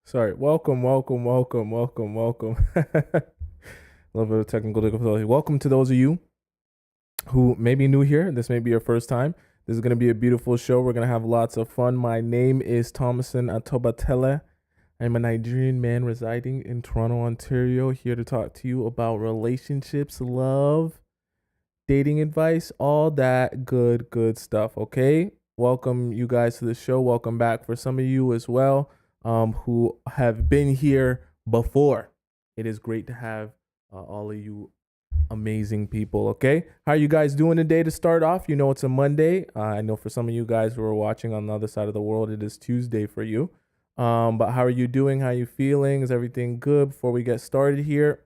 Sorry. Welcome. A little bit of technical difficulty. Welcome to those of you who may be new here. This may be your first time. This is going to be a beautiful show. We're going to have lots of fun. My name is Tomisin Atobatele. I'm a Nigerian man residing in Toronto, Ontario, here to talk to you about relationships, love, dating advice, all that good stuff. Okay. Welcome you guys to the show. Welcome back for some of you as well, who have been here before. It is great to have all of you amazing people. Okay. How are you guys doing today to start off? You know, it's a Monday. I know for some of you guys who are watching on the other side of the world, it is Tuesday for you. But how are you doing? How are you feeling? Is everything good before we get started here?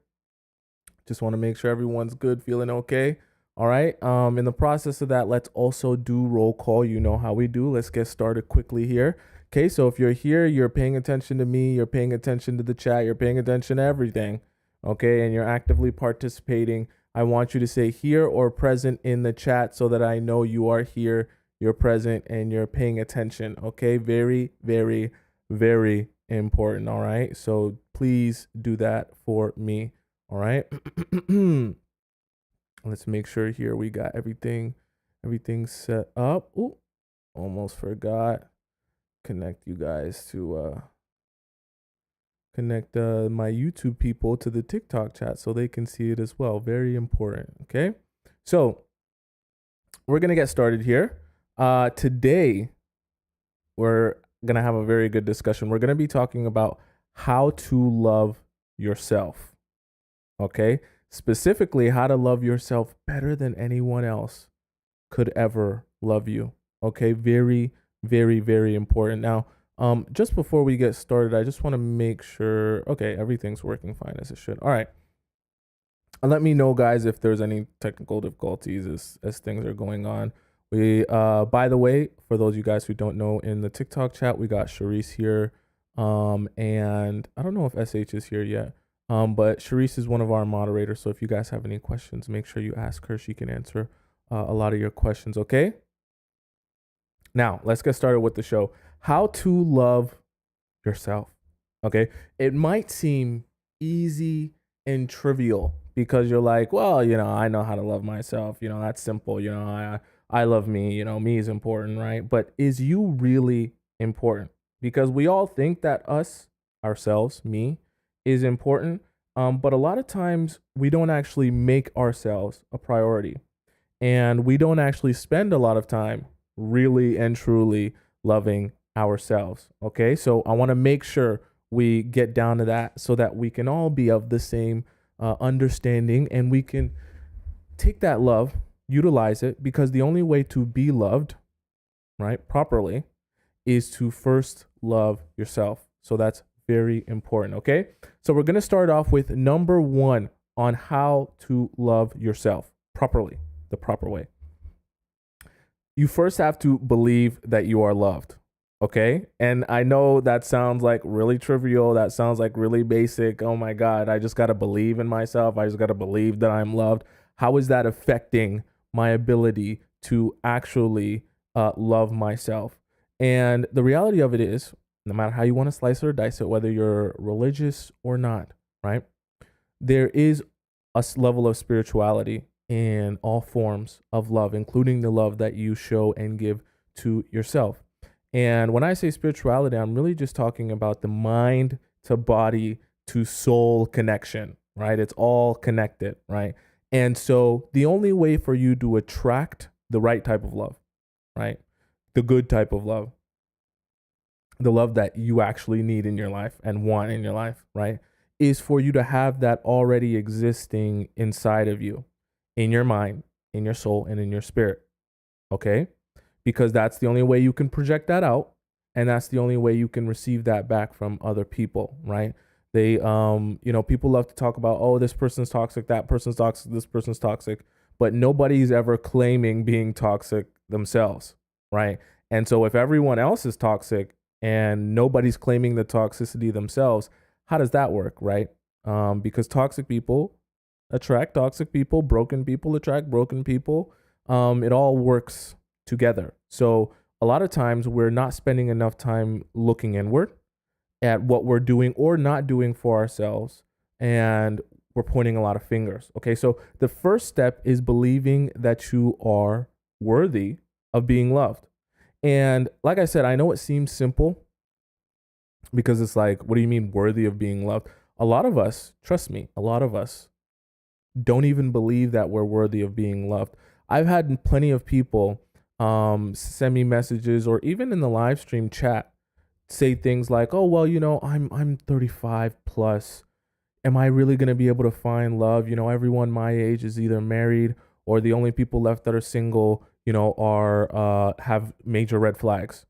Just want to make sure everyone's good, feeling okay. All right. In the process of that, let's also do roll call. You know how we do. Let's get started quickly here. Okay. So if you're here, you're paying attention to me, you're paying attention to the chat, you're paying attention to everything. Okay. And you're actively participating. I want you to say here or present in the chat so that I know you are here, you're present, and you're paying attention. Okay. Very important. All right. So please do that for me. All right. Let's make sure here we got everything set up. Ooh, almost forgot. Connect you guys to connect my YouTube people to the TikTok chat so they can see it as well. Very important. Okay. So we're gonna get started here. Today we're gonna have a very good discussion. We're gonna be talking about how to love yourself. Okay. Specifically, how to love yourself better than anyone else could ever love you. Okay. Very important. Now, just before we get started, I just want to make sure, okay, everything's working fine as it should. All right. Let me know, guys, if there's any technical difficulties as things are going on. We, by the way, for those of you guys who don't know, in the TikTok chat, we got Charisse here. And I don't know if SH is here yet. But Charisse is one of our moderators. So if you guys have any questions, make sure you ask her. She can answer a lot of your questions. Okay. Now let's get started with the show. How to love yourself. Okay. It might seem easy and trivial because you're like, well, I know how to love myself. That's simple. I love me. Me is important, right? But is you really important? Because we all think that ourselves, me, is important. But a lot of times we don't actually make ourselves a priority, and we don't actually spend a lot of time really and truly loving ourselves. Okay. So I want to make sure we get down to that so that we can all be of the same understanding, and we can take that love, utilize it, because the only way to be loved, right, properly, is to first love yourself. So that's very important. Okay. So we're going to start off with number 1 on how to love yourself properly, the proper way. You first have to believe that you are loved. Okay. And I know that sounds like really trivial. That sounds like really basic. Oh my God, I just got to believe in myself. I just got to believe that I'm loved. How is that affecting my ability to actually love myself? And the reality of it is, no matter how you want to slice it or dice it, whether you're religious or not, right? There is a level of spirituality in all forms of love, including the love that you show and give to yourself. And when I say spirituality, I'm really just talking about the mind to body to soul connection, right? It's all connected, right? And so the only way for you to attract the right type of love, right? The good type of love, the love that you actually need in your life and want in your life, right, is for you to have that already existing inside of you, in your mind, in your soul, and in your spirit. Okay? Because that's the only way you can project that out, and that's the only way you can receive that back from other people, right? They people love to talk about, oh, this person's toxic, that person's toxic, this person's toxic, but nobody's ever claiming being toxic themselves, right? And so if everyone else is toxic and nobody's claiming the toxicity themselves, how does that work, right? Because toxic people attract toxic people, broken people attract broken people. It all works together. So a lot of times we're not spending enough time looking inward, at what we're doing or not doing for ourselves, and we're pointing a lot of fingers. Okay, so the first step is believing that you are worthy of being loved. And like I said, I know it seems simple because it's like, what do you mean worthy of being loved? A lot of us, trust me, a lot of us don't even believe that we're worthy of being loved. I've had plenty of people send me messages, or even in the live stream chat, say things like, "Oh, well, I'm 35 plus. Am I really going to be able to find love? Everyone my age is either married, or the only people left that are single, are have major red flags.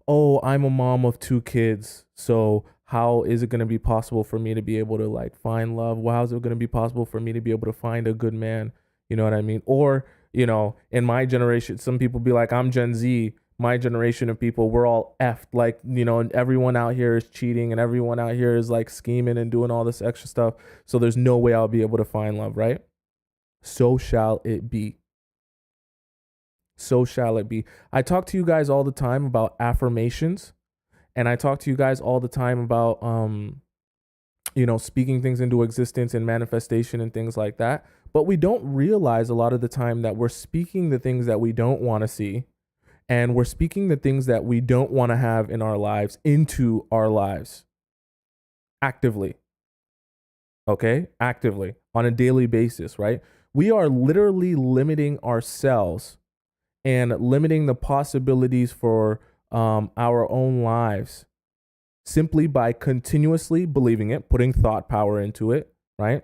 Oh, I'm a mom of 2 kids, so how is it going to be possible for me to be able to like find love? Well, how is it going to be possible for me to be able to find a good man?" You know what I mean? Or, in my generation, some people be like, I'm Gen Z. My generation of people, we're all effed. Like, and everyone out here is cheating, and everyone out here is like scheming and doing all this extra stuff. So there's no way I'll be able to find love, right? So shall it be. So shall it be. I talk to you guys all the time about affirmations, and I talk to you guys all the time about speaking things into existence and manifestation and things like that. But we don't realize a lot of the time that we're speaking the things that we don't want to see, and we're speaking the things that we don't want to have in our lives into our lives actively. Okay? Actively on a daily basis, right? We are literally limiting ourselves and limiting the possibilities for our own lives simply by continuously believing it, putting thought power into it, right?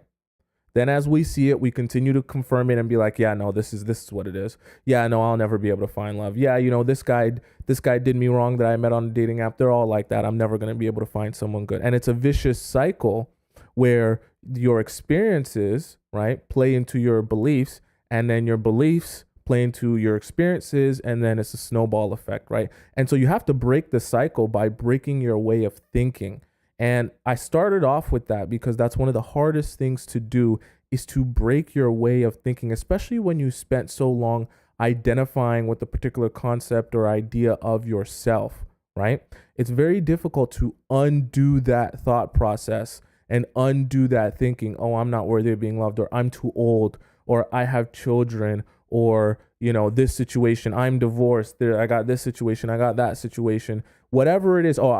Then as we see it, we continue to confirm it and be like, yeah, no, this is what it is. Yeah, no, I'll never be able to find love. Yeah, this guy did me wrong that I met on a dating app. They're all like that. I'm never going to be able to find someone good. And it's a vicious cycle where your experiences, right, play into your beliefs, and then your beliefs play into your experiences, and then it's a snowball effect, right? And so you have to break the cycle by breaking your way of thinking. And I started off with that because that's one of the hardest things to do, is to break your way of thinking, especially when you spent so long identifying with a particular concept or idea of yourself, right? It's very difficult to undo that thought process and undo that thinking. Oh, I'm not worthy of being loved, or I'm too old, or I have children, or, this situation, I'm divorced, I got this situation, I got that situation, whatever it is. Oh,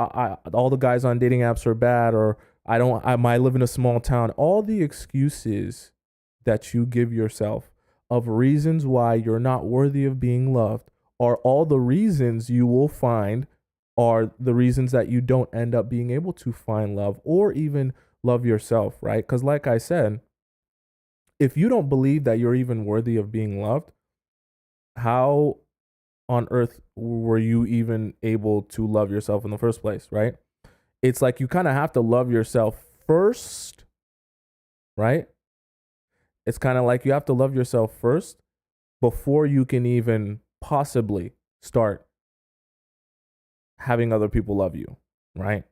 all the guys on dating apps are bad, or I live in a small town. All the excuses that you give yourself of reasons why you're not worthy of being loved are all the reasons you will find are the reasons that you don't end up being able to find love or even love yourself, right? Because like I said, if you don't believe that you're even worthy of being loved, how on earth were you even able to love yourself in the first place, right? It's like you kind of have to love yourself first, right? It's kind of like you have to love yourself first before you can even possibly start having other people love you, right?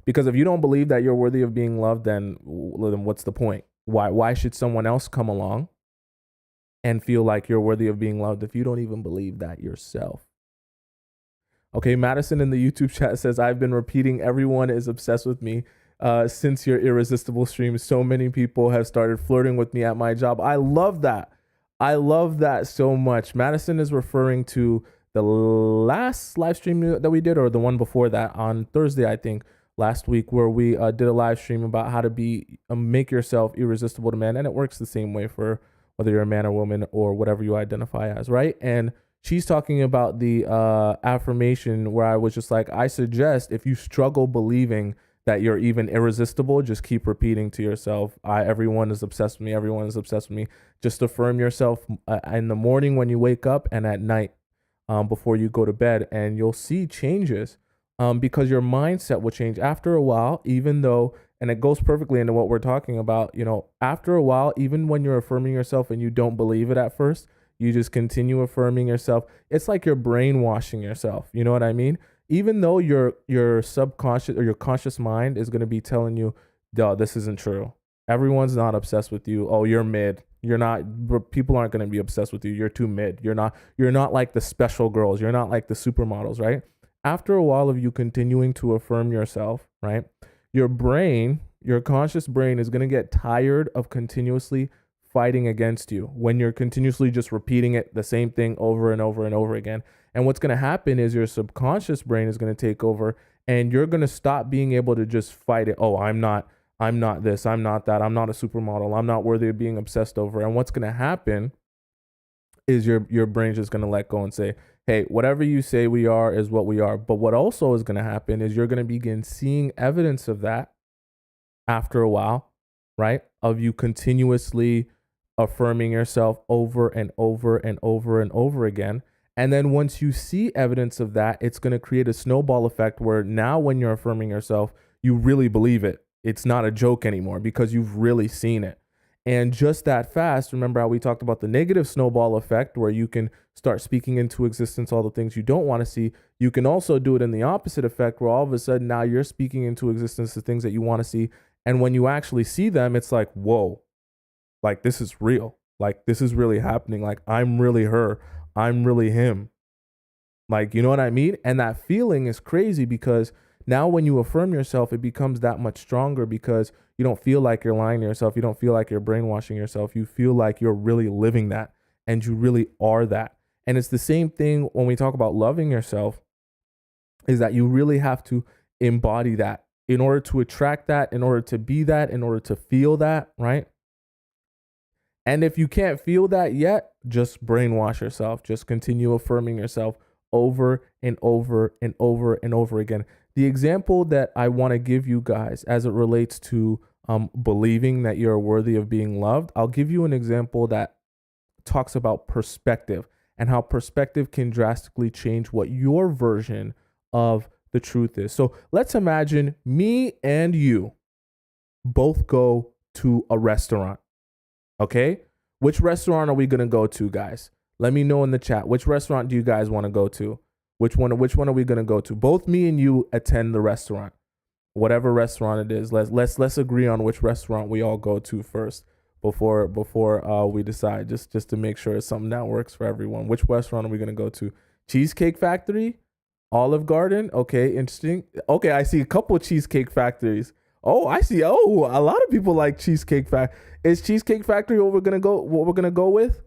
Because if you don't believe that you're worthy of being loved, then what's the point? Why should someone else come along and feel like you're worthy of being loved if you don't even believe that yourself? Okay, Madison in the YouTube chat says, I've been repeating everyone is obsessed with me since your irresistible stream. So many people have started flirting with me at my job. I love that. I love that so much. Madison is referring to the last live stream that we did, or the one before that on Thursday, I think, last week, where we did a live stream about how to make yourself irresistible to men. And it works the same way for whether you're a man or woman or whatever you identify as, right? And she's talking about the affirmation where I was just like, I suggest if you struggle believing that you're even irresistible, just keep repeating to yourself, everyone is obsessed with me. Everyone is obsessed with me. Just affirm yourself in the morning when you wake up and at night before you go to bed, and you'll see changes because your mindset will change after a while, even though, and it goes perfectly into what we're talking about, after a while, even when you're affirming yourself and you don't believe it at first, you just continue affirming yourself. It's like you're brainwashing yourself. You know what I mean? Even though your subconscious or your conscious mind is going to be telling you, "Duh, this isn't true. Everyone's not obsessed with you. Oh, you're mid. You're not. People aren't going to be obsessed with you. You're too mid. You're not like the special girls. You're not like the supermodels, right?" After a while of you continuing to affirm yourself, right? Your brain, your conscious brain is going to get tired of continuously fighting against you when you're continuously just repeating it, the same thing over and over and over again. And what's going to happen is your subconscious brain is going to take over, and you're going to stop being able to just fight it. Oh, I'm not this, I'm not that, I'm not a supermodel, I'm not worthy of being obsessed over. And what's going to happen is your brain's just going to let go and say, hey, whatever you say we are is what we are. But what also is going to happen is you're going to begin seeing evidence of that after a while, right? Of you continuously affirming yourself over and over and over and over again. And then once you see evidence of that, it's going to create a snowball effect where now when you're affirming yourself, you really believe it. It's not a joke anymore because you've really seen it. And just that fast, remember how we talked about the negative snowball effect where you can start speaking into existence all the things you don't want to see. You can also do it in the opposite effect where all of a sudden now you're speaking into existence the things that you want to see. And when you actually see them, it's like, whoa, like this is real. Like this is really happening. Like I'm really her. I'm really him. Like, you know what I mean? And that feeling is crazy because now when you affirm yourself, it becomes that much stronger because you don't feel like you're lying to yourself. You don't feel like you're brainwashing yourself. You feel like you're really living that and you really are that. And it's the same thing when we talk about loving yourself, is that you really have to embody that in order to attract that, in order to be that, in order to feel that, right? And if you can't feel that yet, just brainwash yourself. Just continue affirming yourself over and over and over and over again. The example that I want to give you guys as it relates to believing that you're worthy of being loved, I'll give you an example that talks about perspective and how perspective can drastically change what your version of the truth is. So let's imagine me and you both go to a restaurant. Okay? Which restaurant are we going to go to, guys? Let me know in the chat. Which restaurant do you guys want to go to? Which one are we going to go to? Both me and you attend the restaurant. Whatever restaurant it is. Let's agree on which restaurant we all go to first before we decide, just to make sure it's something that works for everyone. Which restaurant are we going to go to? Cheesecake Factory? Olive Garden? Okay, interesting. Okay, I see a couple Cheesecake Factories. Oh, I see. Oh, a lot of people like Cheesecake Factory. Is Cheesecake Factory what we're gonna go with?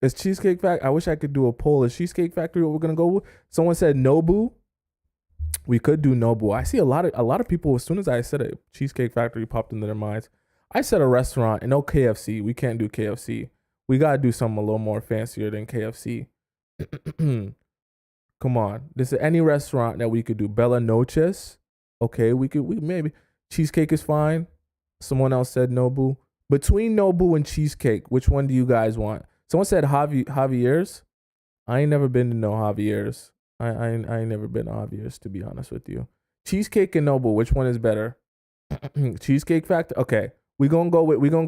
Is Cheesecake Factory? I wish I could do a poll. Is Cheesecake Factory what we're gonna go with? Someone said Nobu. We could do Nobu. I see a lot of people. As soon as I said it, Cheesecake Factory popped into their minds. I said a restaurant and no KFC. We can't do KFC. We gotta do something a little more fancier than KFC. Come on. This is any restaurant that we could do. Bella Noches. Okay, we maybe. Cheesecake is fine. Someone else said Nobu. Between Nobu and Cheesecake, which one do you guys want? Someone said Javier's. I ain't never been to no Javier's. I ain't never been to Javier's, to be honest with you. Cheesecake and Nobu, which one is better? Cheesecake Factory. Okay, we gonna go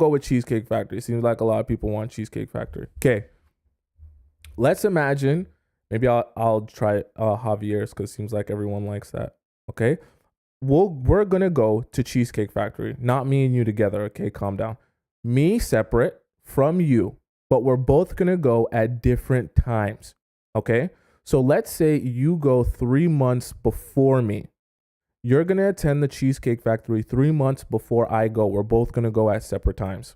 with Cheesecake Factory. Seems like a lot of people want Cheesecake Factory. Okay, let's imagine. Maybe I'll try Javier's because it seems like everyone likes that. Okay. We're going to go to Cheesecake Factory, not me and you together. Okay, calm down. Me separate from you, but we're both going to go at different times. Okay, so let's say you go 3 months before me. You're going to attend the Cheesecake Factory 3 months before I go. We're both going to go at separate times.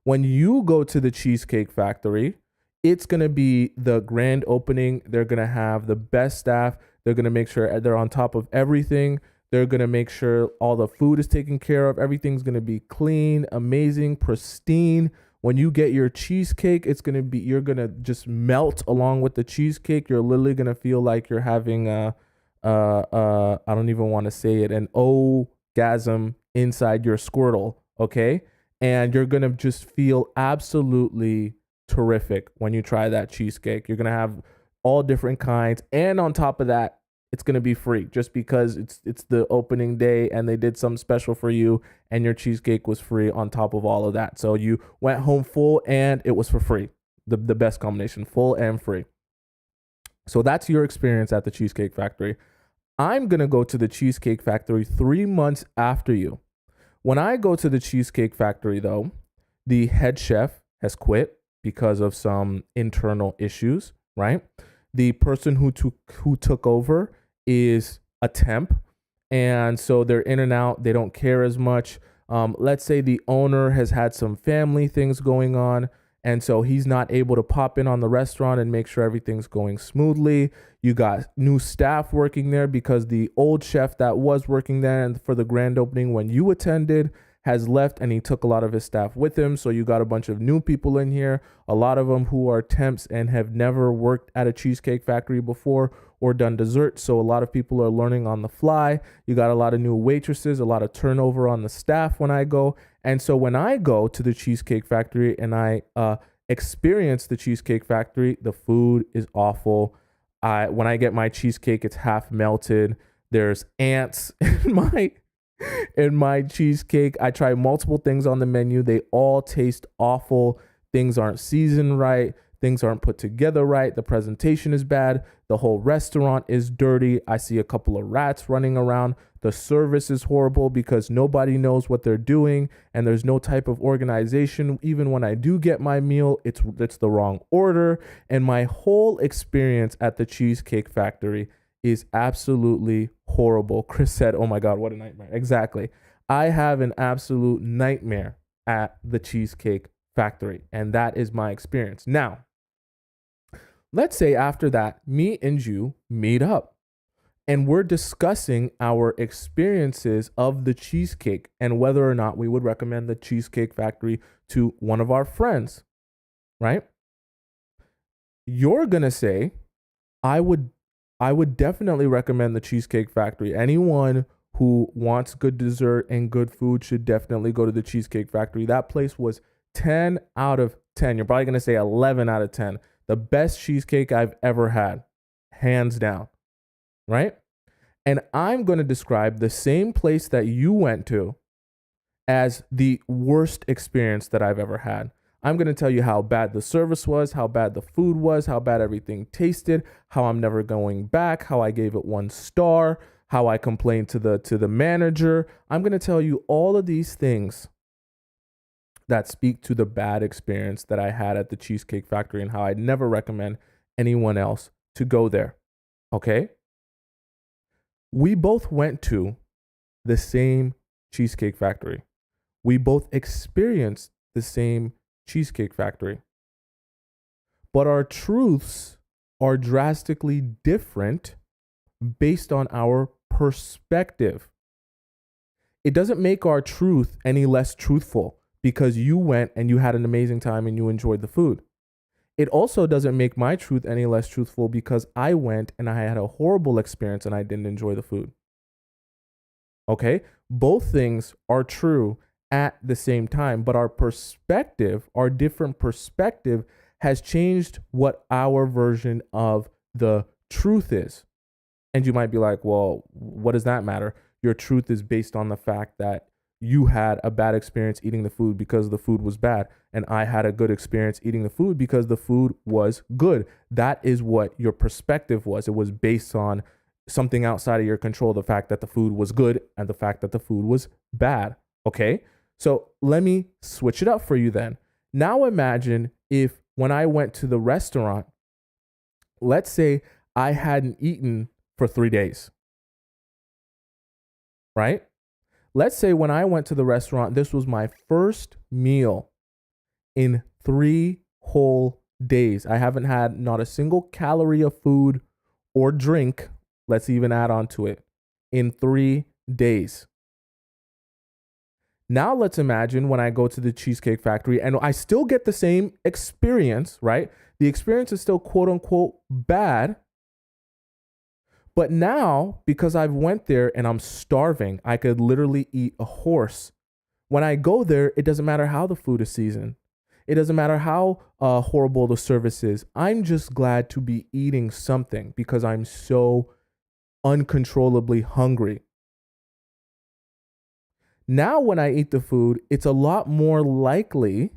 When you go to the Cheesecake Factory, it's going to be the grand opening. They're going to have the best staff. They're going to make sure they're on top of everything. They're going to make sure all the food is taken care of. Everything's going to be clean, amazing, pristine. When you get your cheesecake, you're going to just melt along with the cheesecake. You're literally going to feel like you're having I don't even want to say it, an orgasm inside your Squirtle, okay? And you're going to just feel absolutely terrific when you try that cheesecake. You're going to have all different kinds. And on top of that, it's going to be free just because it's the opening day and they did something special for you and your cheesecake was free on top of all of that. So you went home full and it was for free. The best combination, full and free. So that's your experience at the Cheesecake Factory. I'm going to go to the Cheesecake Factory 3 months after you. When I go to the Cheesecake Factory, though, the head chef has quit because of some internal issues, right? The person who took over is a temp, and so they're in and out. They don't care as much. Let's say the owner has had some family things going on, and so he's not able to pop in on the restaurant and make sure everything's going smoothly. You got new staff working there because the old chef that was working there and for the grand opening when you attended has left, and he took a lot of his staff with him. So you got a bunch of new people in here, a lot of them who are temps and have never worked at a cheesecake factory before or done dessert. So a lot of people are learning on the fly. You got a lot of new waitresses, a lot of turnover on the staff when I go. And so when I go to the Cheesecake Factory and I experience the Cheesecake Factory, the food is awful. When I get my cheesecake, it's half melted. There's ants in my cheesecake. I try multiple things on the menu. They all taste awful. Things aren't seasoned right. Things aren't put together right. The presentation is bad. The whole restaurant is dirty. I see a couple of rats running around. The service is horrible because nobody knows what they're doing and there's no type of organization. Even when I do get my meal, it's the wrong order. And my whole experience at the Cheesecake Factory is absolutely horrible. Chris said, "Oh my God, what a nightmare." Exactly. I have an absolute nightmare at the Cheesecake Factory, and that is my experience. Now, let's say after that, me and you meet up and we're discussing our experiences of the cheesecake and whether or not we would recommend the Cheesecake Factory to one of our friends, right? You're going to say, I would definitely recommend the Cheesecake Factory. Anyone who wants good dessert and good food should definitely go to the Cheesecake Factory. That place was 10 out of 10. You're probably going to say 11 out of 10. The best cheesecake I've ever had, hands down, right? And I'm going to describe the same place that you went to as the worst experience that I've ever had. I'm going to tell you how bad the service was, how bad the food was, how bad everything tasted, how I'm never going back, how I gave it 1 star, how I complained to the manager. I'm going to tell you all of these things that speak to the bad experience that I had at the Cheesecake Factory and how I'd never recommend anyone else to go there. Okay? We both went to the same Cheesecake Factory. We both experienced the same Cheesecake Factory. But our truths are drastically different based on our perspective. It doesn't make our truth any less truthful because you went and you had an amazing time and you enjoyed the food. It also doesn't make my truth any less truthful because I went and I had a horrible experience and I didn't enjoy the food. Okay? Both things are true at the same time, but our perspective, our different perspective has changed what our version of the truth is. And you might be like, well, what does that matter? Your truth is based on the fact that you had a bad experience eating the food because the food was bad. And I had a good experience eating the food because the food was good. That is what your perspective was. It was based on something outside of your control, the fact that the food was good and the fact that the food was bad. Okay? So let me switch it up for you then. Now imagine if when I went to the restaurant, let's say I hadn't eaten for 3 days, right? Let's say when I went to the restaurant, this was my first meal in 3 whole days. I haven't had not a single calorie of food or drink, let's even add on to it, in 3 days. Now let's imagine when I go to the Cheesecake Factory and I still get the same experience, right? The experience is still quote unquote bad. But now, because I've went there and I'm starving, I could literally eat a horse. When I go there, it doesn't matter how the food is seasoned. It doesn't matter how horrible the service is. I'm just glad to be eating something because I'm so uncontrollably hungry. Now, when I eat the food, it's a lot more likely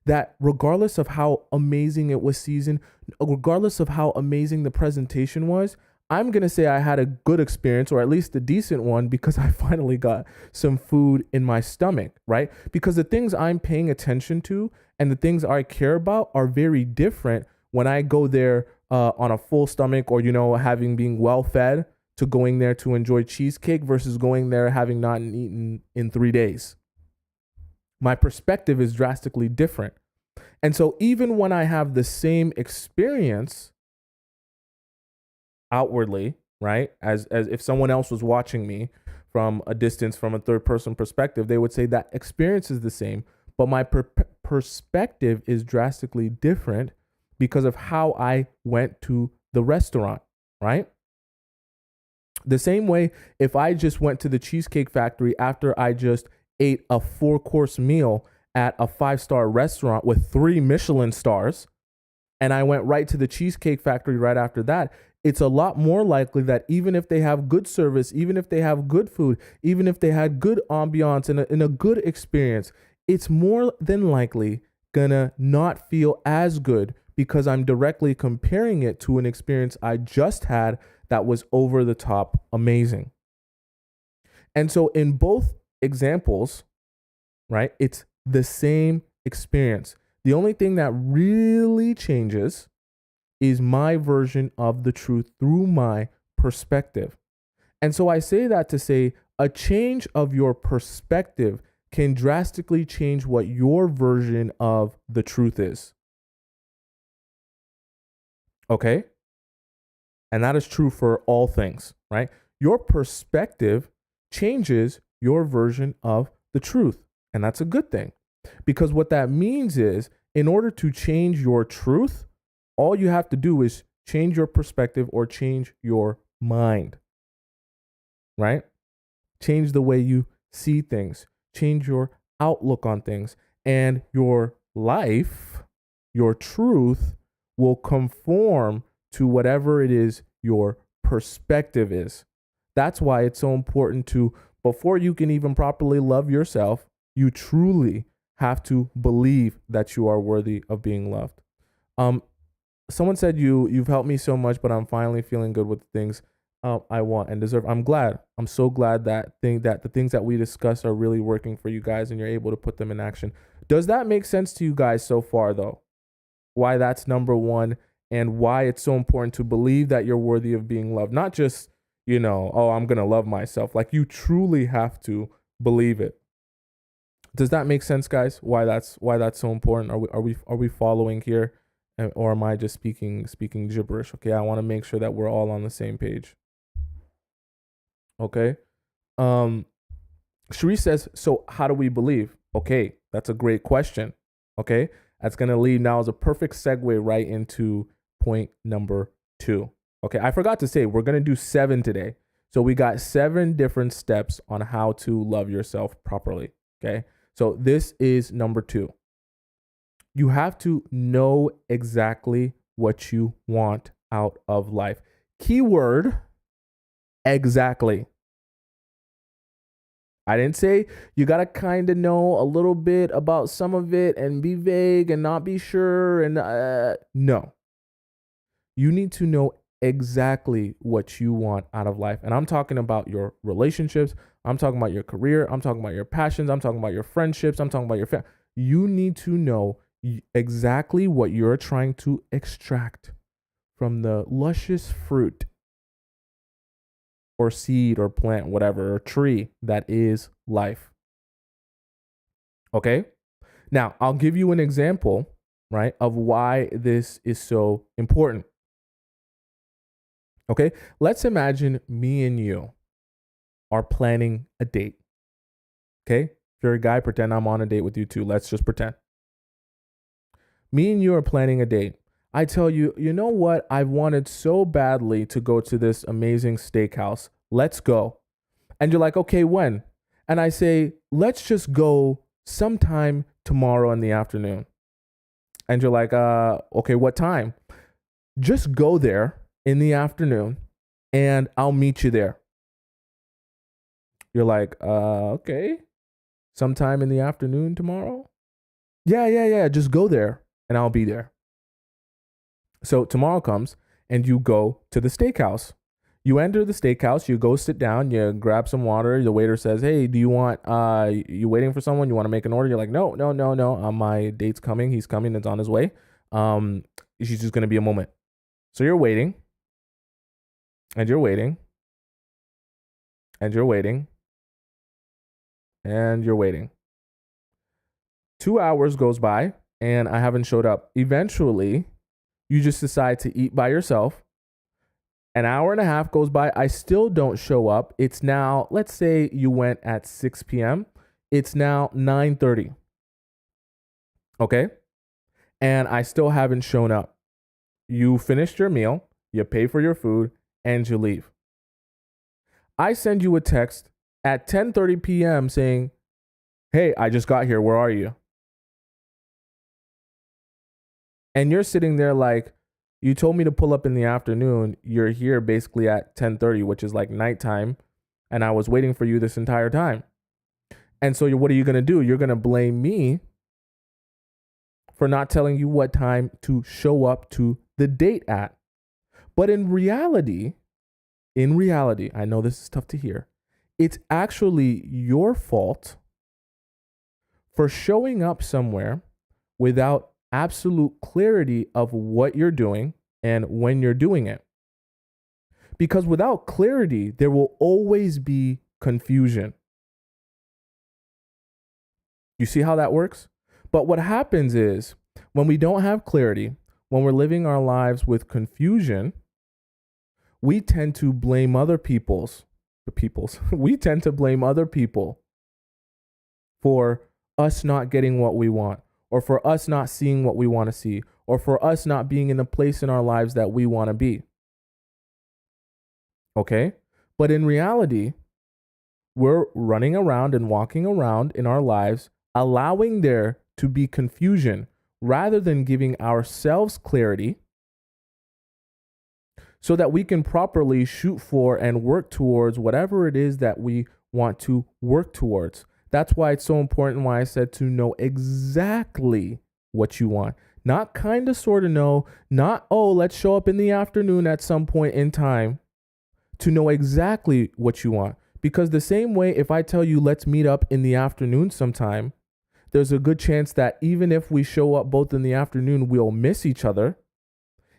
that regardless of how amazing it was seasoned, regardless of how amazing the presentation was, I'm going to say I had a good experience, or at least a decent one, because I finally got some food in my stomach, right? Because the things I'm paying attention to and the things I care about are very different when I go there on a full stomach or, having being well fed, to going there to enjoy cheesecake versus going there having not eaten in 3 days. My perspective is drastically different. And so even when I have the same experience outwardly, right, as if someone else was watching me from a distance, from a third person perspective, they would say that experience is the same, but my perspective is drastically different because of how I went to the restaurant, right? The same way, if I just went to the Cheesecake Factory after I just ate a 4-course meal at a 5-star restaurant with 3 Michelin stars, and I went right to the Cheesecake Factory right after that, it's a lot more likely that even if they have good service, even if they have good food, even if they had good ambiance and a good experience, it's more than likely gonna not feel as good because I'm directly comparing it to an experience I just had that was over the top amazing. And so in both examples, right, it's the same experience. The only thing that really changes is my version of the truth through my perspective. And so I say that to say a change of your perspective can drastically change what your version of the truth is. Okay? And that is true for all things, right? Your perspective changes your version of the truth. And that's a good thing. Because what that means is, in order to change your truth, all you have to do is change your perspective or change your mind, right? Change the way you see things, change your outlook on things, and your life, your truth will conform to whatever it is your perspective is. That's why it's so important to, before you can even properly love yourself, you truly have to believe that you are worthy of being loved. Someone said you've helped me so much, but I'm finally feeling good with the things I want and deserve. I'm glad. I'm so glad that the things that we discuss are really working for you guys and you're able to put them in action. Does that make sense to you guys so far, though? Why that's number one and why it's so important to believe that you're worthy of being loved. Not just, oh, I'm going to love myself. Like, you truly have to believe it. Does that make sense, guys? Why that's so important? Are we following here? Or am I just speaking gibberish? Okay, I want to make sure that we're all on the same page. Okay. Cherie says, so how do we believe? Okay, that's a great question. Okay, that's going to lead now as a perfect segue right into point number 2. Okay, I forgot to say, we're going to do 7 today. So we got 7 different steps on how to love yourself properly. Okay, so this is number 2. You have to know exactly what you want out of life. Keyword, exactly. I didn't say you got to kind of know a little bit about some of it and be vague and not be sure. And no, you need to know exactly what you want out of life. And I'm talking about your relationships. I'm talking about your career. I'm talking about your passions. I'm talking about your friendships. I'm talking about your family. You need to know exactly what you're trying to extract from the luscious fruit or seed or plant, whatever, or tree that is life. Okay? Now, I'll give you an example, right, of why this is so important. Okay? Let's imagine me and you are planning a date. Okay? If you're a guy, pretend I'm on a date with you too. Let's just pretend. Me and you are planning a date. I tell you, you know what? I've wanted so badly to go to this amazing steakhouse. Let's go. And you're like, okay, when? And I say, let's just go sometime tomorrow in the afternoon. And you're like, okay, what time? Just go there in the afternoon and I'll meet you there. You're like, okay, sometime in the afternoon tomorrow? Yeah. Just go there and I'll be there. So tomorrow comes and you go to the steakhouse. You enter the steakhouse, you go sit down, you grab some water. The waiter says, hey, do you want, you waiting for someone? You want to make an order? You're like, no. My date's coming. He's coming. It's on his way. She's just going to be a moment. So you're waiting and you're waiting and you're waiting, and you're waiting. 2 hours goes by and I haven't showed up. Eventually, you just decide to eat by yourself. An hour and a half goes by. I still don't show up. It's now, let's say you went at 6 p.m. It's now 9:30. Okay? And I still haven't shown up. You finished your meal, you pay for your food, and you leave. I send you a text at 10:30 p.m. saying, "Hey, I just got here. Where are you?" And you're sitting there like, you told me to pull up in the afternoon. You're here basically at 10:30, which is like nighttime. And I was waiting for you this entire time. And so what are you going to do? You're going to blame me for not telling you what time to show up to the date at. But in reality, I know this is tough to hear. It's actually your fault for showing up somewhere without absolute clarity of what you're doing and when you're doing it. Because without clarity, there will always be confusion. You see how that works? But what happens is when we don't have clarity, when we're living our lives with confusion, we tend to blame other we tend to blame other people for us not getting what we want, or for us not seeing what we want to see, or for us not being in the place in our lives that we want to be. Okay? But in reality, we're running around and walking around in our lives, allowing there to be confusion rather than giving ourselves clarity so that we can properly shoot for and work towards whatever it is that we want to work towards. That's why it's so important why I said to know exactly what you want. Not kind of sort of know, not, oh, let's show up in the afternoon at some point in time. To know exactly what you want. Because the same way, if I tell you, let's meet up in the afternoon sometime, there's a good chance that even if we show up both in the afternoon, we'll miss each other.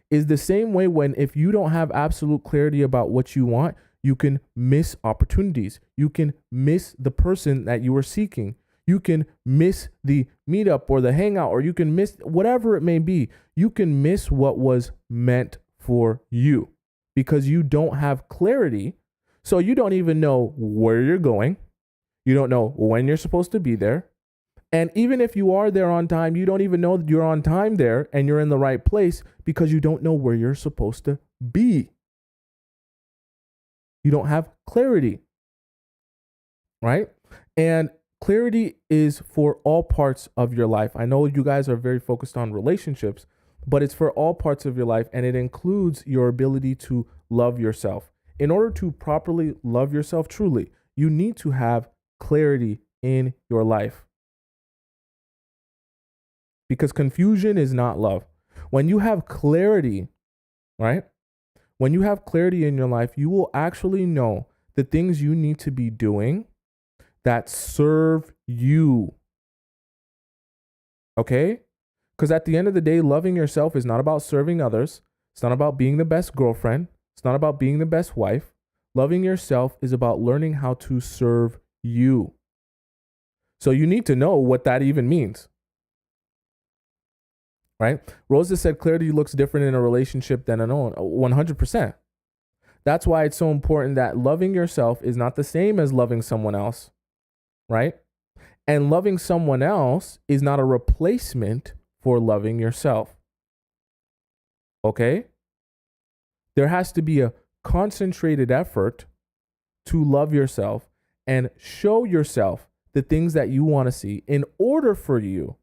Is the same way when if you don't have absolute clarity about what you want, you can miss opportunities. You can miss the person that you were seeking. You can miss the meetup or the hangout, or you can miss whatever it may be. You can miss what was meant for you because you don't have clarity. So you don't even know where you're going. You don't know when you're supposed to be there. And even if you are there on time, you don't even know that you're on time there and you're in the right place because you don't know where you're supposed to be. You don't have clarity, right? And clarity is for all parts of your life. I know you guys are very focused on relationships, but it's for all parts of your life, and it includes your ability to love yourself. In order to properly love yourself truly, you need to have clarity in your life. Because confusion is not love. When you have clarity, right? When you have clarity in your life, you will actually know the things you need to be doing that serve you. Okay? Because at the end of the day, loving yourself is not about serving others. It's not about being the best girlfriend. It's not about being the best wife. Loving yourself is about learning how to serve you. So you need to know what that even means. Right? Rosa said clarity looks different in a relationship than an own. 100%. That's why it's so important that loving yourself is not the same as loving someone else. Right? And loving someone else is not a replacement for loving yourself. Okay? There has to be a concentrated effort to love yourself and show yourself the things that you want to see in order for you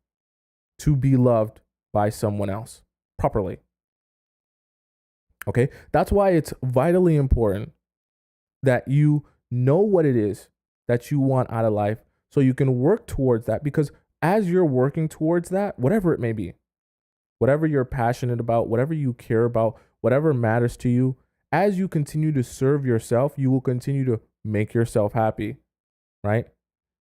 to be loved by someone else properly. Okay? That's why it's vitally important that you know what it is that you want out of life so you can work towards that, because as you're working towards that, whatever it may be, whatever you're passionate about, whatever you care about, whatever matters to you, as you continue to serve yourself, you will continue to make yourself happy, right?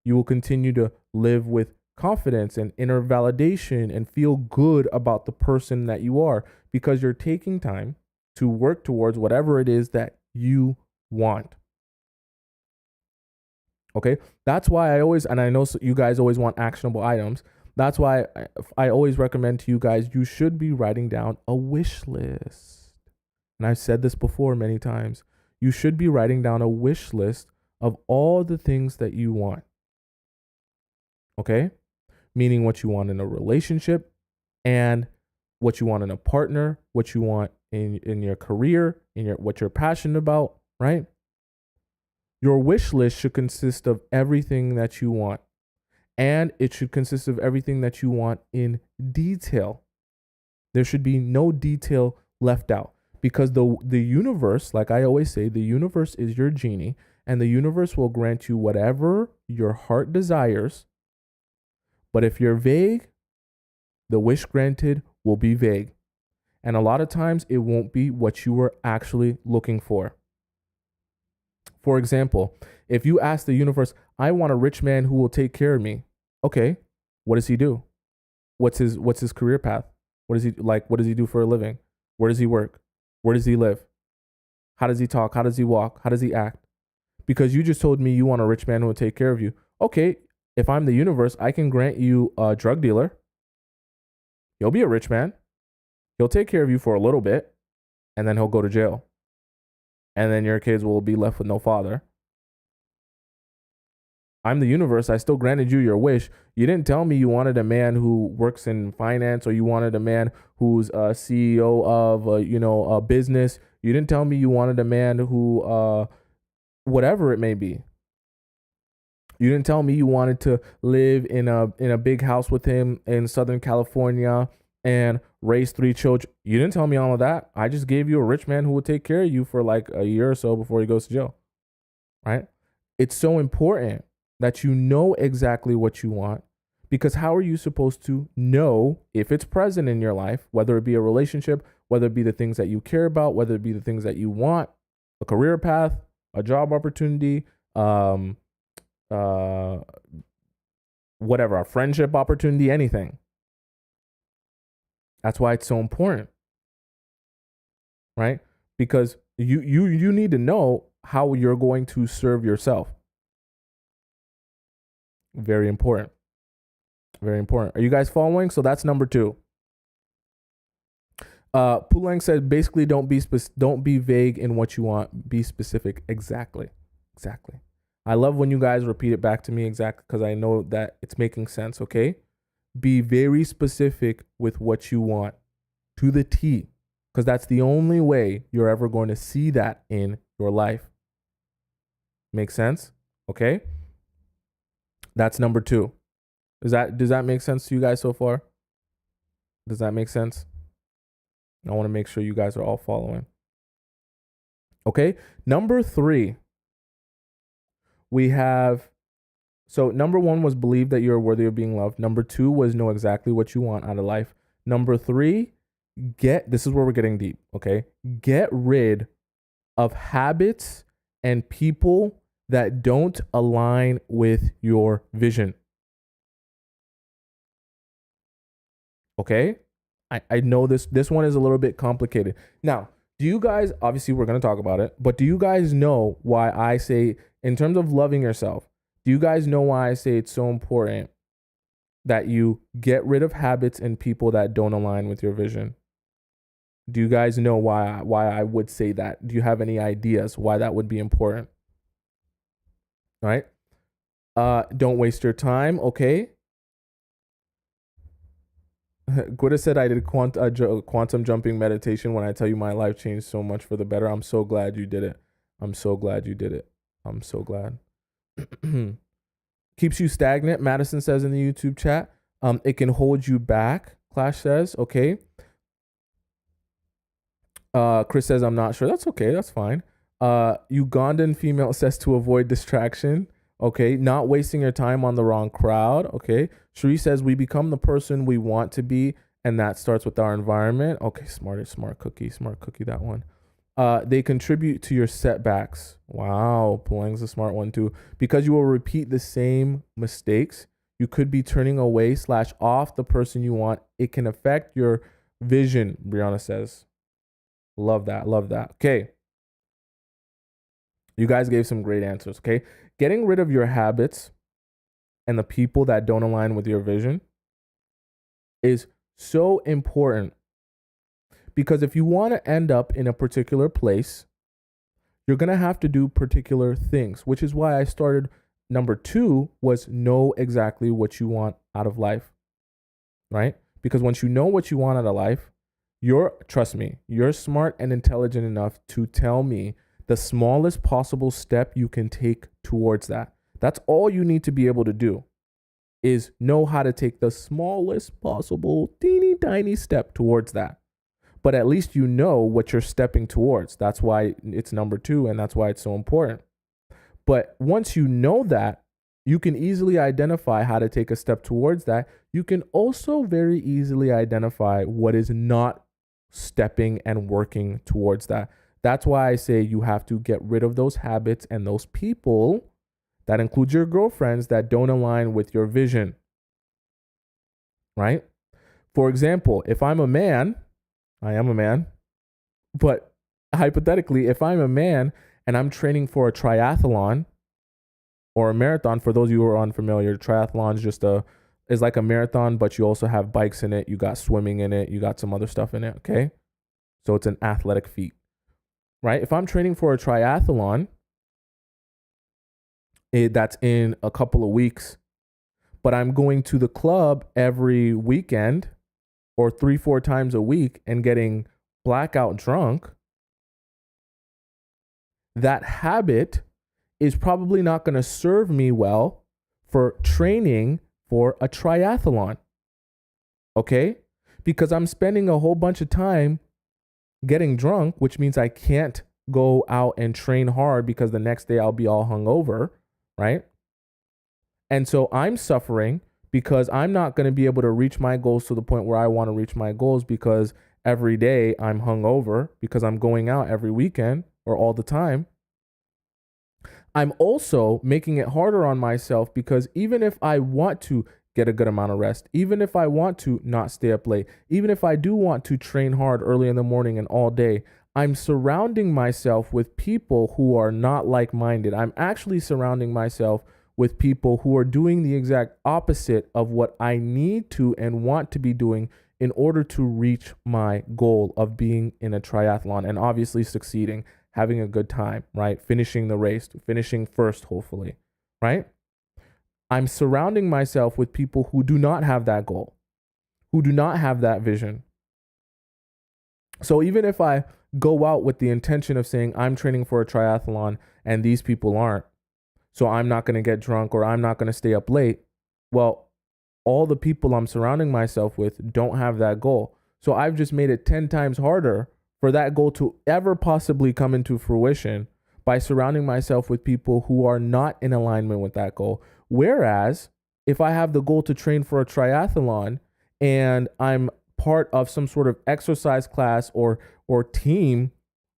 You will continue to live with confidence and inner validation and feel good about the person that you are because you're taking time to work towards whatever it is that you want. Okay. That's why and I know you guys always want actionable items. That's why I always recommend to you guys, you should be writing down a wish list. And I've said this before many times. You should be writing down a wish list of all the things that you want. Okay. Meaning what you want in a relationship and what you want in a partner, what you want in your career, what you're passionate about, right? Your wish list should consist of everything that you want, and it should consist of everything that you want in detail. There should be no detail left out, because the universe, like I always say, the universe is your genie, and the universe will grant you whatever your heart desires. But if you're vague, the wish granted will be vague. And a lot of times it won't be what you were actually looking for. For example, if you ask the universe, I want a rich man who will take care of me. Okay, what does he do? What's his career path? What does he like? What does he do for a living? Where does he work? Where does he live? How does he talk? How does he walk? How does he act? Because you just told me you want a rich man who will take care of you. Okay, if I'm the universe, I can grant you a drug dealer. He'll be a rich man. He'll take care of you for a little bit, and then he'll go to jail. And then your kids will be left with no father. I'm the universe. I still granted you your wish. You didn't tell me you wanted a man who works in finance, or you wanted a man who's a CEO of a business. You didn't tell me you wanted a man who whatever it may be. You didn't tell me you wanted to live in a big house with him in Southern California and raise 3 children. You didn't tell me all of that. I just gave you a rich man who would take care of you for like a year or so before he goes to jail. Right? It's so important that you know exactly what you want, because how are you supposed to know if it's present in your life, whether it be a relationship, whether it be the things that you care about, whether it be the things that you want, a career path, a job opportunity, whatever, a friendship opportunity, anything. That's why it's so important, right? Because you need to know how you're going to serve yourself. Very important. Very important. Are you guys following? So that's number 2. Pulang said basically don't be vague in what you want. Be specific. Exactly. I love when you guys repeat it back to me exactly, because I know that it's making sense. Okay. Be very specific with what you want to the T, because that's the only way you're ever going to see that in your life. Make sense? Okay. That's number 2. Does that make sense to you guys so far? Does that make sense? I want to make sure you guys are all following. Okay. Number 3, we have, so number 1 was believe that you're worthy of being loved. Number 2 was know exactly what you want out of life. Number 3, this is where we're getting deep. Okay. Get rid of habits and people that don't align with your vision. Okay. I know this one is a little bit complicated. Now, do you guys, obviously we're going to talk about it, but do you guys know why I say, in terms of loving yourself, do you guys know why I say it's so important that you get rid of habits and people that don't align with your vision? Do you guys know why I would say that? Do you have any ideas why that would be important? All right. Don't waste your time. Okay. Gwida said I did quantum jumping meditation. When I tell you my life changed so much for the better. I'm so glad you did it. I'm so glad. Keeps you stagnant, Madison says in the YouTube chat. It can hold you back, Clash says. Okay. Chris says, I'm not sure. That's okay. That's fine. Ugandan female says to avoid distraction. Okay. Not wasting your time on the wrong crowd. Okay. Sheree says we become the person we want to be, and that starts with our environment. Okay. Smart cookie, that one. They contribute to your setbacks. Wow. Pulang's a smart one too. Because you will repeat the same mistakes, you could be turning away / off the person you want. It can affect your vision, Brianna says. Love that. Okay. You guys gave some great answers, okay? Getting rid of your habits and the people that don't align with your vision is so important, because if you want to end up in a particular place, you're going to have to do particular things, which is why I started number 2 was know exactly what you want out of life, right? Because once you know what you want out of life, trust me, you're smart and intelligent enough to tell me the smallest possible step you can take towards that. That's all you need to be able to do, is know how to take the smallest possible teeny tiny step towards that. But at least you know what you're stepping towards. That's why it's number 2, and that's why it's so important. But once you know that, you can easily identify how to take a step towards that. You can also very easily identify what is not stepping and working towards that. That's why I say you have to get rid of those habits and those people. That includes your girlfriends that don't align with your vision, right? For example, if I'm a man, I am a man, but hypothetically, if I'm a man and I'm training for a triathlon or a marathon, for those of you who are unfamiliar, triathlon is like a marathon, but you also have bikes in it, you got swimming in it, you got some other stuff in it, okay? So it's an athletic feat, right? If I'm training for a triathlon, that's in a couple of weeks, but I'm going to the club every weekend or 3-4 times a week and getting blackout drunk, that habit is probably not going to serve me well for training for a triathlon, okay? Because I'm spending a whole bunch of time getting drunk, which means I can't go out and train hard because the next day I'll be all hungover, right? And so I'm suffering because I'm not going to be able to reach my goals to the point where I want to reach my goals, because every day I'm hungover because I'm going out every weekend or all the time. I'm also making it harder on myself, because even if I want to get a good amount of rest, even if I want to not stay up late, even if I do want to train hard early in the morning and all day, I'm surrounding myself with people who are not like-minded. I'm actually surrounding myself with people who are doing the exact opposite of what I need to and want to be doing in order to reach my goal of being in a triathlon and obviously succeeding, having a good time, right? Finishing the race, finishing first, hopefully, right? I'm surrounding myself with people who do not have that goal, who do not have that vision. So even if I go out with the intention of saying I'm training for a triathlon and these people aren't, so I'm not going to get drunk or I'm not going to stay up late, well, all the people I'm surrounding myself with don't have that goal. So I've just made it 10 times harder for that goal to ever possibly come into fruition by surrounding myself with people who are not in alignment with that goal. Whereas if I have the goal to train for a triathlon and I'm part of some sort of exercise class or team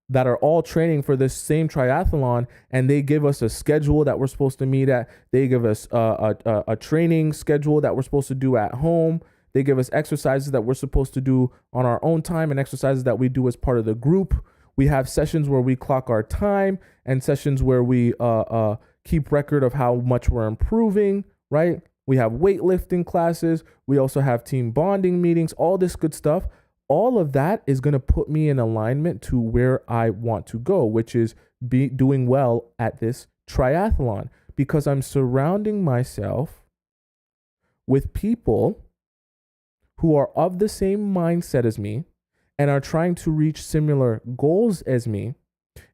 that are all training for this same triathlon, and they give us a schedule that we're supposed to meet at, they give us a training schedule that we're supposed to do at home, they give us exercises that we're supposed to do on our own time and exercises that we do as part of the group. We have sessions where we clock our time and sessions where we keep record of how much we're improving, right? We have weightlifting classes. We also have team bonding meetings, all this good stuff. All of that is going to put me in alignment to where I want to go, which is doing well at this triathlon, because I'm surrounding myself with people who are of the same mindset as me and are trying to reach similar goals as me.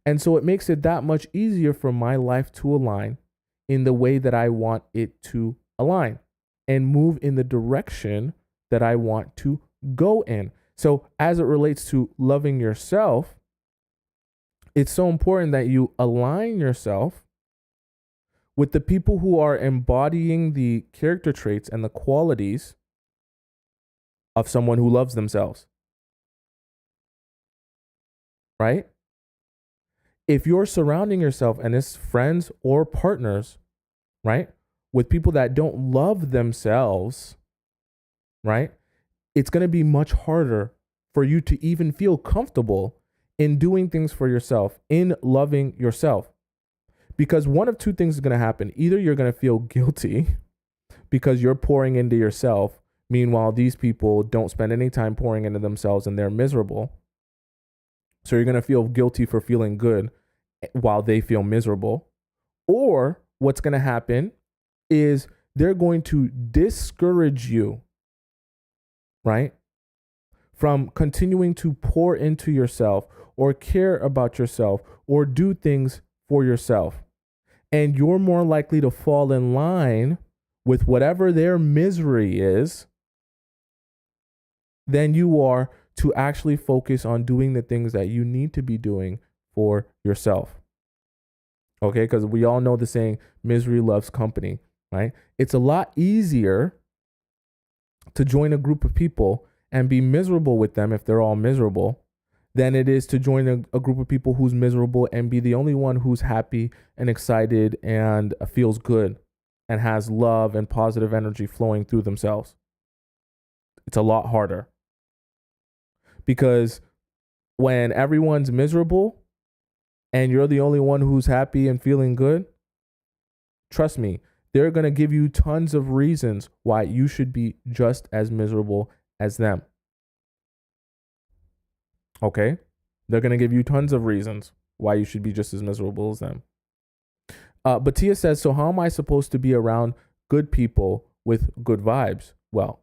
And so it makes it that much easier for my life to align in the way that I want it to align and move in the direction that I want to go in. So as it relates to loving yourself, it's so important that you align yourself with the people who are embodying the character traits and the qualities of someone who loves themselves, right? If you're surrounding yourself, and it's friends or partners, right, with people that don't love themselves, right, it's going to be much harder for you to even feel comfortable in doing things for yourself, in loving yourself. Because one of two things is going to happen. Either you're going to feel guilty because you're pouring into yourself. Meanwhile, these people don't spend any time pouring into themselves and they're miserable. So you're going to feel guilty for feeling good while they feel miserable. Or what's going to happen is they're going to discourage you, right, from continuing to pour into yourself or care about yourself or do things for yourself. And you're more likely to fall in line with whatever their misery is than you are to actually focus on doing the things that you need to be doing for yourself. Okay, because we all know the saying, misery loves company, right? It's a lot easier to join a group of people and be miserable with them if they're all miserable than it is to join a group of people who's miserable and be the only one who's happy and excited and feels good and has love and positive energy flowing through themselves. It's a lot harder. Because when everyone's miserable and you're the only one who's happy and feeling good, trust me, they're going to give you tons of reasons why you should be just as miserable as them. Okay? They're going to give you tons of reasons why you should be just as miserable as them. But Tia says, so how am I supposed to be around good people with good vibes? Well,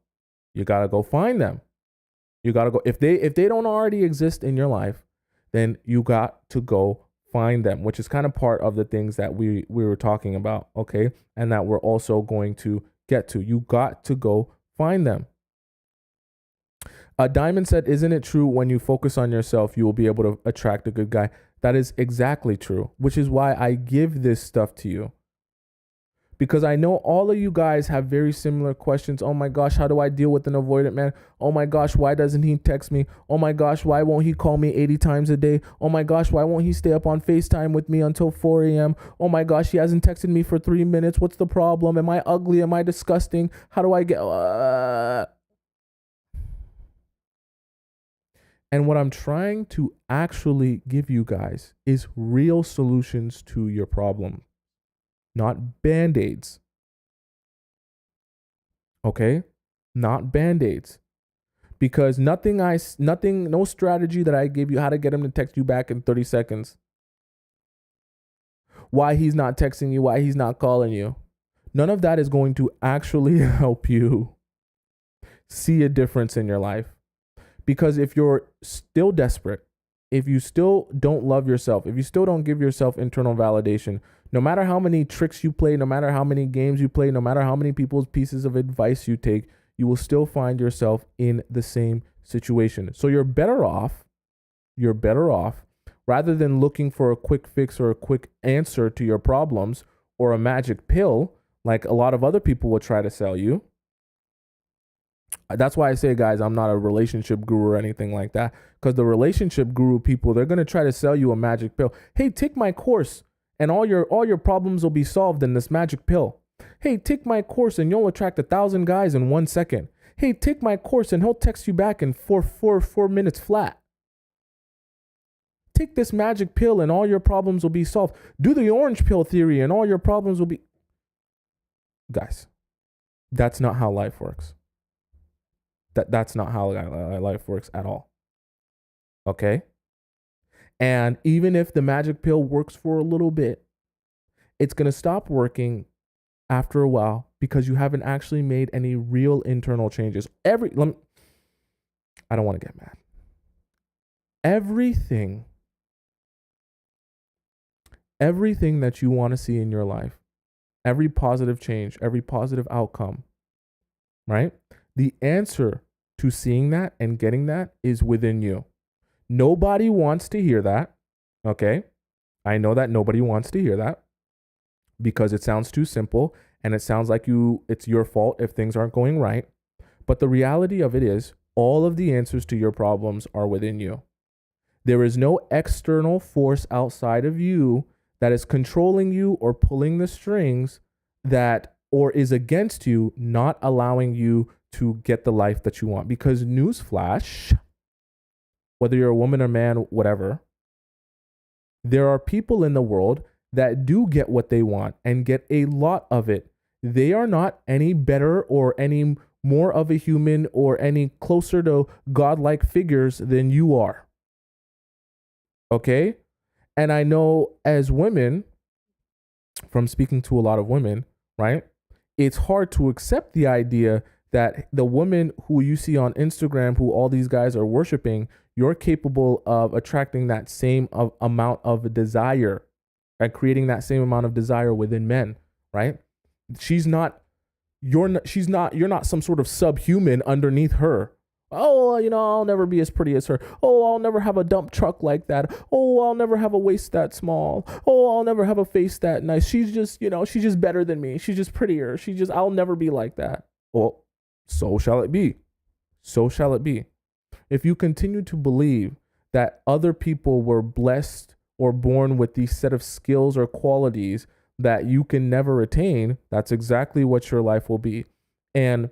you got to go find them. You got to go. If they don't already exist in your life, then you got to go find them, which is kind of part of the things that we were talking about, okay? And that we're also going to get to. You got to go find them. Diamond said, isn't it true when you focus on yourself, you will be able to attract a good guy? That is exactly true, which is why I give this stuff to you. Because I know all of you guys have very similar questions. Oh my gosh, how do I deal with an avoidant man? Oh my gosh, why doesn't he text me? Oh my gosh, why won't he call me 80 times a day? Oh my gosh, why won't he stay up on FaceTime with me until 4 a.m.? Oh my gosh, he hasn't texted me for 3 minutes. What's the problem? Am I ugly? Am I disgusting? How do I get... And what I'm trying to actually give you guys is real solutions to your problem, not Band-Aids. Okay? Not Band-Aids. Because no strategy that I gave you how to get him to text you back in 30 seconds. Why he's not texting you, why he's not calling you. None of that is going to actually help you see a difference in your life. Because if you're still desperate, if you still don't love yourself, if you still don't give yourself internal validation, no matter how many tricks you play, no matter how many games you play, no matter how many people's pieces of advice you take, you will still find yourself in the same situation. So you're better off, rather than looking for a quick fix or a quick answer to your problems or a magic pill, like a lot of other people will try to sell you. That's why I say, guys, I'm not a relationship guru or anything like that. Because the relationship guru people, they're going to try to sell you a magic pill. Hey, take my course and all your problems will be solved in this magic pill. Hey, take my course and you'll attract 1,000 guys in 1 second. Hey, take my course and he'll text you back in 4 minutes flat. Take this magic pill and all your problems will be solved. Do the orange pill theory and all your problems will be... Guys, that's not how life works. That's not how life works at all. Okay? And even if the magic pill works for a little bit, it's going to stop working after a while because you haven't actually made any real internal changes. I don't want to get mad. Everything that you want to see in your life, every positive change, every positive outcome, right? The answer to seeing that and getting that is within you. Nobody wants to hear that, okay? I know that nobody wants to hear that because it sounds too simple and it sounds like it's your fault if things aren't going right. But the reality of it is all of the answers to your problems are within you. There is no external force outside of you that is controlling you or pulling the strings or is against you, not allowing you to get the life that you want. Because newsflash, whether you're a woman or man, whatever, there are people in the world that do get what they want and get a lot of it, they are not any better or any more of a human or any closer to godlike figures than you are. Okay? And I know as women, from speaking to a lot of women, right? It's hard to accept the idea that the woman who you see on Instagram, who all these guys are worshiping, you're capable of attracting that same amount of desire and creating that same amount of desire within men, right? She's not, you're not some sort of subhuman underneath her. Oh, I'll never be as pretty as her. Oh, I'll never have a dump truck like that. Oh, I'll never have a waist that small. Oh, I'll never have a face that nice. She's just, she's just better than me. She's just prettier. I'll never be like that. Well, so shall it be. So shall it be. If you continue to believe that other people were blessed or born with these set of skills or qualities that you can never attain, that's exactly what your life will be. And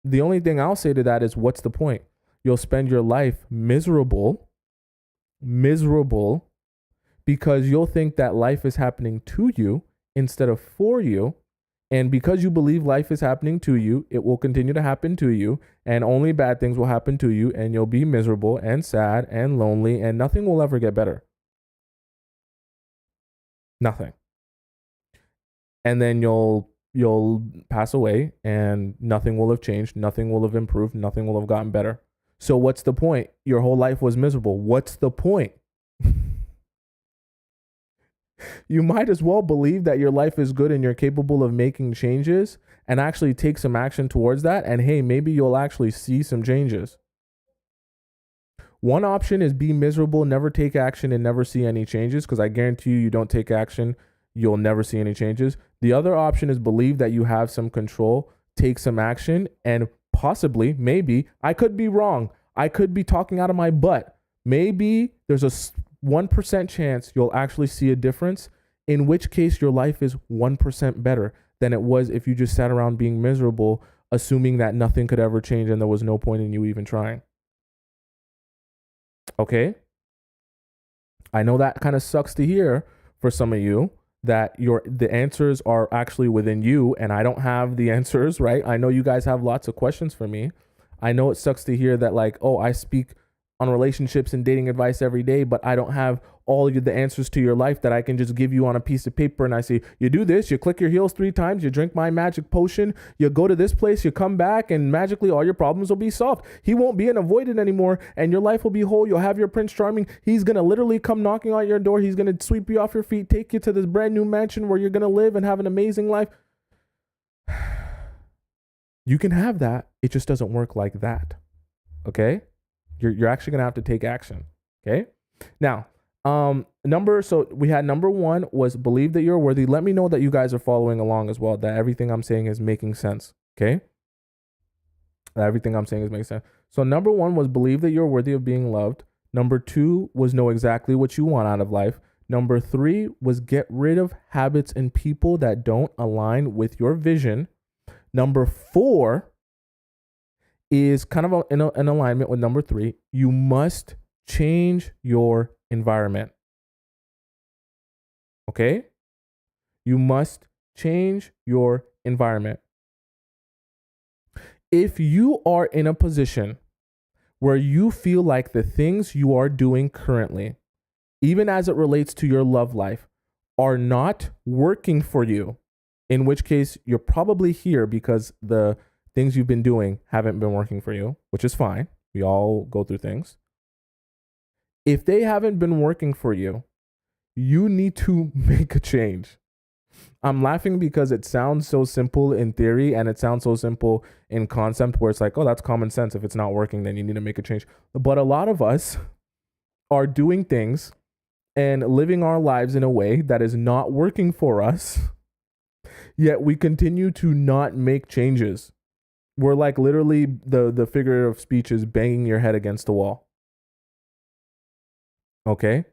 the only thing I'll say to that is, what's the point? You'll spend your life miserable, because you'll think that life is happening to you instead of for you. And because you believe life is happening to you, it will continue to happen to you, and only bad things will happen to you, and you'll be miserable and sad and lonely, and nothing will ever get better. Nothing. And then you'll pass away and nothing will have changed, nothing will have improved, nothing will have gotten better. So what's the point? Your whole life was miserable. What's the point? You might as well believe that your life is good and you're capable of making changes and actually take some action towards that. And hey, maybe you'll actually see some changes. One option is be miserable, never take action, and never see any changes, because I guarantee you don't take action, you'll never see any changes. The other option is believe that you have some control, take some action, and possibly, maybe, I could be wrong. I could be talking out of my butt. Maybe there's a 1% chance you'll actually see a difference, in which case your life is 1% better than it was if you just sat around being miserable, assuming that nothing could ever change and there was no point in you even trying. Okay? I know that kind of sucks to hear for some of you, that the answers are actually within you and I don't have the answers, right? I know you guys have lots of questions for me. I know it sucks to hear that, like, oh, I speak on relationships and dating advice every day, but I don't have all the answers to your life that I can just give you on a piece of paper. And I say, you do this, you click your heels 3 times, you drink my magic potion, you go to this place, you come back, and magically all your problems will be solved. He won't be avoided anymore, and your life will be whole. You'll have your Prince Charming. He's going to literally come knocking on your door. He's going to sweep you off your feet, take you to this brand new mansion where you're going to live and have an amazing life. You can have that. It just doesn't work like that. Okay? You're actually going to have to take action. Okay? Now, so we had number 1 was believe that you're worthy. Let me know that you guys are following along as well, that everything I'm saying is making sense. Okay? That everything I'm saying is making sense. So number 1 was believe that you're worthy of being loved. Number 2 was know exactly what you want out of life. Number 3 was get rid of habits and people that don't align with your vision. Number 4 is kind of in alignment with number 3. You must change your environment. Okay? You must change your environment. If you are in a position where you feel like the things you are doing currently, even as it relates to your love life, are not working for you, in which case you're probably here because the things you've been doing haven't been working for you, which is fine. We all go through things. If they haven't been working for you, you need to make a change. I'm laughing because it sounds so simple in theory and it sounds so simple in concept, where it's like, oh, that's common sense. If it's not working, then you need to make a change. But a lot of us are doing things and living our lives in a way that is not working for us, yet we continue to not make changes. We're like literally the figure of speech is banging your head against the wall. Okay?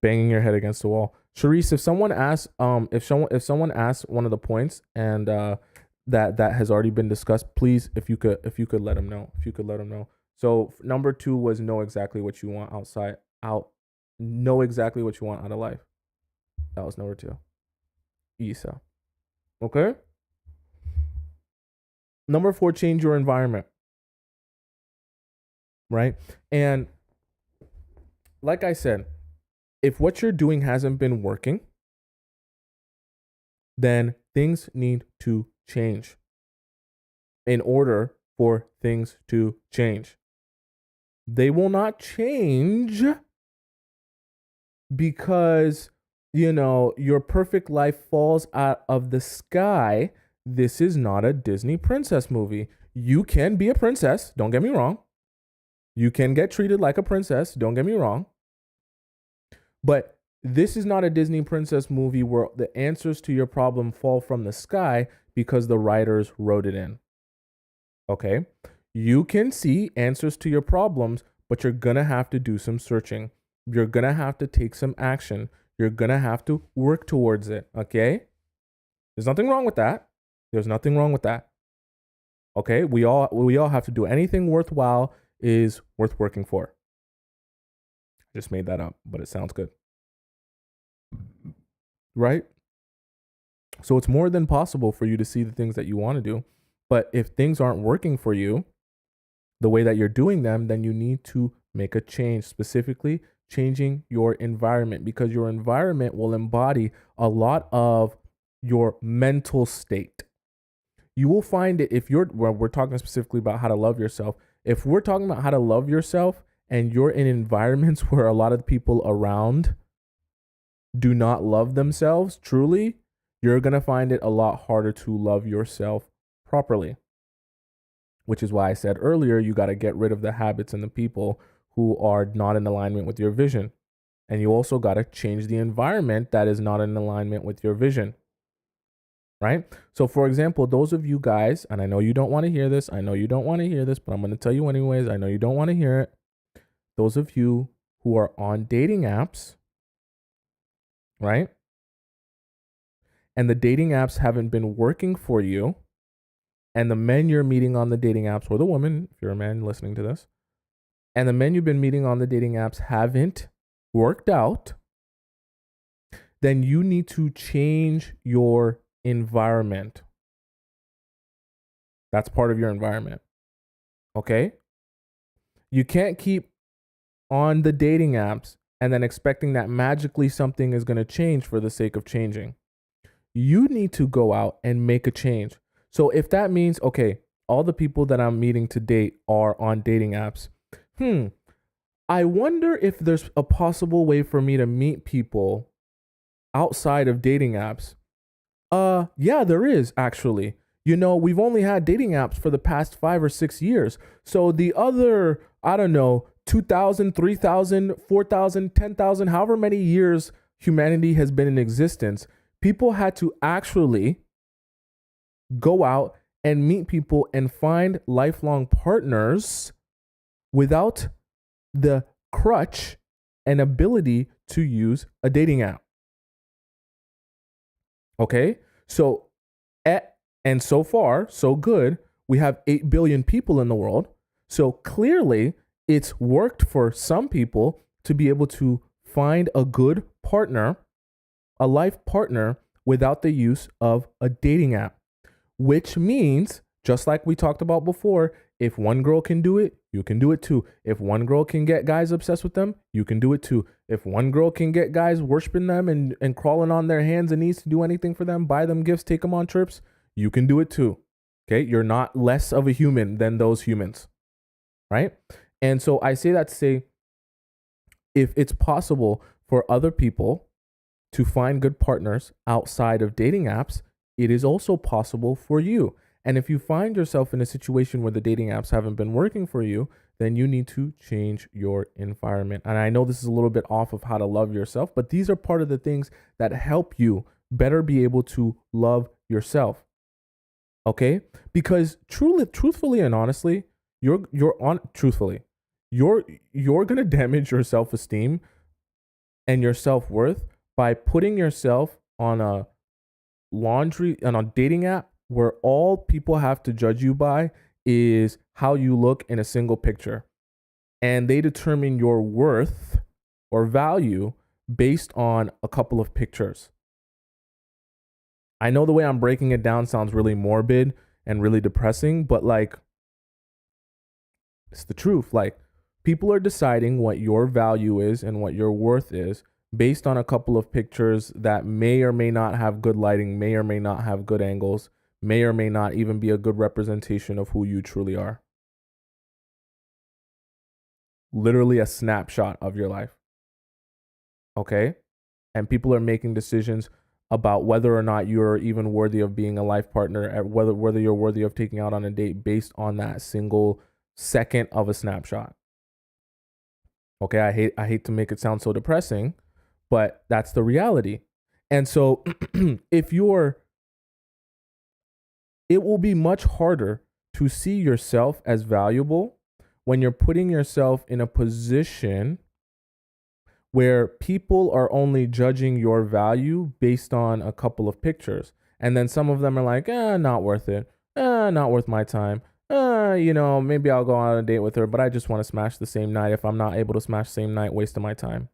Banging your head against the wall. Sharice, if someone asks, if someone asks one of the points and that has already been discussed, please, if you could let them know. If you could let them know. So number 2 was know exactly what you want know exactly what you want out of life. That was number 2. Isa. Okay? Number 4, change your environment. Right? And like I said, if what you're doing hasn't been working, then things need to change in order for things to change. They will not change because, your perfect life falls out of the sky. This is not a Disney princess movie. You can be a princess, don't get me wrong. You can get treated like a princess, don't get me wrong. But this is not a Disney princess movie where the answers to your problem fall from the sky because the writers wrote it in. Okay? You can see answers to your problems, but you're going to have to do some searching. You're going to have to take some action. You're going to have to work towards it. Okay? There's nothing wrong with that. There's nothing wrong with that. Okay? We all have to do anything worthwhile is worth working for. Just made that up, but it sounds good. Right? So it's more than possible for you to see the things that you want to do. But if things aren't working for you the way that you're doing them, then you need to make a change, specifically changing your environment, because your environment will embody a lot of your mental state. You will find it if we're talking specifically about how to love yourself. If we're talking about how to love yourself and you're in environments where a lot of the people around do not love themselves truly, you're going to find it a lot harder to love yourself properly. Which is why I said earlier, you got to get rid of the habits and the people who are not in alignment with your vision. And you also got to change the environment that is not in alignment with your vision. Right? So for example, those of you guys, and I know you don't want to hear this, but I'm going to tell you anyways, I know you don't want to hear it. Those of you who are on dating apps, right? And the dating apps haven't been working for you, and the men you're meeting on the dating apps, or the woman, if you're a man listening to this, and the men you've been meeting on the dating apps haven't worked out, then you need to change your environment. That's part of your environment. Okay? You can't keep on the dating apps and then expecting that magically something is going to change for the sake of changing. You need to go out and make a change. So if that means, okay, all the people that I'm meeting to date are on dating apps, I wonder if there's a possible way for me to meet people outside of dating apps. Yeah, there is actually. We've only had dating apps for the past 5 or 6 years. So the other, 2,000, 3,000, 4,000, 10,000, however many years humanity has been in existence, people had to actually go out and meet people and find lifelong partners without the crutch and ability to use a dating app. Okay? So, and so far, so good, we have 8 billion people in the world. So clearly, it's worked for some people to be able to find a good partner, a life partner, without the use of a dating app. Which means, just like we talked about before, if one girl can do it, you can do it too. If one girl can get guys obsessed with them, you can do it too. If one girl can get guys worshiping them and crawling on their hands and knees to do anything for them, buy them gifts, take them on trips, you can do it too. Okay? You're not less of a human than those humans. Right? And so I say that to say, if it's possible for other people to find good partners outside of dating apps, it is also possible for you. And if you find yourself in a situation where the dating apps haven't been working for you, then you need to change your environment. And I know this is a little bit off of how to love yourself, but these are part of the things that help you better be able to love yourself. Okay? Because truthfully and honestly, you're going to damage your self-esteem and your self-worth by putting yourself on a dating app where all people have to judge you by is how you look in a single picture. And they determine your worth or value based on a couple of pictures. I know the way I'm breaking it down sounds really morbid and really depressing, but like, it's the truth. Like, people are deciding what your value is and what your worth is based on a couple of pictures that may or may not have good lighting, may or may not have good angles, may or may not even be a good representation of who you truly are. Literally a snapshot of your life. Okay? And people are making decisions about whether or not you're even worthy of being a life partner, whether you're worthy of taking out on a date based on that single second of a snapshot. Okay, I hate to make it sound so depressing, but that's the reality. And so it will be much harder to see yourself as valuable when you're putting yourself in a position where people are only judging your value based on a couple of pictures. And then some of them are like, not worth it. Not worth my time. Maybe I'll go on a date with her, but I just want to smash the same night. If I'm not able to smash the same night, waste of my time.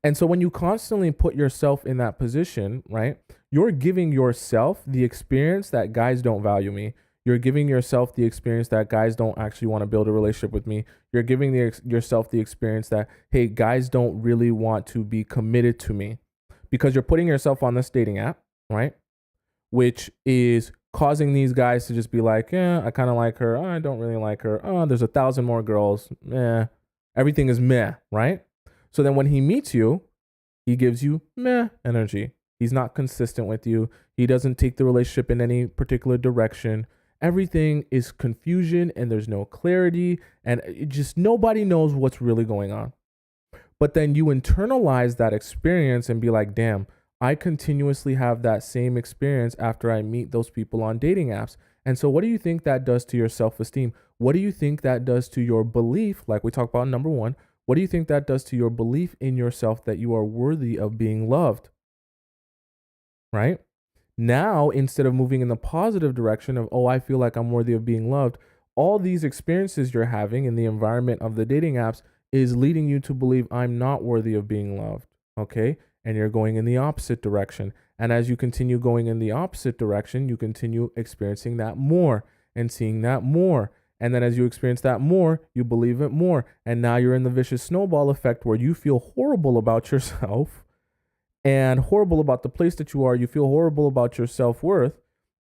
And so when you constantly put yourself in that position, right, you're giving yourself the experience that guys don't value me. You're giving yourself the experience that guys don't actually want to build a relationship with me. You're giving yourself the experience that, hey, guys don't really want to be committed to me, because you're putting yourself on this dating app, right, which is causing these guys to just be like, I kind of like her. Oh, I don't really like her. Oh, there's 1,000 more girls. Everything is meh, right? So then when he meets you, he gives you meh energy. He's not consistent with you. He doesn't take the relationship in any particular direction. Everything is confusion and there's no clarity, and it just nobody knows what's really going on. But then you internalize that experience and be like, damn, I continuously have that same experience after I meet those people on dating apps. And so what do you think that does to your self-esteem? What do you think that does to your belief? Like we talked about in number 1, what do you think that does to your belief in yourself that you are worthy of being loved? Right? Now, instead of moving in the positive direction of, I feel like I'm worthy of being loved, all these experiences you're having in the environment of the dating apps is leading you to believe I'm not worthy of being loved. Okay? And you're going in the opposite direction. And as you continue going in the opposite direction, you continue experiencing that more and seeing that more. And then as you experience that more, you believe it more. And now you're in the vicious snowball effect where you feel horrible about yourself and horrible about the place that you are. You feel horrible about your self-worth.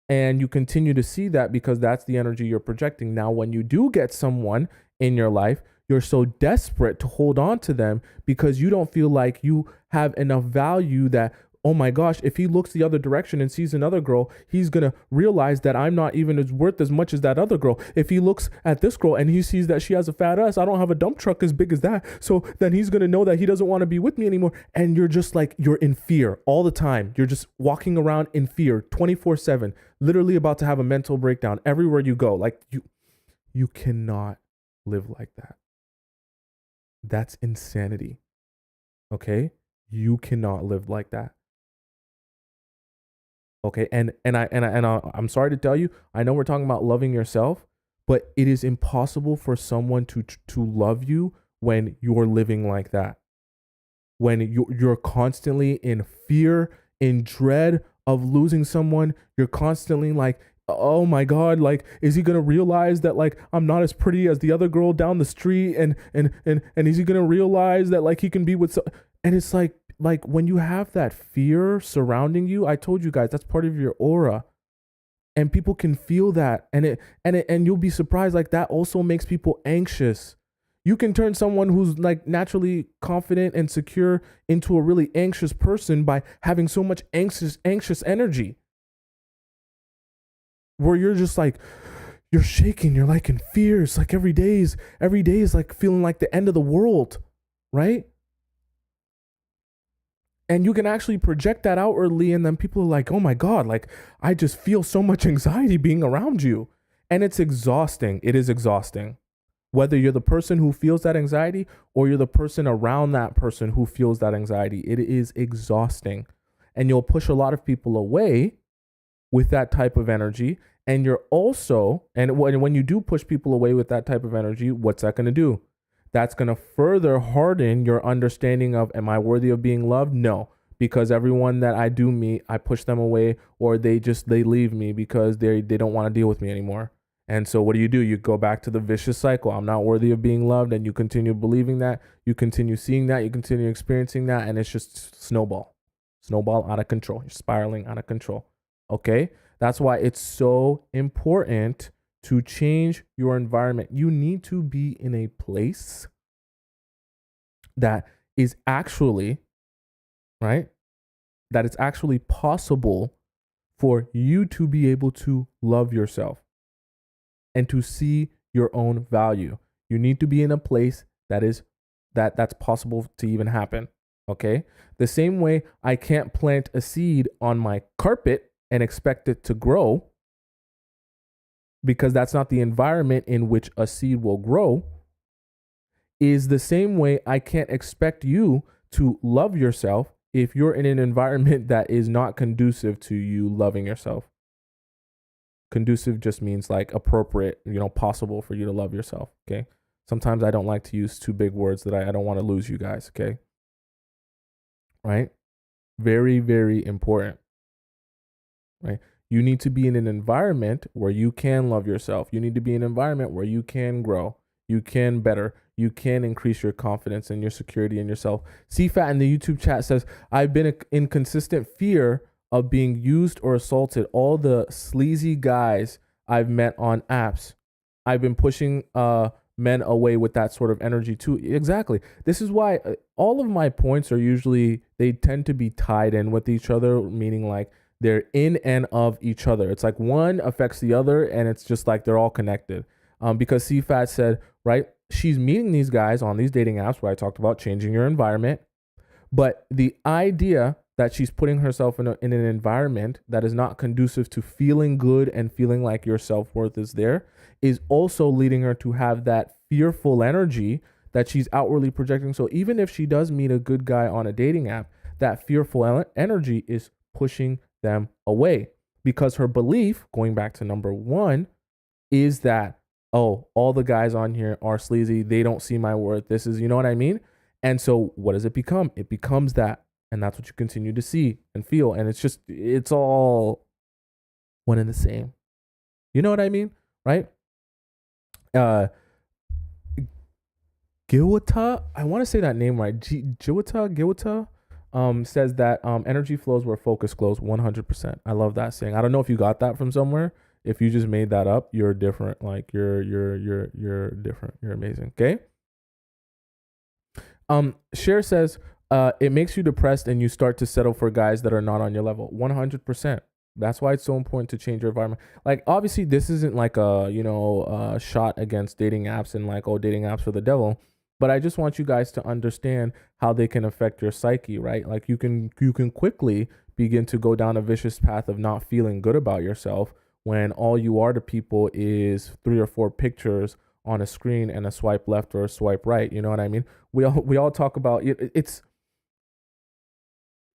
And you continue to see that because that's the energy you're projecting. Now, when you do get someone in your life, you're so desperate to hold on to them because you don't feel like you have enough value that, oh my gosh, if he looks the other direction and sees another girl, he's going to realize that I'm not even as worth as much as that other girl. If he looks at this girl and he sees that she has a fat ass, I don't have a dump truck as big as that. So then he's going to know that he doesn't want to be with me anymore. And you're just like, you're in fear all the time. You're just walking around in fear 24/7, literally about to have a mental breakdown everywhere you go. Like you cannot live like that. That's insanity. Okay? You cannot live like that. Okay? I'm sorry to tell you, I know we're talking about loving yourself, but it is impossible for someone to love you when you're living like that. When you're constantly in fear, in dread of losing someone, you're constantly like, oh my God, like, is he going to realize that like I'm not as pretty as the other girl down the street? And is he going to realize that like he can be with and it's like when you have that fear surrounding you, I told you guys, that's part of your aura. And people can feel that. And you'll be surprised, like that also makes people anxious. You can turn someone who's like naturally confident and secure into a really anxious person by having so much anxious energy. Where you're just like, you're shaking, you're like in fear. It's like every day is like feeling like the end of the world, right? And you can actually project that outwardly, and then people are like, oh my God, like I just feel so much anxiety being around you. And it's exhausting. It is exhausting. Whether you're the person who feels that anxiety or you're the person around that person who feels that anxiety, it is exhausting. And you'll push a lot of people away with that type of energy. And you're also, and when you do push people away with that type of energy, what's that going to do? that's going to further harden your understanding of, am I worthy of being loved? No, because everyone that I do meet, I push them away, or they leave me because they don't want to deal with me anymore. And so what do? You go back to the vicious cycle. I'm not worthy of being loved. And you continue believing that, you continue seeing that, you continue experiencing that. And it's just snowball out of control. You're spiraling out of control. Okay. That's why it's so important to change your environment. You need to be in a place that is actually, right? That it's actually possible for you to be able to love yourself and to see your own value. You need to be in a place that's possible to even happen. Okay. The same way I can't plant a seed on my carpet and expect it to grow, because that's not the environment in which a seed will grow, is the same way I can't expect you to love yourself if you're in an environment that is not conducive to you loving yourself. Conducive just means like appropriate, possible for you to love yourself. Okay. Sometimes I don't like to use two big words that I don't want to lose you guys. Okay. Right. Very, very important. Right. You need to be in an environment where you can love yourself. You need to be in an environment where you can grow, you can better, you can increase your confidence and your security in yourself. CFAT in the YouTube chat says, I've been in consistent fear of being used or assaulted. All the sleazy guys I've met on apps, I've been pushing men away with that sort of energy too. Exactly. This is why all of my points are usually, they tend to be tied in with each other, meaning like they're in and of each other. It's like one affects the other, and it's just like they're all connected. Because CFAT said, right, she's meeting these guys on these dating apps where I talked about changing your environment. But the idea that she's putting herself in an environment that is not conducive to feeling good and feeling like your self-worth is there is also leading her to have that fearful energy that she's outwardly projecting. So even if she does meet a good guy on a dating app, that fearful energy is pushing them away, because her belief, going back to number one, is that, oh, all the guys on here are sleazy. They don't see my worth. This is, you know what I mean? And so what does it become? It becomes that. And that's what you continue to see and feel. And it's all one and the same. You know what I mean? Right? Giwata, I want to say that name right. Giwata says that energy flows where focus glows. 100%. I love that saying. I don't know if you got that from somewhere. If you just made that up, you're different. Like you're different. You're amazing. Okay. Cher says, it makes you depressed and you start to settle for guys that are not on your level. 100%. That's why it's so important to change your environment. Like, obviously this isn't like a shot against dating apps and like, oh, dating apps for the devil. But I just want you guys to understand how they can affect your psyche, right? Like you can quickly begin to go down a vicious path of not feeling good about yourself when all you are to people is 3 or 4 pictures on a screen and a swipe left or a swipe right. You know what I mean? We all talk about it. It's,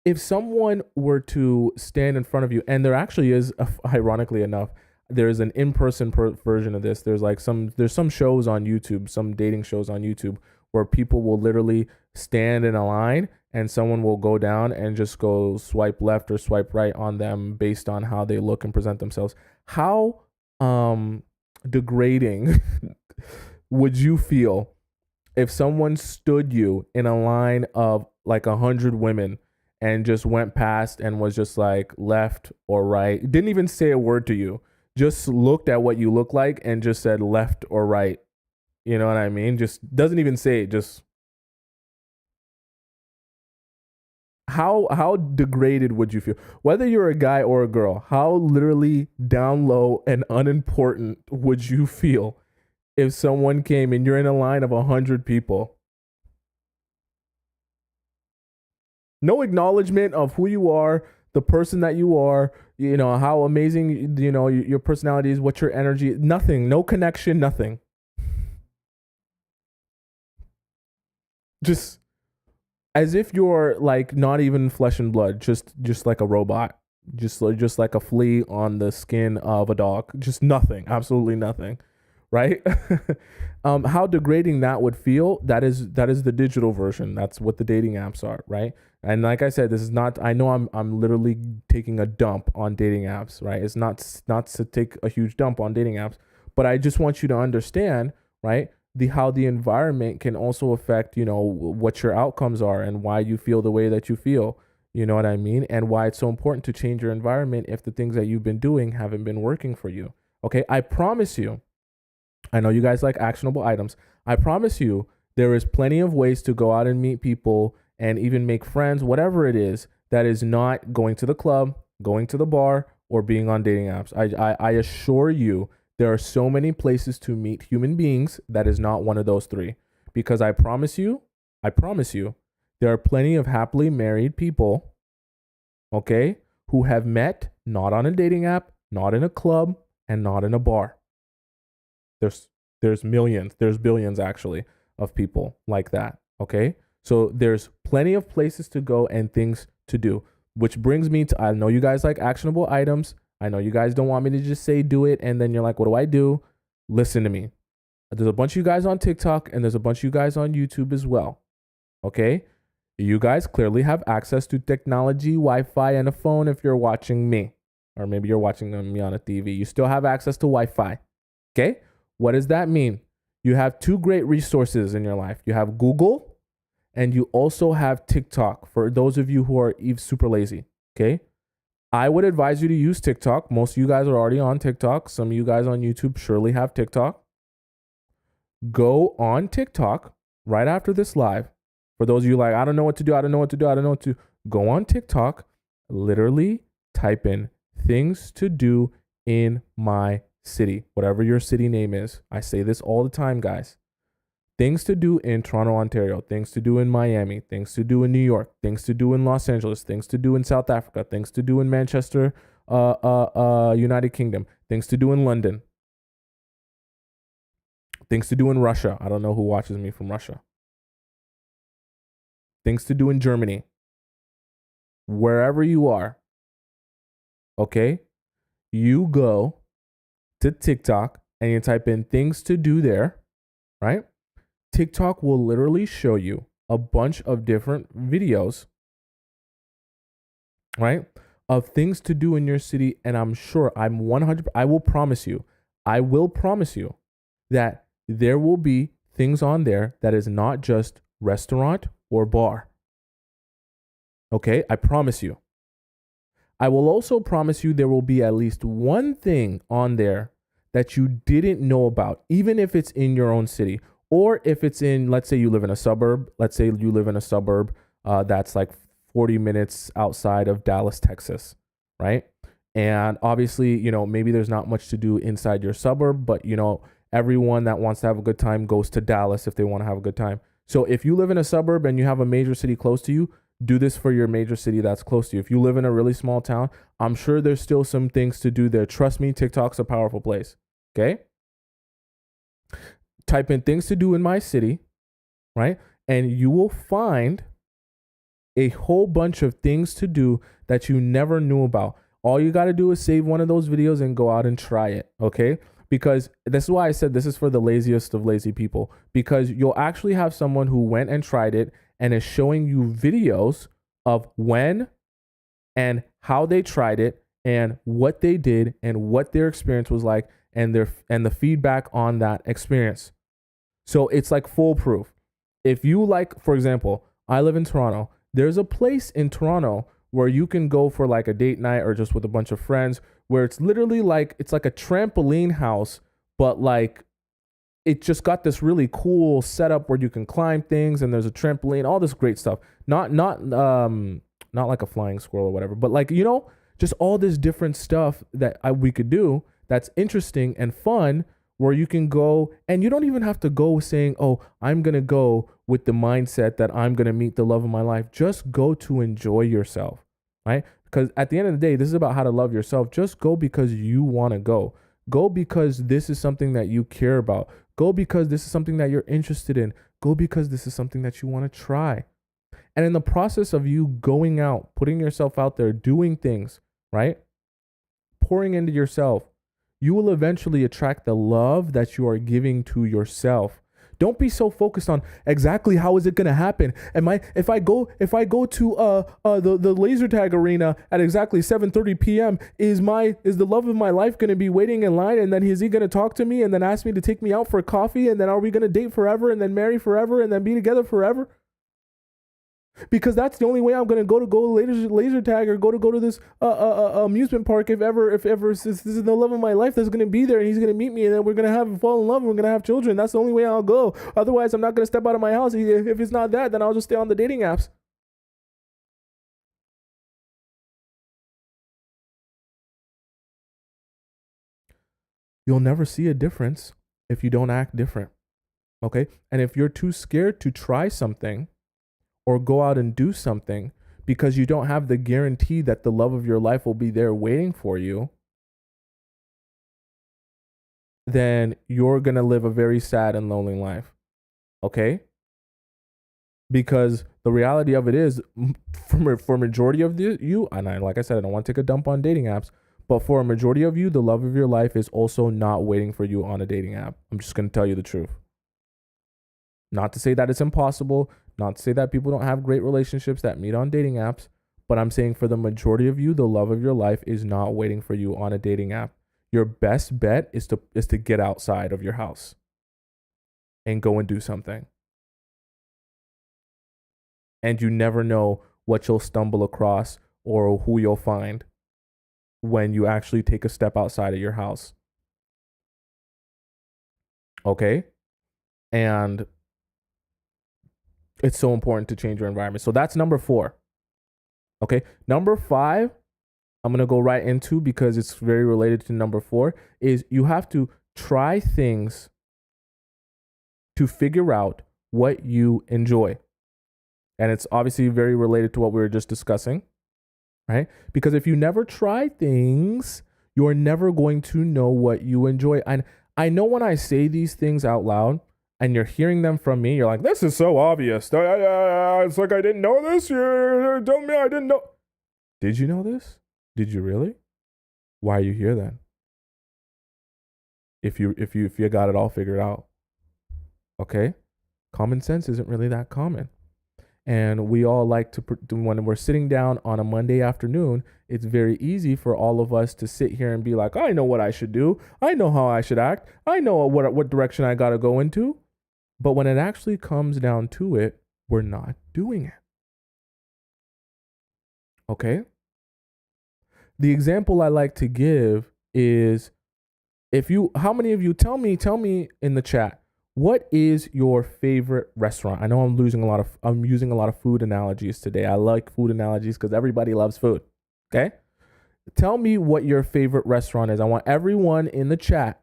if someone were to stand in front of you, and there actually is, ironically enough, there's an in-person version of this. There's some shows on YouTube, some dating shows on YouTube, where people will literally stand in a line and someone will go down and just go swipe left or swipe right on them based on how they look and present themselves. How degrading would you feel if someone stood you in a line of like 100 women and just went past and was just like left or right, didn't even say a word to you, just looked at what you look like and just said left or right? You know what I mean? Just doesn't even say it. Just how degraded would you feel? Whether you're a guy or a girl, how literally down low and unimportant would you feel if someone came and you're in a line of 100 people? No acknowledgement of who you are, the person that you are, how amazing, your personality is, what your energy, nothing, no connection, nothing. Just as if you're like not even flesh and blood, just like a robot, just like a flea on the skin of a dog, just nothing, absolutely nothing, right? How degrading that would feel. That is the digital version. That's what the dating apps are, right? And like I said, this is not. I know I'm literally taking a dump on dating apps, right? It's not to take a huge dump on dating apps, but I just want you to understand, right? The how the environment can also affect, what your outcomes are and why you feel the way that you feel. You know what I mean? And why it's so important to change your environment if the things that you've been doing haven't been working for you. Okay, I promise you, I know you guys like actionable items. I promise you, there is plenty of ways to go out and meet people and even make friends, whatever it is, that is not going to the club, going to the bar, or being on dating apps. I assure you, there are so many places to meet human beings that is not one of those three. Because I promise you, there are plenty of happily married people, okay, who have met not on a dating app, not in a club, and not in a bar. There's millions, there's billions actually of people like that. Okay. So there's plenty of places to go and things to do, which brings me to, I know you guys like actionable items. I know you guys don't want me to just say do it. And then you're like, what do I do? Listen to me. There's a bunch of you guys on TikTok and there's a bunch of you guys on YouTube as well. Okay. You guys clearly have access to technology, Wi-Fi, and a phone if you're watching me. Or maybe you're watching me on a TV. You still have access to Wi-Fi. Okay. What does that mean? You have two great resources in your life. You have Google and you also have TikTok for those of you who are super lazy. Okay. I would advise you to use TikTok. Most of you guys are already on TikTok. Some of you guys on YouTube surely have TikTok. Go on TikTok right after this live. For those of you like, I don't know what to do. Go on TikTok, literally type in things to do in my city, whatever your city name is. I say this all the time, guys. Things to do in Toronto, Ontario, things to do in Miami, things to do in New York, things to do in Los Angeles, things to do in South Africa, things to do in Manchester, United Kingdom, things to do in London, things to do in Russia. I don't know who watches me from Russia. Things to do in Germany, wherever you are. Okay. You go to TikTok and you type in things to do there, right? TikTok will literally show you a bunch of different videos, right? Of things to do in your city. And I'm sure I will promise you that there will be things on there that is not just restaurant or bar. Okay. I promise you. I will also promise you there will be at least one thing on there that you didn't know about, even if it's in your own city, or if it's in, let's say you live in a suburb. Let's say you live in a suburb that's like 40 minutes outside of Dallas, Texas, right? And obviously, maybe there's not much to do inside your suburb, but everyone that wants to have a good time goes to Dallas if they want to have a good time. So if you live in a suburb and you have a major city close to you, do this for your major city that's close to you. If you live in a really small town, I'm sure there's still some things to do there. Trust me, TikTok's a powerful place. Okay. Type in things to do in my city, right? And you will find a whole bunch of things to do that you never knew about. All you got to do is save one of those videos and go out and try it. Okay. Because this is why I said this is for the laziest of lazy people, because you'll actually have someone who went and tried it and is showing you videos of when and how they tried it and what they did and what their experience was like and the feedback on that experience. So it's like foolproof. If you like, for example, I live in Toronto. There's a place in Toronto where you can go for like a date night or just with a bunch of friends where it's literally like, it's like a trampoline house, but like it just got this really cool setup where you can climb things and there's a trampoline, all this great stuff. Not like a flying squirrel or whatever, but like, just all this different stuff that we could do that's interesting and fun, where you can go and you don't even have to go saying, oh, I'm going to go with the mindset that I'm going to meet the love of my life. Just go to enjoy yourself, right? Because at the end of the day, this is about how to love yourself. Just go because you want to go. Go because this is something that you care about. Go because this is something that you're interested in. Go because this is something that you want to try. And in the process of you going out, putting yourself out there, doing things, right? Pouring into yourself, you will eventually attract the love that you are giving to yourself. Don't be so focused on exactly how is it gonna happen. If I go to the laser tag arena at exactly 7:30 p.m. is the love of my life gonna be waiting in line, and then is he gonna talk to me and then ask me to take me out for coffee, and then are we gonna date forever and then marry forever and then be together forever? Because that's the only way I'm gonna go laser tag or go to this amusement park if this is the love of my life that's gonna be there, and he's gonna meet me, and then we're gonna fall in love, and we're gonna have children. That's the only way I'll go. Otherwise, I'm not gonna step out of my house. If it's not that, then I'll just stay on the dating apps. You'll never see a difference if you don't act different. Okay, and if you're too scared to try something or go out and do something because you don't have the guarantee that the love of your life will be there waiting for you, then you're going to live a very sad and lonely life. Okay? Because the reality of it is, for majority of you, and like I said, I don't want to take a dump on dating apps, but for a majority of you, the love of your life is also not waiting for you on a dating app. I'm just going to tell you the truth. Not to say that it's impossible, not to say that people don't have great relationships that meet on dating apps, but I'm saying for the majority of you, the love of your life is not waiting for you on a dating app. Your best bet is to get outside of your house and go and do something. And you never know what you'll stumble across or who you'll find when you actually take a step outside of your house. Okay? And it's so important to change your environment. So that's number 4. Okay. Number 5, I'm going to go right into, because it's very related to number 4, is you have to try things to figure out what you enjoy. And it's obviously very related to what we were just discussing, right? Because if you never try things, you're never going to know what you enjoy. And I know when I say these things out loud, and you're hearing them from me, you're like, this is so obvious. It's like I didn't know this. You're telling me I didn't know. Did you know this? Did you really? Why are you here then? If you got it all figured out. Okay? Common sense isn't really that common. And we all like to, when we're sitting down on a Monday afternoon, it's very easy for all of us to sit here and be like, I know what I should do. I know how I should act. I know what direction I got to go into. But when it actually comes down to it, we're not doing it. Okay? The example I like to give is, how many of you, tell me in the chat, what is your favorite restaurant? I know I'm using a lot of food analogies today. I like food analogies because everybody loves food. Okay? Tell me what your favorite restaurant is. I want everyone in the chat,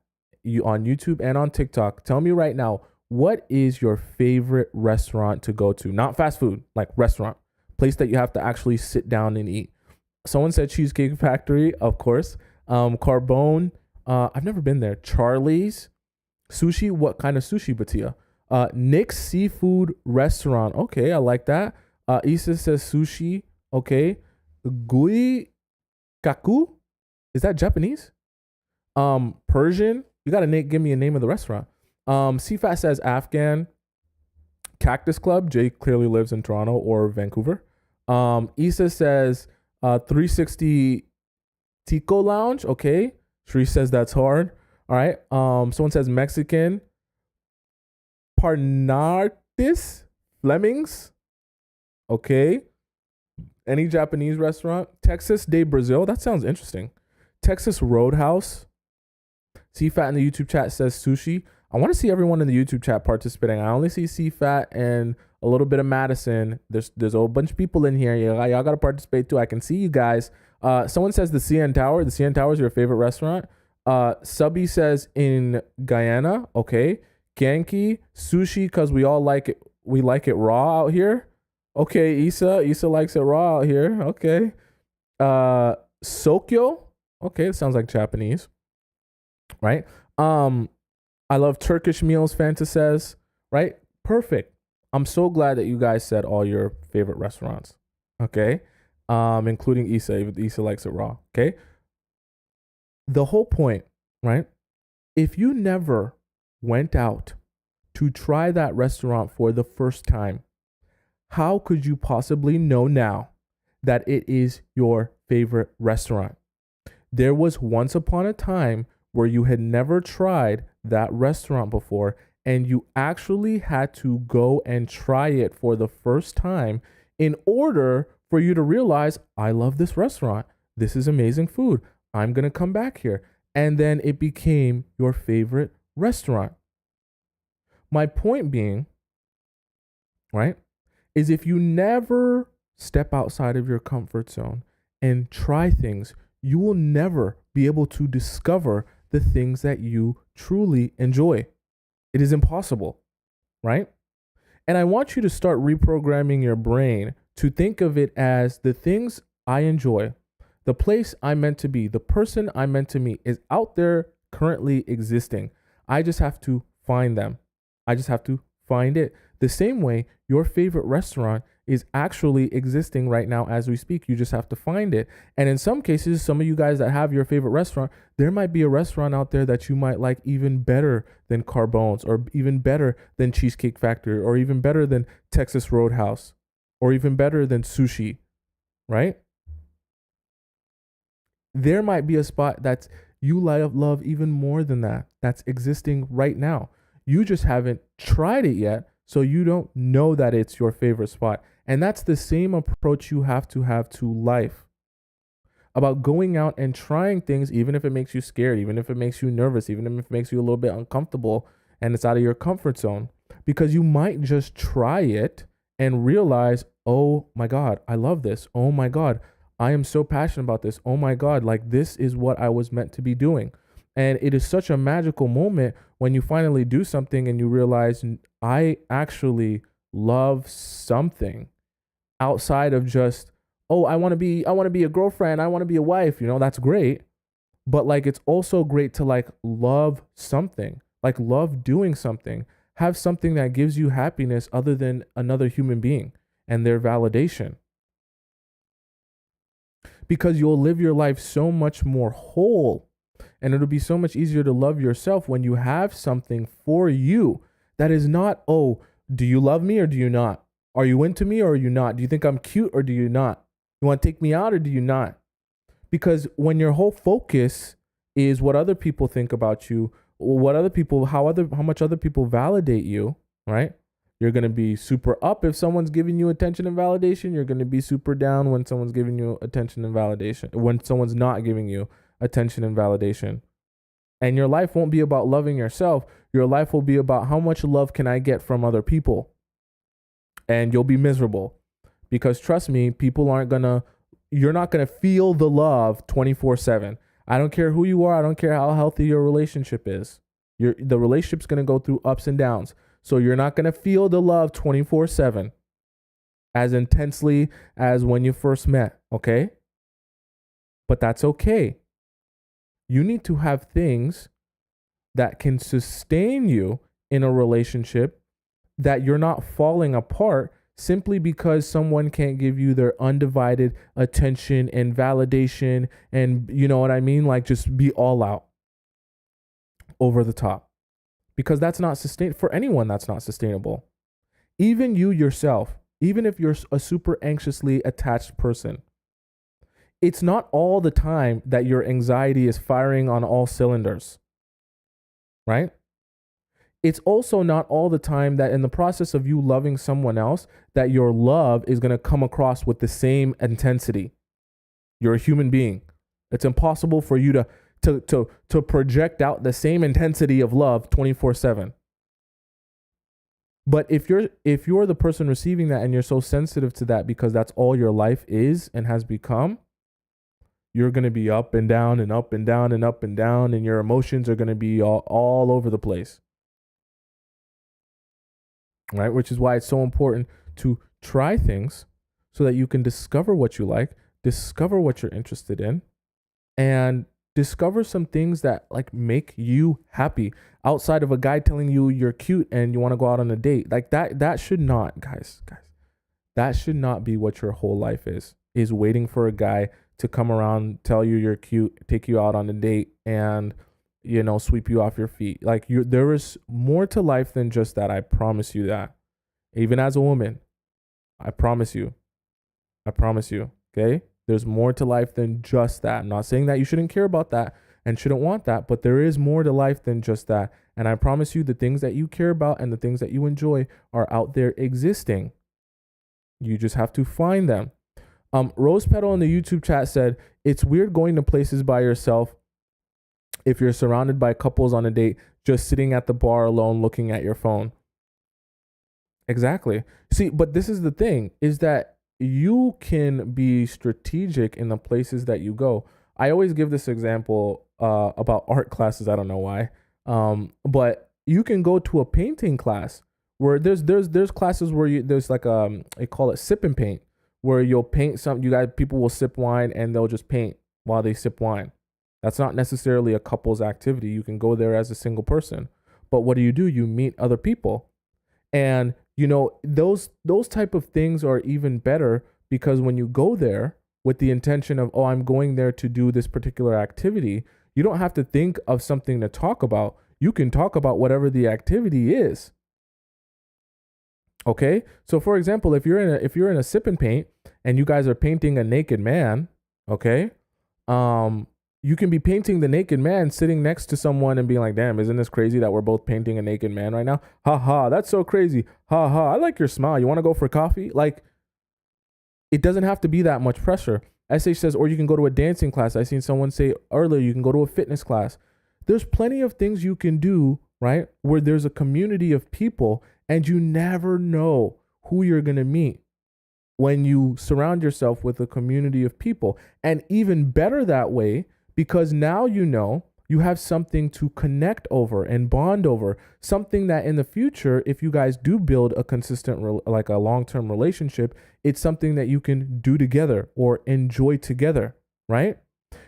on YouTube and on TikTok, tell me right now, what is your favorite restaurant to go to? Not fast food, like restaurant. Place that you have to actually sit down and eat. Someone said Cheesecake Factory, of course. Carbone. I've never been there. Charlie's. Sushi. What kind of sushi, Batia? Nick's Seafood Restaurant. Okay, I like that. Issa says sushi. Okay. Gui Kaku. Is that Japanese? Persian. You gotta give me a name of the restaurant. CFAT says Afghan. Cactus Club. Jay clearly lives in Toronto or Vancouver. Issa says 360 Tico Lounge. Okay. Shri says that's hard. All right. Someone says Mexican. Parnartis Flemings. Okay. Any Japanese restaurant? Texas de Brazil. That sounds interesting. Texas Roadhouse. CFAT in the YouTube chat says sushi. I want to see everyone in the YouTube chat participating. I only see CFAT and a little bit of Madison. There's a whole bunch of people in here. Y'all got to participate too. I can see you guys. Someone says the CN Tower. The CN Tower is your favorite restaurant. Subby says in Guyana. Okay. Genki. Sushi, because we all like it. We like it raw out here. Okay, Issa likes it raw out here. Okay. Sokyo. Okay, it sounds like Japanese. Right? I love Turkish meals, Fanta says. Right? Perfect. I'm so glad that you guys said all your favorite restaurants. Okay? Including Issa. Issa likes it raw. Okay? The whole point right? If you never went out to try that restaurant for the first time, how could you possibly know now that it is your favorite restaurant? There was once upon a time where you had never tried that restaurant before, and you actually had to go and try it for the first time in order for you to realize, I love this restaurant. This is amazing food. I'm going to come back here. And then it became your favorite restaurant. My point being, right, is if you never step outside of your comfort zone and try things, you will never be able to discover the things that you truly enjoy. It is impossible, right? And I want you to start reprogramming your brain to think of it as the things I enjoy, the place I'm meant to be, the person I'm meant to meet is out there currently existing. I just have to find them. I just have to find it. The same way your favorite restaurant is actually existing right now as we speak. You just have to find it. And in some cases, some of you guys that have your favorite restaurant, there might be a restaurant out there that you might like even better than Carbone's, or even better than Cheesecake Factory, or even better than Texas Roadhouse, or even better than sushi, right? There might be a spot that's you love even more than that, that's existing right now. You just haven't tried it yet, so you don't know that it's your favorite spot. And that's the same approach you have to life. About going out and trying things, even if it makes you scared, even if it makes you nervous, even if it makes you a little bit uncomfortable and it's out of your comfort zone. Because you might just try it and realize, oh my God, I love this. Oh my God, I am so passionate about this. Oh my God, like this is what I was meant to be doing. And it is such a magical moment when you finally do something and you realize I actually love something outside of just, oh, I want to be a girlfriend, I want to be a wife, that's great. But like it's also great to like love something, like love doing something, have something that gives you happiness other than another human being and their validation. Because you'll live your life so much more whole, and it'll be so much easier to love yourself when you have something for you that is not, oh, do you love me or do you not? Are you into me or are you not? Do you think I'm cute or do you not? You want to take me out or do you not? Because when your whole focus is what other people think about you, how much other people validate you, right? You're going to be super up if someone's giving you attention and validation. You're going to be super down when someone's giving you attention and validation, when someone's not giving you attention and validation. And your life won't be about loving yourself. Your life will be about how much love can I get from other people? And you'll be miserable. Because trust me, you're not going to feel the love 24/7. I don't care who you are. I don't care how healthy your relationship is. The relationship's going to go through ups and downs. So you're not going to feel the love 24/7 as intensely as when you first met, okay? But that's okay. You need to have things that can sustain you in a relationship, that you're not falling apart simply because someone can't give you their undivided attention and validation and, you know what I mean? Like just be all out, over the top. Because that's not sustainable for anyone. That's not sustainable. Even you yourself, even if you're a super anxiously attached person, it's not all the time that your anxiety is firing on all cylinders, right? It's also not all the time that in the process of you loving someone else, that your love is going to come across with the same intensity. You're a human being. It's impossible for you to project out the same intensity of love 24/7. But if you're the person receiving that and you're so sensitive to that because that's all your life is and has become, you're going to be up and down and up and down and up and down, and your emotions are going to be all over the place. Right? Which is why it's so important to try things so that you can discover what you like, discover what you're interested in, and discover some things that like make you happy outside of a guy telling you you're cute and you want to go out on a date. Like that should not, guys, that should not be what your whole life is waiting for a guy to come around, tell you you're cute, take you out on a date, and sweep you off your feet. Like there is more to life than just that. I promise you that. Even as a woman, I promise you. I promise you. Okay? There's more to life than just that. I'm not saying that you shouldn't care about that and shouldn't want that, but there is more to life than just that. And I promise you the things that you care about and the things that you enjoy are out there existing. You just have to find them. Rose Petal in the YouTube chat said, it's weird going to places by yourself if you're surrounded by couples on a date, just sitting at the bar alone looking at your phone. Exactly. See, but this is the thing, is that you can be strategic in the places that you go. I always give this example about art classes. I don't know why. But you can go to a painting class where there's classes where there's like they call it sip and paint, where you'll paint something. People will sip wine and they'll just paint while they sip wine. That's not necessarily a couple's activity. You can go there as a single person. But what do? You meet other people. And those type of things are even better because when you go there with the intention of, oh, I'm going there to do this particular activity, you don't have to think of something to talk about. You can talk about whatever the activity is. Okay? So for example, if you're in a sip and paint and you guys are painting a naked man, okay? You can be painting the naked man sitting next to someone and being like, damn, isn't this crazy that we're both painting a naked man right now? Ha ha, that's so crazy. Ha ha, I like your smile. You want to go for coffee? Like, it doesn't have to be that much pressure. SH says, or you can go to a dancing class. I seen someone say earlier, you can go to a fitness class. There's plenty of things you can do, right? Where there's a community of people and you never know who you're going to meet when you surround yourself with a community of people. And even better that way, because now you have something to connect over and bond over, something that in the future, if you guys do build a consistent, like a long-term relationship, it's something that you can do together or enjoy together, right?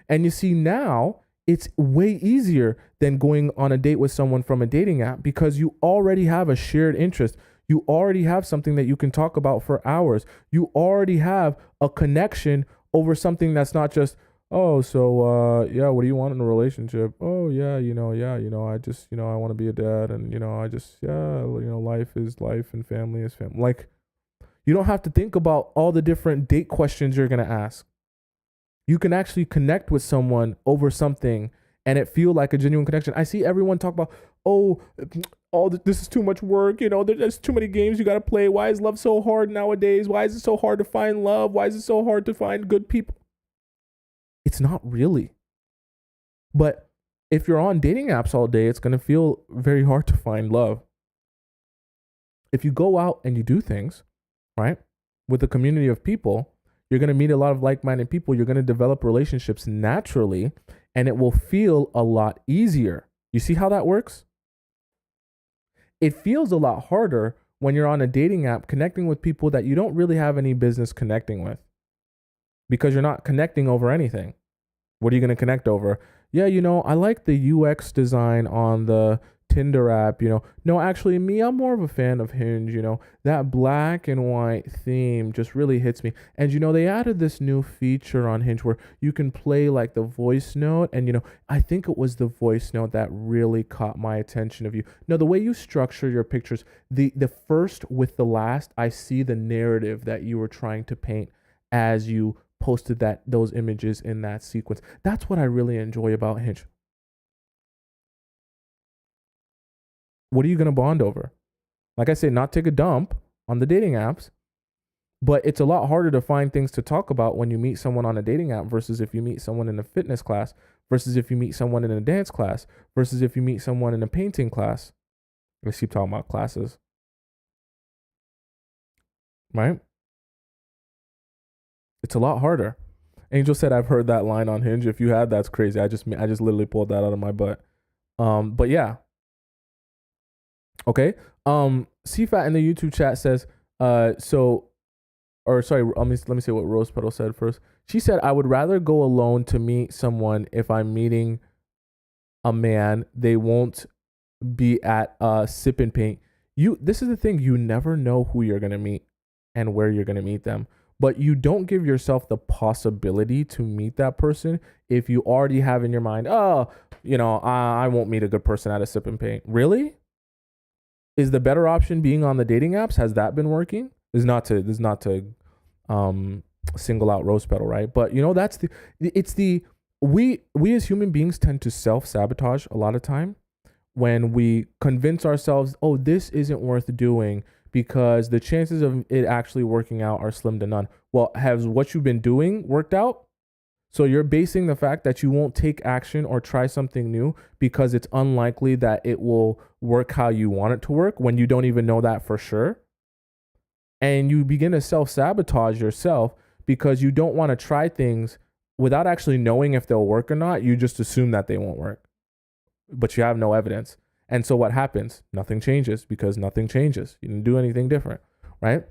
And you see now, it's way easier than going on a date with someone from a dating app because you already have a shared interest. You already have something that you can talk about for hours. You already have a connection over something that's not just, oh, so, yeah, what do you want in a relationship? Oh, yeah, I just, I want to be a dad and, I just, life is life and family is family. Like, you don't have to think about all the different date questions you're going to ask. You can actually connect with someone over something and it feel like a genuine connection. I see everyone talk about, this is too much work. There's too many games you got to play. Why is love so hard nowadays? Why is it so hard to find love? Why is it so hard to find good people? It's not really. But if you're on dating apps all day, it's going to feel very hard to find love. If you go out and you do things, right, with a community of people, you're going to meet a lot of like-minded people. You're going to develop relationships naturally, and it will feel a lot easier. You see how that works? It feels a lot harder when you're on a dating app connecting with people that you don't really have any business connecting with because you're not connecting over anything. What are you going to connect over? Yeah, I like the UX design on the Tinder app, No, actually, I'm more of a fan of Hinge, That black and white theme just really hits me. And, they added this new feature on Hinge where you can play like the voice note. And, I think it was the voice note that really caught my attention of you. No, the way you structure your pictures, the first with the last, I see the narrative that you were trying to paint as you posted those images in that sequence. That's what I really enjoy about Hinge. What are you going to bond over? Like I say, not take a dump on the dating apps, but it's a lot harder to find things to talk about when you meet someone on a dating app versus if you meet someone in a fitness class, versus if you meet someone in a dance class, versus if you meet someone in a painting class. Let's keep talking about classes. Right? It's a lot harder. Angel said, I've heard that line on Hinge. If you had, that's crazy. I just literally pulled that out of my butt. But yeah. Okay. CFAT in the YouTube chat says, let me say what Rose Petal said first. She said, I would rather go alone to meet someone if I'm meeting a man. They won't be at sip and paint. This is the thing. You never know who you're going to meet and where you're going to meet them. but you don't give yourself the possibility to meet that person if you already have in your mind, oh, I won't meet a good person at a sip and paint. Really? Is the better option being on the dating apps? Has that been working? Is not to single out rose petal, right? But we as human beings tend to self-sabotage a lot of time when we convince ourselves, oh, this isn't worth doing because the chances of it actually working out are slim to none. Well, has what you've been doing worked out? So you're basing the fact that you won't take action or try something new because it's unlikely that it will work how you want it to work when you don't even know that for sure. And you begin to self-sabotage yourself because you don't want to try things without actually knowing if they'll work or not. You just assume that they won't work, but you have no evidence. And so what happens? Nothing changes because nothing changes. You didn't do anything different, right?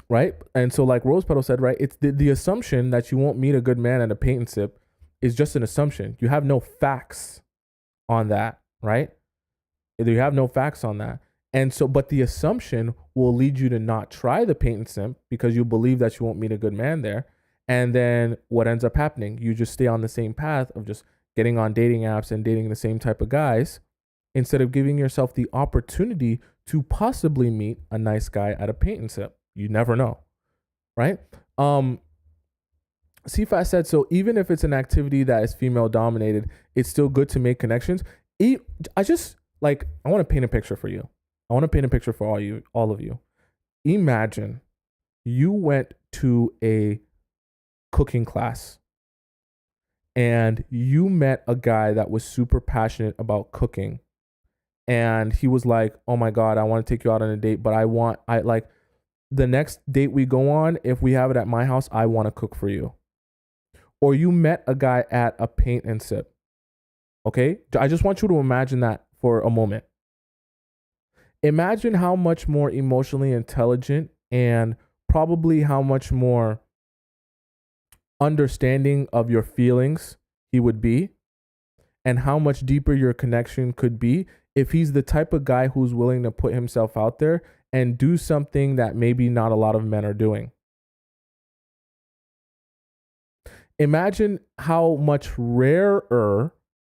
Right? And so like Rose Petal said, right, it's the assumption that you won't meet a good man at a paint and sip is just an assumption. You have no facts on that, right? You have no facts on that. And so, but the assumption will lead you to not try the paint and sip because you believe that you won't meet a good man there. And then what ends up happening? You just stay on the same path of just getting on dating apps and dating the same type of guys instead of giving yourself the opportunity to possibly meet a nice guy at a paint and sip. You never know, right? CFAT said, so even if it's an activity that is female dominated, it's still good to make connections. I want to paint a picture for you. I want to paint a picture for all of you. Imagine you went to a cooking class and you met a guy that was super passionate about cooking. And he was like, oh my God, I want to take you out on a date, but the next date we go on, if we have it at my house, I want to cook for you. Or you met a guy at a paint and sip. Okay? I just want you to imagine that for a moment. Imagine how much more emotionally intelligent and probably how much more understanding of your feelings he would be, and how much deeper your connection could be if he's the type of guy who's willing to put himself out there and do something that maybe not a lot of men are doing. Imagine how much rarer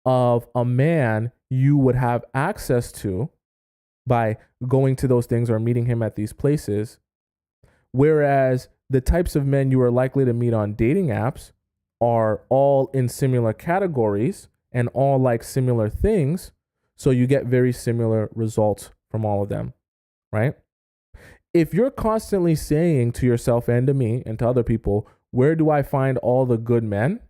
of a man you would have access to by going to those things or meeting him at these places. Whereas the types of men you are likely to meet on dating apps are all in similar categories and all like similar things. So you get very similar results from all of them, right? If you're constantly saying to yourself and to me and to other people, where do I find all the good men?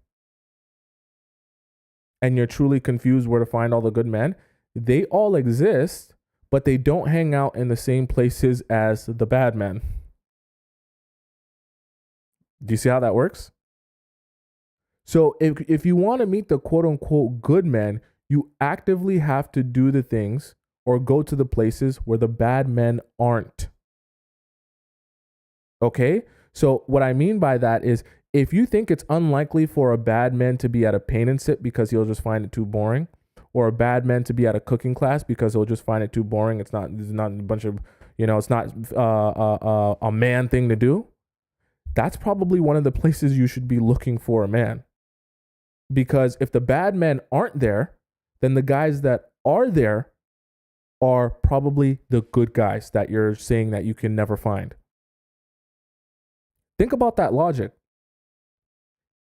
And you're truly confused where to find all the good men, they all exist, but they don't hang out in the same places as the bad men. Do you see how that works? So if you want to meet the quote unquote good men, you actively have to do the things or go to the places where the bad men aren't. Okay? So what I mean by that is if you think it's unlikely for a bad man to be at a paint and sip because he'll just find it too boring, or a bad man to be at a cooking class because he'll just find it too boring, it's not a bunch of, it's not a man thing to do, that's probably one of the places you should be looking for a man. Because if the bad men aren't there, then the guys that are there are probably the good guys that you're saying that you can never find. Think about that logic.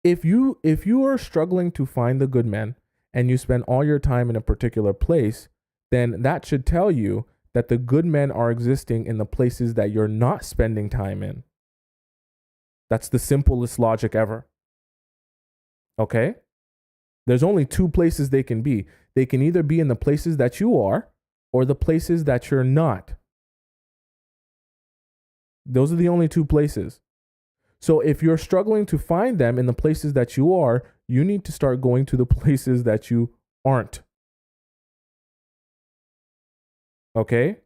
If you are struggling to find the good men and you spend all your time in a particular place, then that should tell you that the good men are existing in the places that you're not spending time in. That's the simplest logic ever. Okay? There's only two places they can be. They can either be in the places that you are or the places that you're not. Those are the only two places. So if you're struggling to find them in the places that you are, you need to start going to the places that you aren't. Okay?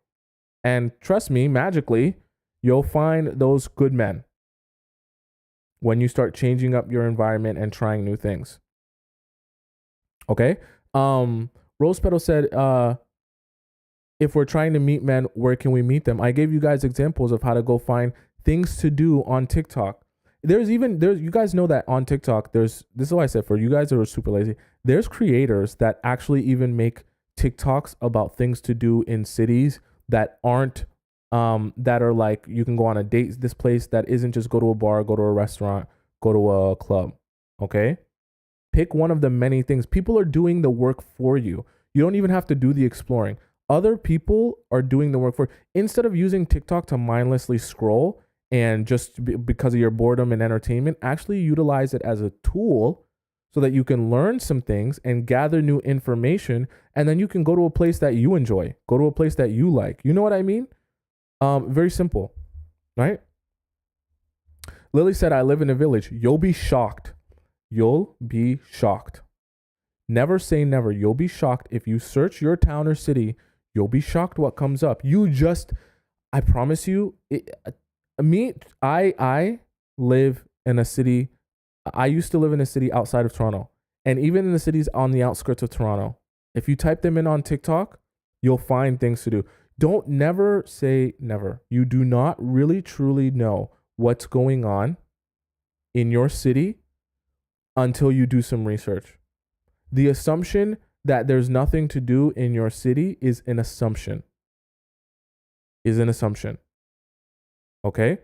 And trust me, magically, you'll find those good men when you start changing up your environment and trying new things. Okay? Rose Petal said, if we're trying to meet men, where can we meet them? I gave you guys examples of how to go find things to do on TikTok. There's you guys know that on TikTok, this is why I said, for you guys that are super lazy, there's creators that actually even make TikToks about things to do in cities that aren't that are like, you can go on a date this place, that isn't just go to a bar, go to a restaurant, go to a club. Okay? Pick one of the many things. People are doing the work for you. You don't even have to do the exploring. Other people are doing the work for you. Instead of using TikTok to mindlessly scroll and just because of your boredom and entertainment, actually utilize it as a tool so that you can learn some things and gather new information, and then you can go to a place that you enjoy, go to a place that you like. You know what I mean? Very simple, right? Lily said, I live in a village. You'll be shocked. You'll be shocked. Never say never. You'll be shocked. If you search your town or city, you'll be shocked what comes up. I promise you, I live in a city. I used to live in a city outside of Toronto, and even in the cities on the outskirts of Toronto, if you type them in on TikTok, you'll find things to do. Don't never say never. You do not really truly know what's going on in your city until you do some research. The assumption that there's nothing to do in your city is an assumption. Okay?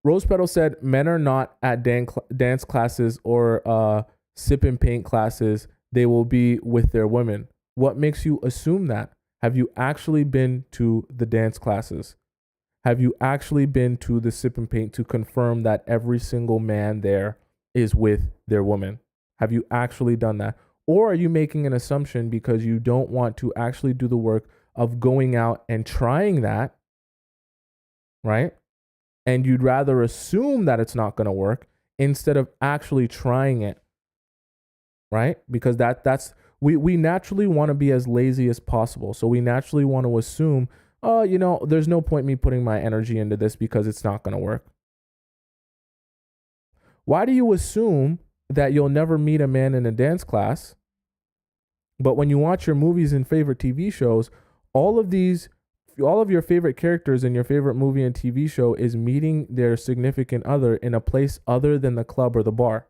Rose Petal said, men are not at dance classes or sip and paint classes. They will be with their women. What makes you assume that? Have you actually been to the dance classes? Have you actually been to the sip and paint to confirm that every single man there is with their woman? Have you actually done that? Or are you making an assumption because you don't want to actually do the work of going out and trying that, right? And you'd rather assume that it's not going to work instead of actually trying it, right? Because that's we naturally want to be as lazy as possible. So we naturally want to assume, oh, there's no point me putting my energy into this because it's not going to work. Why do you assume that you'll never meet a man in a dance class, but when you watch your movies and favorite TV shows, all of your favorite characters in your favorite movie and TV show is meeting their significant other in a place other than the club or the bar?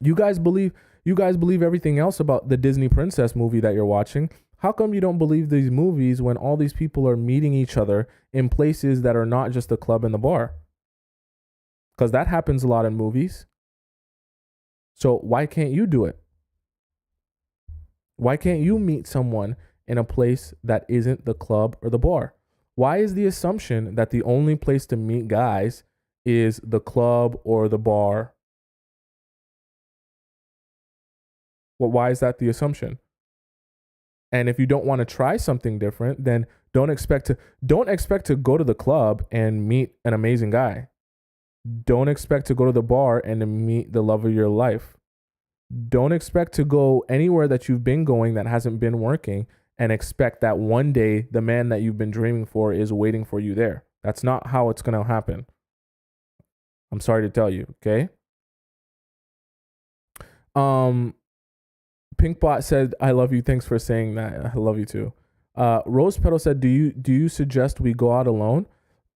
You guys believe everything else about the Disney princess movie that you're watching. How come you don't believe these movies when all these people are meeting each other in places that are not just the club and the bar? Because that happens a lot in movies. So why can't you do it? Why can't you meet someone in a place that isn't the club or the bar? Why is the assumption that the only place to meet guys is the club or the bar? Well, why is that the assumption? And if you don't want to try something different, then don't expect to go to the club and meet an amazing guy. Don't expect to go to the bar and to meet the love of your life. Don't expect to go anywhere that you've been going that hasn't been working and expect that one day the man that you've been dreaming for is waiting for you there. That's not how it's going to happen. I'm sorry to tell you, okay? Pinkbot said, I love you. Thanks for saying that. I love you too. Rose Petal said, do you suggest we go out alone?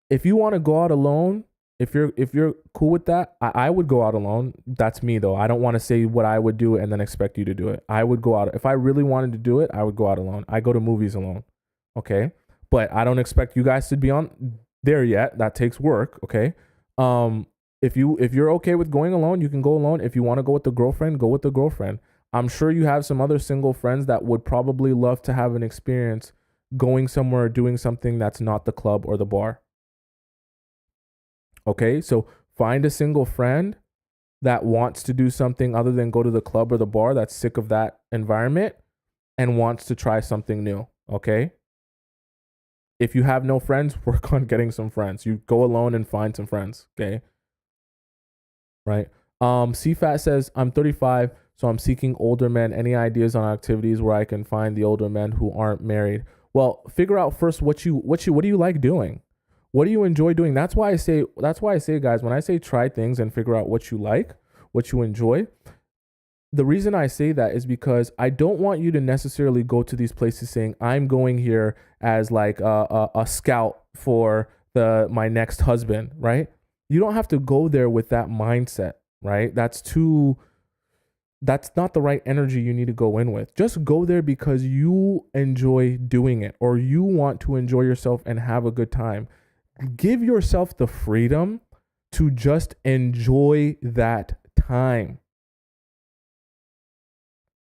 If you want to go out alone, if you're cool with that, I would go out alone. That's me though. I don't want to say what I would do and then expect you to do it. I would go out. If I really wanted to do it, I would go out alone. I go to movies alone. Okay. But I don't expect you guys to be on there yet. That takes work. Okay. If you're okay with going alone, you can go alone. If you want to go with the girlfriend, go with the girlfriend. I'm sure you have some other single friends that would probably love to have an experience going somewhere, doing something that's not the club or the bar. Okay, so find a single friend that wants to do something other than go to the club or the bar, that's sick of that environment and wants to try something new. Okay. If you have no friends, work on getting some friends. You go alone and find some friends. Okay. Right. CFAT says, I'm 35, so I'm seeking older men. Any ideas on activities where I can find the older men who aren't married? Well, figure out first what do you like doing? What do you enjoy doing? That's why I say, guys, when I say try things and figure out what you like, what you enjoy, the reason I say that is because I don't want you to necessarily go to these places saying I'm going here as like a scout for my next husband, right? You don't have to go there with that mindset, right? That's not the right energy you need to go in with. Just go there because you enjoy doing it or you want to enjoy yourself and have a good time. Give yourself the freedom to just enjoy that time.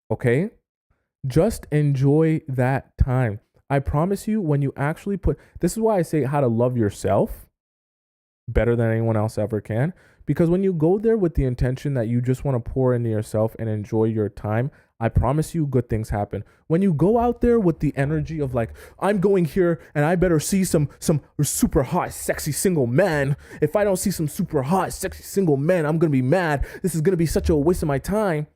Okay? Just enjoy that time. I promise you, when you actually this is why I say how to love yourself better than anyone else ever can. Because when you go there with the intention that you just want to pour into yourself and enjoy your time, I promise you good things happen. When you go out there with the energy of like, I'm going here and I better see some super hot, sexy single men. If I don't see some super hot, sexy single men, I'm going to be mad. This is going to be such a waste of my time.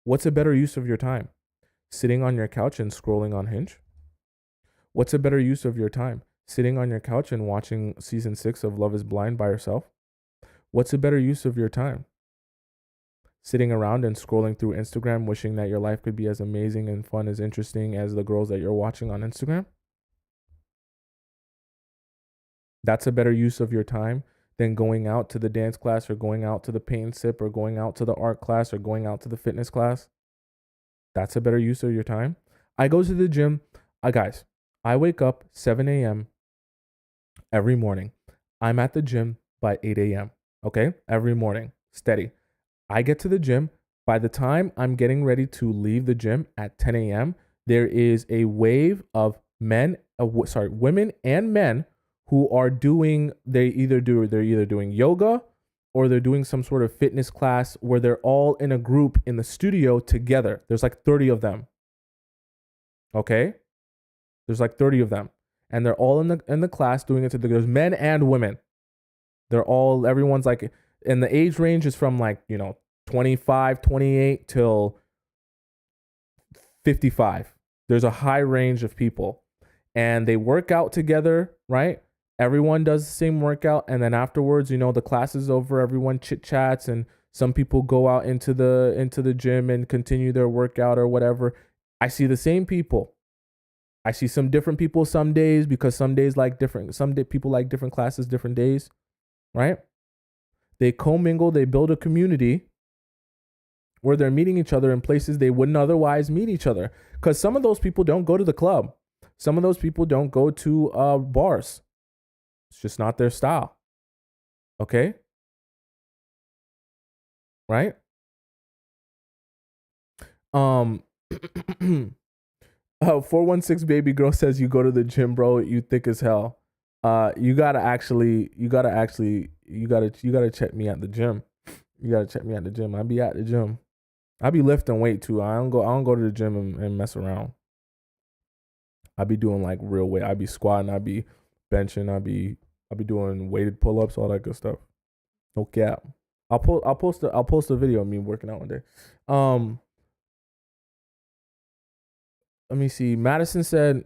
What's a better use of your time? Sitting on your couch and scrolling on Hinge? What's a better use of your time? Sitting on your couch and watching season 6 of Love is Blind by yourself? What's a better use of your time? Sitting around and scrolling through Instagram, wishing that your life could be as amazing and fun, as interesting as the girls that you're watching on Instagram? That's a better use of your time than going out to the dance class or going out to the paint and sip or going out to the art class or going out to the fitness class? That's a better use of your time. I go to the gym. Guys, I wake up 7 a.m. every morning. I'm at the gym by 8 a.m. Okay? Every morning. Steady. I get to the gym. By the time I'm getting ready to leave the gym at 10 a.m., there is a wave of women and men who are they're either doing yoga or they're doing some sort of fitness class where they're all in a group in the studio together. There's like 30 of them. Okay? There's like 30 of them. And they're all in the class doing it together. There's men and women. Everyone's like, and the age range is from like, 25, 28 till 55. There's a high range of people. And they work out together, right? Everyone does the same workout. And then afterwards, the class is over, everyone chit chats, and some people go out into the gym and continue their workout or whatever. I see the same people. I see some different people some days because some people like different classes, different days, right? They commingle, they build a community where they're meeting each other in places they wouldn't otherwise meet each other. Because some of those people don't go to the club. Some of those people don't go to bars. It's just not their style. Okay? Right? 416 baby girl says you go to the gym, bro. You thick as hell. You gotta check me at the gym. You gotta check me at the gym. I be at the gym. I be lifting weight too. I don't go to the gym and mess around. I be doing like real weight. I be squatting. I be benching. I be doing weighted pull ups, all that good stuff. No cap. I'll post a video of me working out one day. Let me see. Madison said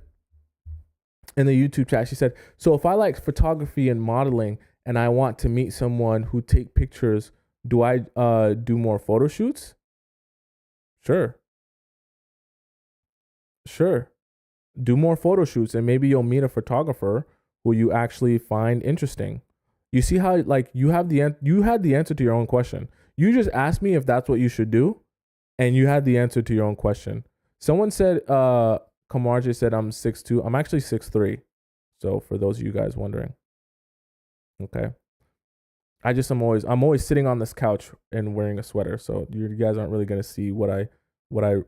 in the YouTube chat, she said, so if I like photography and modeling and I want to meet someone who take pictures, do I do more photo shoots? Sure. Do more photo shoots and maybe you'll meet a photographer who you actually find interesting. You see how like you had the answer to your own question. You just asked me if that's what you should do and you had the answer to your own question. Someone said Kamarje said I'm 6'2". I'm actually 6'3". So for those of you guys wondering. Okay. I'm always sitting on this couch and wearing a sweater. So you guys aren't really gonna see what I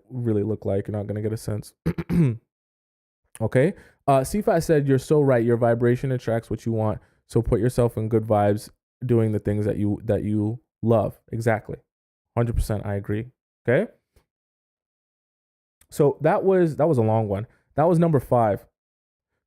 really look like. You're not gonna get a sense. Okay. CFAT said you're so right. Your vibration attracts what you want. So put yourself in good vibes, doing the things that you love. Exactly. 100%. I agree. Okay. So that was a long one. That was number 5.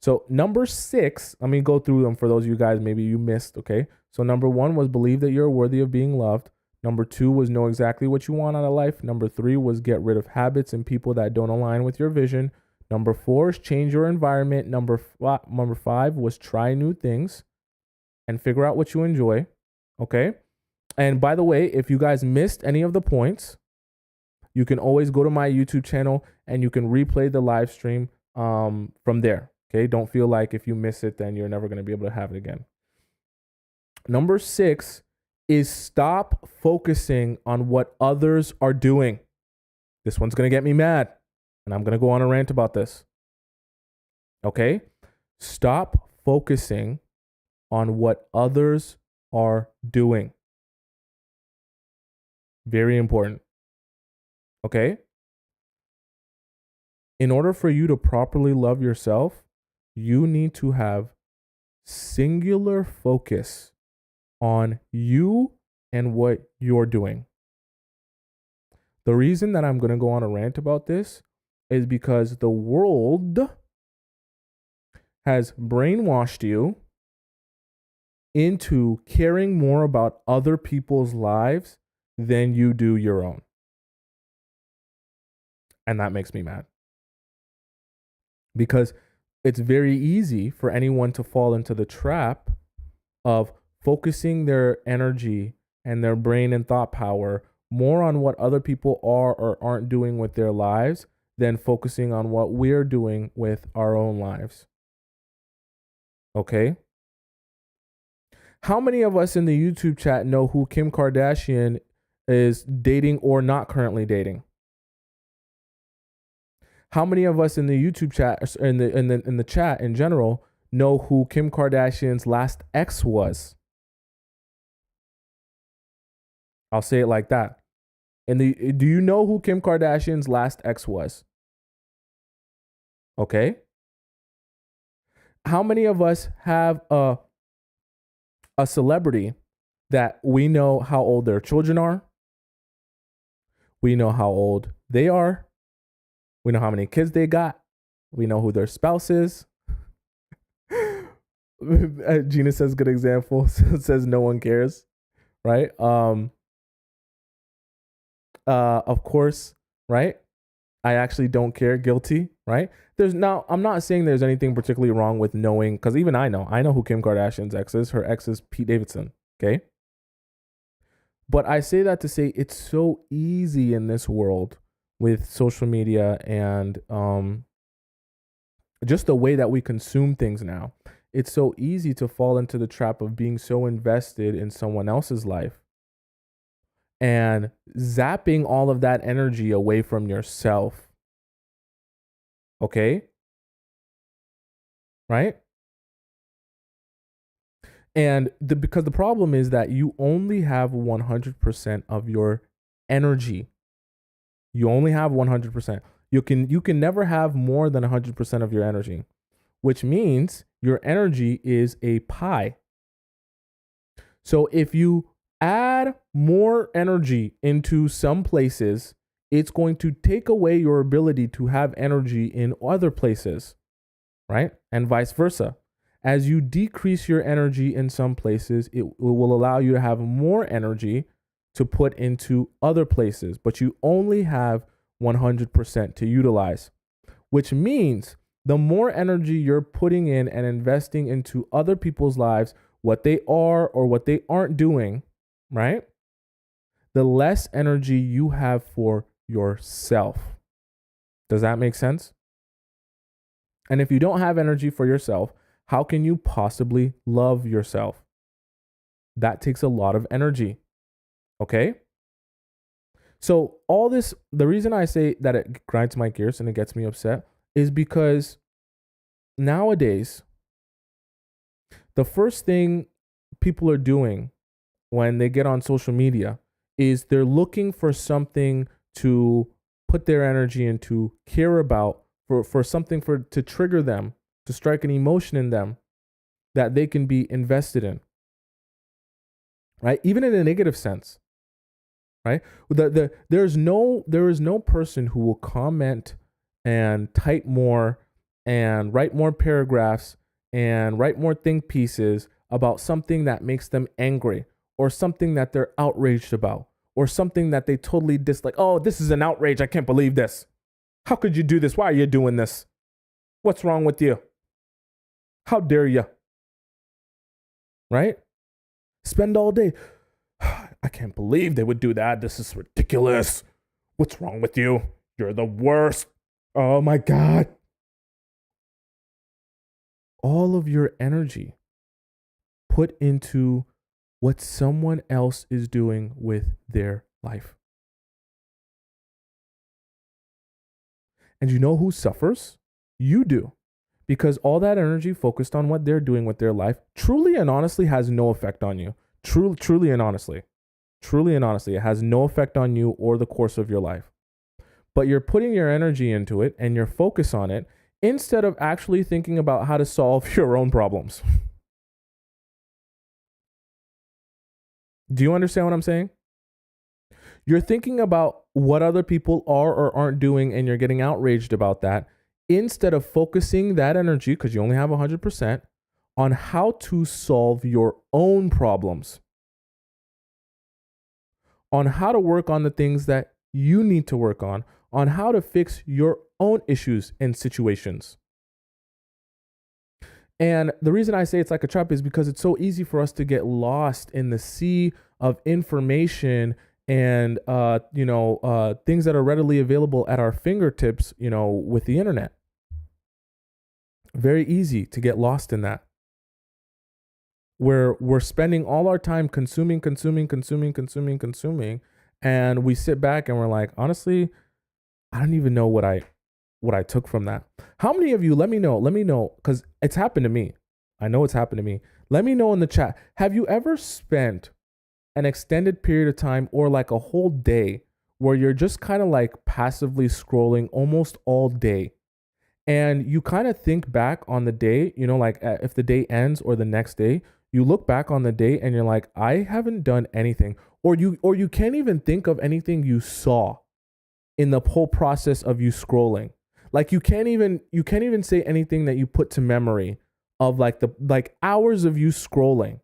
So number 6, let me go through them for those of you guys maybe you missed, okay? So number 1 was believe that you're worthy of being loved. Number 2 was know exactly what you want out of life. Number 3 was get rid of habits and people that don't align with your vision. Number 4 is change your environment. Number 5 was try new things and figure out what you enjoy, okay? And by the way, if you guys missed any of the points, you can always go to my YouTube channel and you can replay the live stream from there. Okay. Don't feel like if you miss it, then you're never going to be able to have it again. Number 6 is stop focusing on what others are doing. This one's going to get me mad, and I'm going to go on a rant about this. Okay? Stop focusing on what others are doing. Very important. Okay? In order for you to properly love yourself, you need to have singular focus on you and what you're doing. The reason that I'm going to go on a rant about this is because the world has brainwashed you into caring more about other people's lives than you do your own. And that makes me mad. Because it's very easy for anyone to fall into the trap of focusing their energy and their brain and thought power more on what other people are or aren't doing with their lives than focusing on what we're doing with our own lives. Okay? How many of us in the YouTube chat know who Kim Kardashian is dating or not currently dating? How many of us in the YouTube chat, in the chat in general, know who Kim Kardashian's last ex was? I'll say it like that. Do you know who Kim Kardashian's last ex was? Okay. How many of us have a celebrity that we know how old their children are? We know how old they are. We know how many kids they got. We know who their spouse is. Gina says, good example. Says no one cares, right? Of course, right? I actually don't care. Guilty, right? I'm not saying there's anything particularly wrong with knowing, because even I know who Kim Kardashian's ex is. Her ex is Pete Davidson. Okay. But I say that to say it's so easy in this world with social media and just the way that we consume things now. It's so easy to fall into the trap of being so invested in someone else's life and zapping all of that energy away from yourself. Okay? Right? And because the problem is that you only have 100% of your energy. You only have 100%. You can never have more than 100% of your energy, which means your energy is a pie. So if you add more energy into some places, it's going to take away your ability to have energy in other places, right? And vice versa. As you decrease your energy in some places, it will allow you to have more energy to put into other places, but you only have 100% to utilize, which means the more energy you're putting in and investing into other people's lives, what they are or what they aren't doing, right? The less energy you have for yourself. Does that make sense? And if you don't have energy for yourself, how can you possibly love yourself? That takes a lot of energy. Okay? So all this, the reason I say that it grinds my gears and it gets me upset is because nowadays, the first thing people are doing when they get on social media is they're looking for something to put their energy into, care about, for something to trigger them, to strike an emotion in them that they can be invested in, right? Even in a negative sense, right? There is no person who will comment and type more and write more paragraphs and write more think pieces about something that makes them angry or something that they're outraged about or something that they totally dislike. Oh, this is an outrage. I can't believe this. How could you do this? Why are you doing this? What's wrong with you? How dare you? Right? Spend all day. I can't believe they would do that. This is ridiculous. What's wrong with you? You're the worst. Oh my God. All of your energy put into what someone else is doing with their life. And you know who suffers? You do. Because all that energy focused on what they're doing with their life truly and honestly has no effect on you. Truly and honestly. Truly and honestly, it has no effect on you or the course of your life. But you're putting your energy into it and your focus on it instead of actually thinking about how to solve your own problems. Do you understand what I'm saying? You're thinking about what other people are or aren't doing and you're getting outraged about that instead of focusing that energy, because you only have 100%, on how to solve your own problems, on how to work on the things that you need to work on how to fix your own issues and situations. And the reason I say it's like a trap is because it's so easy for us to get lost in the sea of information and things that are readily available at our fingertips, with the internet. Very easy to get lost in that. Where we're spending all our time consuming, and we sit back and we're like, honestly, I don't even know what I took from that. How many of you, let me know, because it's happened to me. I know it's happened to me. Let me know in the chat. Have you ever spent an extended period of time or like a whole day where you're just kind of like passively scrolling almost all day? And you kind of think back on the day, if the day ends or the next day, you look back on the day and you're like, I haven't done anything. Or you can't even think of anything you saw in the whole process of you scrolling. Like you can't even say anything that you put to memory of like hours of you scrolling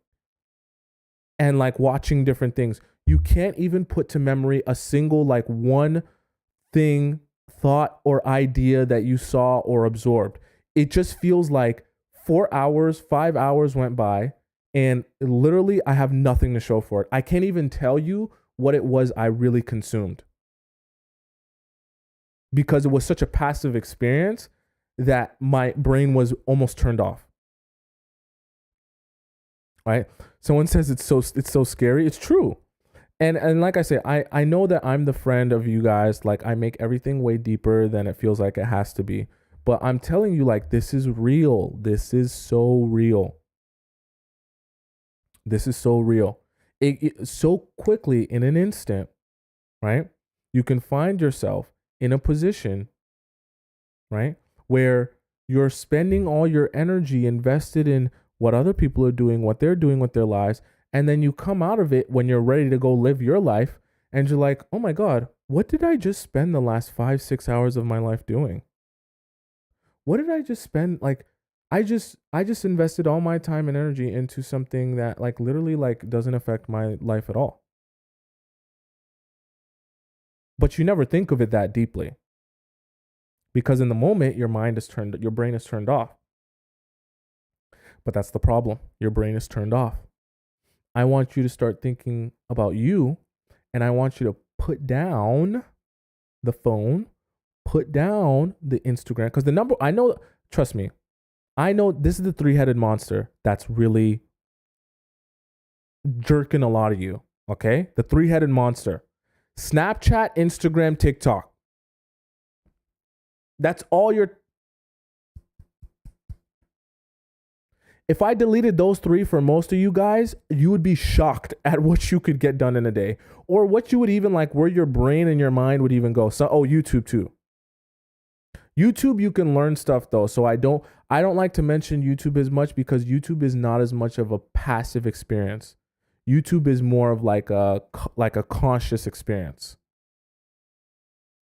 and like watching different things. You can't even put to memory a single like one thing, thought or idea that you saw or absorbed. It just feels like 4 hours, 5 hours went by and literally I have nothing to show for it. I can't even tell you what it was I really consumed, because it was such a passive experience that my brain was almost turned off. Right? Someone says it's so scary. It's true. And like I say, I know that I'm the friend of you guys. Like I make everything way deeper than it feels like it has to be. But I'm telling you, like, this is real. This is so real. This is so real. It so quickly, in an instant, right? You can find yourself in a position, right, where you're spending all your energy invested in what other people are doing, what they're doing with their lives, and then you come out of it when you're ready to go live your life, and you're like, oh my God, what did I just spend the last 5-6 hours of my life doing? What did I just spend? Like, I just invested all my time and energy into something that like literally like doesn't affect my life at all. But you never think of it that deeply, because in the moment your brain is turned off. But that's the problem. Your brain is turned off. I want you to start thinking about you, and I want you to put down the phone, put down the Instagram, because I know, trust me, I know this is the three-headed monster that's really jerking a lot of you, okay? The three-headed monster. Snapchat, Instagram, TikTok. That's all If I deleted those three for most of you guys, you would be shocked at what you could get done in a day, or what you would even like, where your brain and your mind would even go. So, YouTube too. YouTube, you can learn stuff though. So I don't like to mention YouTube as much, because YouTube is not as much of a passive experience. YouTube is more of like a conscious experience.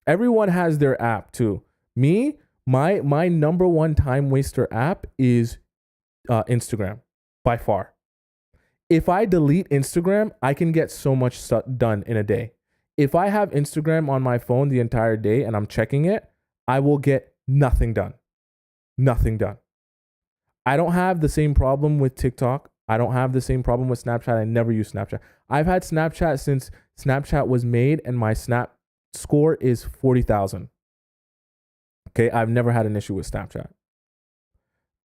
Everyone has their app too. Me, my number one time waster app is Instagram, by far. If I delete Instagram, I can get so much stuff done in a day. If I have Instagram on my phone the entire day and I'm checking it, I will get nothing done. Nothing done. I don't have the same problem with TikTok. I don't have the same problem with Snapchat. I never use Snapchat. I've had Snapchat since Snapchat was made, and my Snap score is 40,000. Okay, I've never had an issue with Snapchat.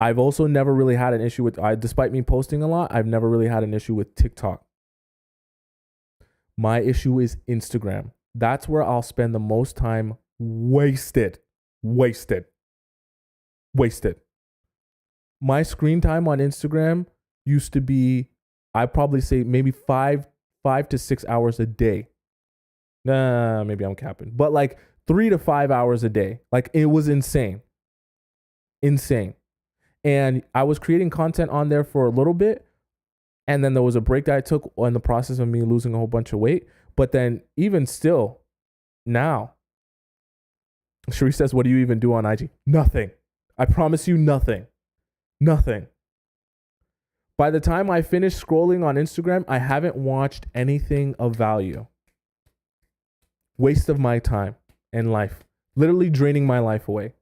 I've also never really had an issue with, despite me posting a lot, I've never really had an issue with TikTok. My issue is Instagram. That's where I'll spend the most time wasted. My screen time on Instagram used to be, I'd probably say maybe 5 to 6 hours a day. Nah, maybe I'm capping. But like 3 to 5 hours a day. Like it was insane. And I was creating content on there for a little bit. And then there was a break that I took in the process of me losing a whole bunch of weight. But then even still, now, Cherie says, what do you even do on IG? Nothing. I promise you nothing. By the time I finish scrolling on Instagram, I haven't watched anything of value. Waste of my time and life. Literally draining my life away.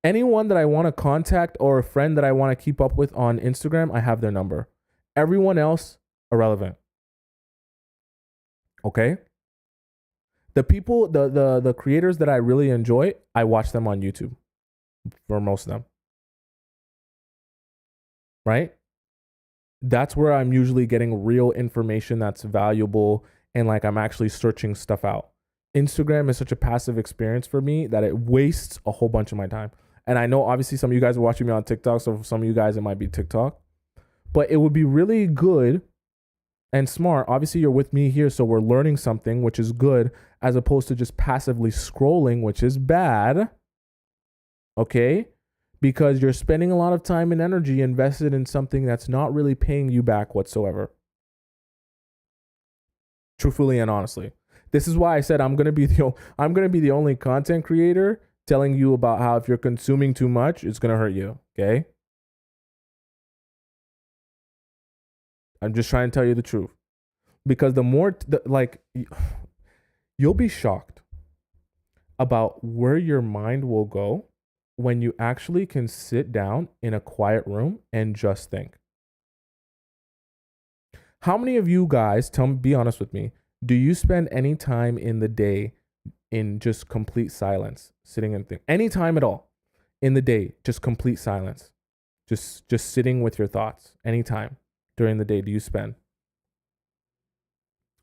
Anyone that I want to contact or a friend that I want to keep up with on Instagram, I have their number. Everyone else, irrelevant. Okay? The people, the creators that I really enjoy, I watch them on YouTube for most of them. Right? That's where I'm usually getting real information that's valuable and like I'm actually searching stuff out. Instagram is such a passive experience for me that it wastes a whole bunch of my time. And I know obviously some of you guys are watching me on TikTok, so for some of you guys it might be TikTok. But it would be really good and smart. Obviously you're with me here, so we're learning something, which is good, as opposed to just passively scrolling, which is bad. Okay? Because you're spending a lot of time and energy invested in something that's not really paying you back whatsoever. Truthfully and honestly. This is why I said I'm gonna be the only content creator telling you about how if you're consuming too much, it's gonna hurt you. Okay? I'm just trying to tell you the truth. Because you'll be shocked about where your mind will go when you actually can sit down in a quiet room and just think. How many of you guys, be honest with me, do you spend any time in the day in just complete silence, sitting and think? Any time at all in the day, just complete silence, just sitting with your thoughts. Anytime during the day do you spend?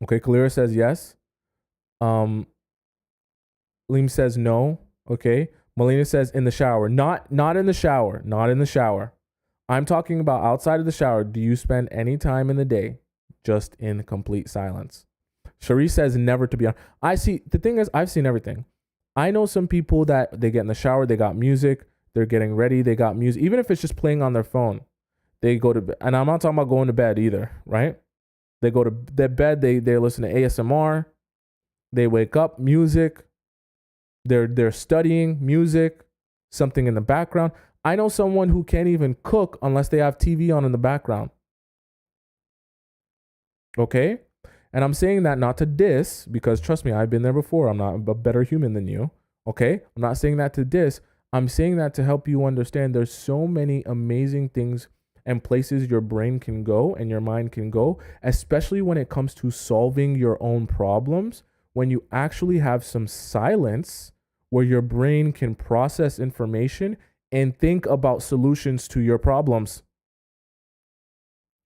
Okay, Kalira says yes. Liam says no. Okay, Melina says in the shower. Not in the shower. Not in the shower. I'm talking about outside of the shower. Do you spend any time in the day just in complete silence? Cherie says never, to be honest. The thing is, I've seen everything. I know some people that they get in the shower, they got music, they're getting ready, they got music, even if it's just playing on their phone. They go to bed, and I'm not talking about going to bed either, right? They go to their bed, they listen to ASMR, they wake up, music, they're studying, music, something in the background. I know someone who can't even cook unless they have TV on in the background. Okay? And I'm saying that not to diss, because trust me, I've been there before. I'm not a better human than you. Okay? I'm not saying that to diss. I'm saying that to help you understand there's so many amazing things and places your brain can go and your mind can go, especially when it comes to solving your own problems, when you actually have some silence where your brain can process information and think about solutions to your problems.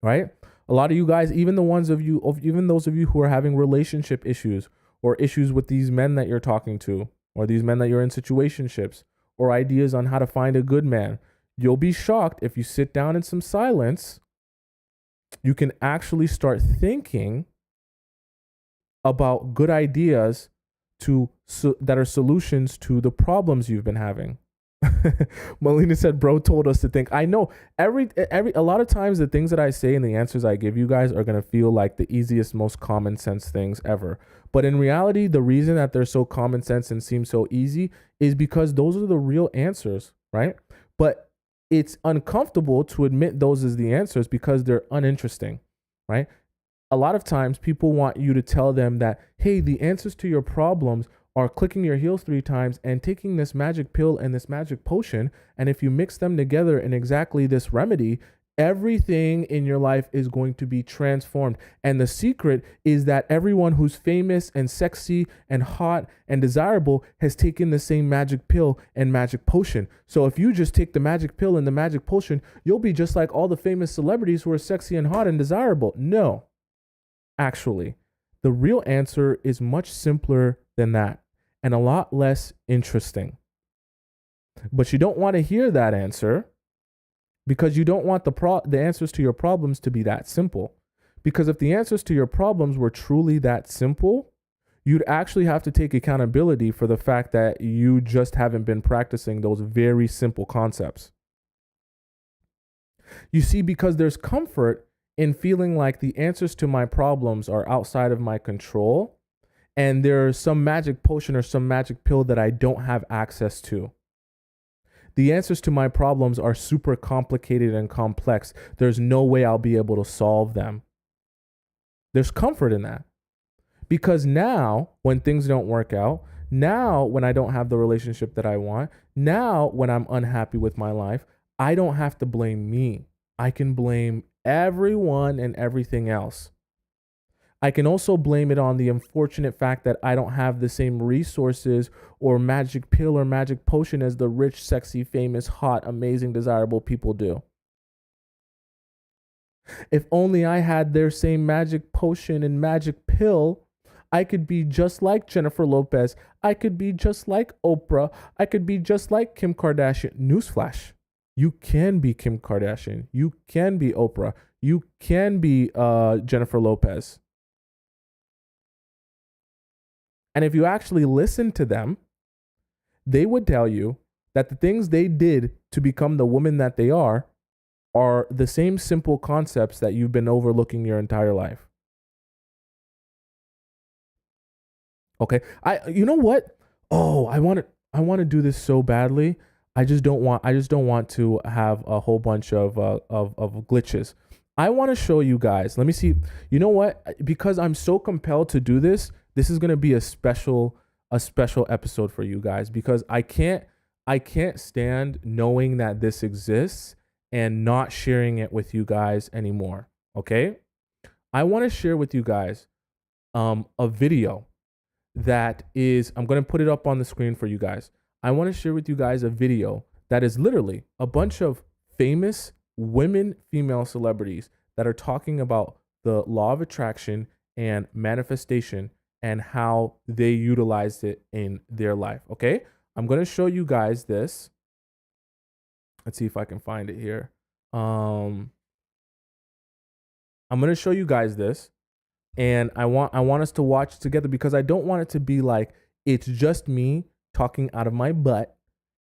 Right? A lot of you guys, even those of you who are having relationship issues or issues with these men that you're talking to, or these men that you're in situationships, or ideas on how to find a good man, you'll be shocked if you sit down in some silence, you can actually start thinking about good ideas that are solutions to the problems you've been having. Melina said, bro told us to think. I know a lot of times the things that I say and the answers I give you guys are going to feel like the easiest, most common sense things ever. But in reality, the reason that they're so common sense and seem so easy is because those are the real answers, right? But it's uncomfortable to admit those as the answers because they're uninteresting, right? A lot of times people want you to tell them that, hey, the answers to your problems are clicking your heels 3 times and taking this magic pill and this magic potion. And if you mix them together in exactly this remedy, Everything in your life is going to be transformed. And the secret is that everyone who's famous and sexy and hot and desirable has taken the same magic pill and magic potion. So if you just take the magic pill and the magic potion, you'll be just like all the famous celebrities who are sexy and hot and desirable. No, actually, the real answer is much simpler than that and a lot less interesting. But you don't want to hear that answer because you don't want the answers to your problems to be that simple. Because if the answers to your problems were truly that simple, you'd actually have to take accountability for the fact that you just haven't been practicing those very simple concepts. You see, because there's comfort in feeling like the answers to my problems are outside of my control, and there's some magic potion or some magic pill that I don't have access to. The answers to my problems are super complicated and complex. There's no way I'll be able to solve them. There's comfort in that. Because now, when things don't work out, now when I don't have the relationship that I want, now when I'm unhappy with my life, I don't have to blame me. I can blame everyone and everything else. I can also blame it on the unfortunate fact that I don't have the same resources or magic pill or magic potion as the rich, sexy, famous, hot, amazing, desirable people do. If only I had their same magic potion and magic pill, I could be just like Jennifer Lopez. I could be just like Oprah. I could be just like Kim Kardashian. Newsflash. You can be Kim Kardashian. You can be Oprah. You can be Jennifer Lopez. And if you actually listen to them, they would tell you that the things they did to become the woman that they are the same simple concepts that you've been overlooking your entire life. Okay. You know what? Oh, I want to do this so badly. I just don't want to have a whole bunch of glitches. I want to show you guys. Let me see. You know what? Because I'm so compelled to do this, this is going to be a special episode for you guys because I can't stand knowing that this exists and not sharing it with you guys anymore. Okay? I want to share with you guys a video that is, I'm going to put it up on the screen for you guys. I want to share with you guys a video that is literally a bunch of famous women, female celebrities that are talking about the law of attraction and manifestation and how they utilized it in their life. Okay. I'm going to show you guys this. Let's see if I can find it here. I'm going to show you guys this. And I want us to watch together because I don't want it to be like it's just me talking out of my butt,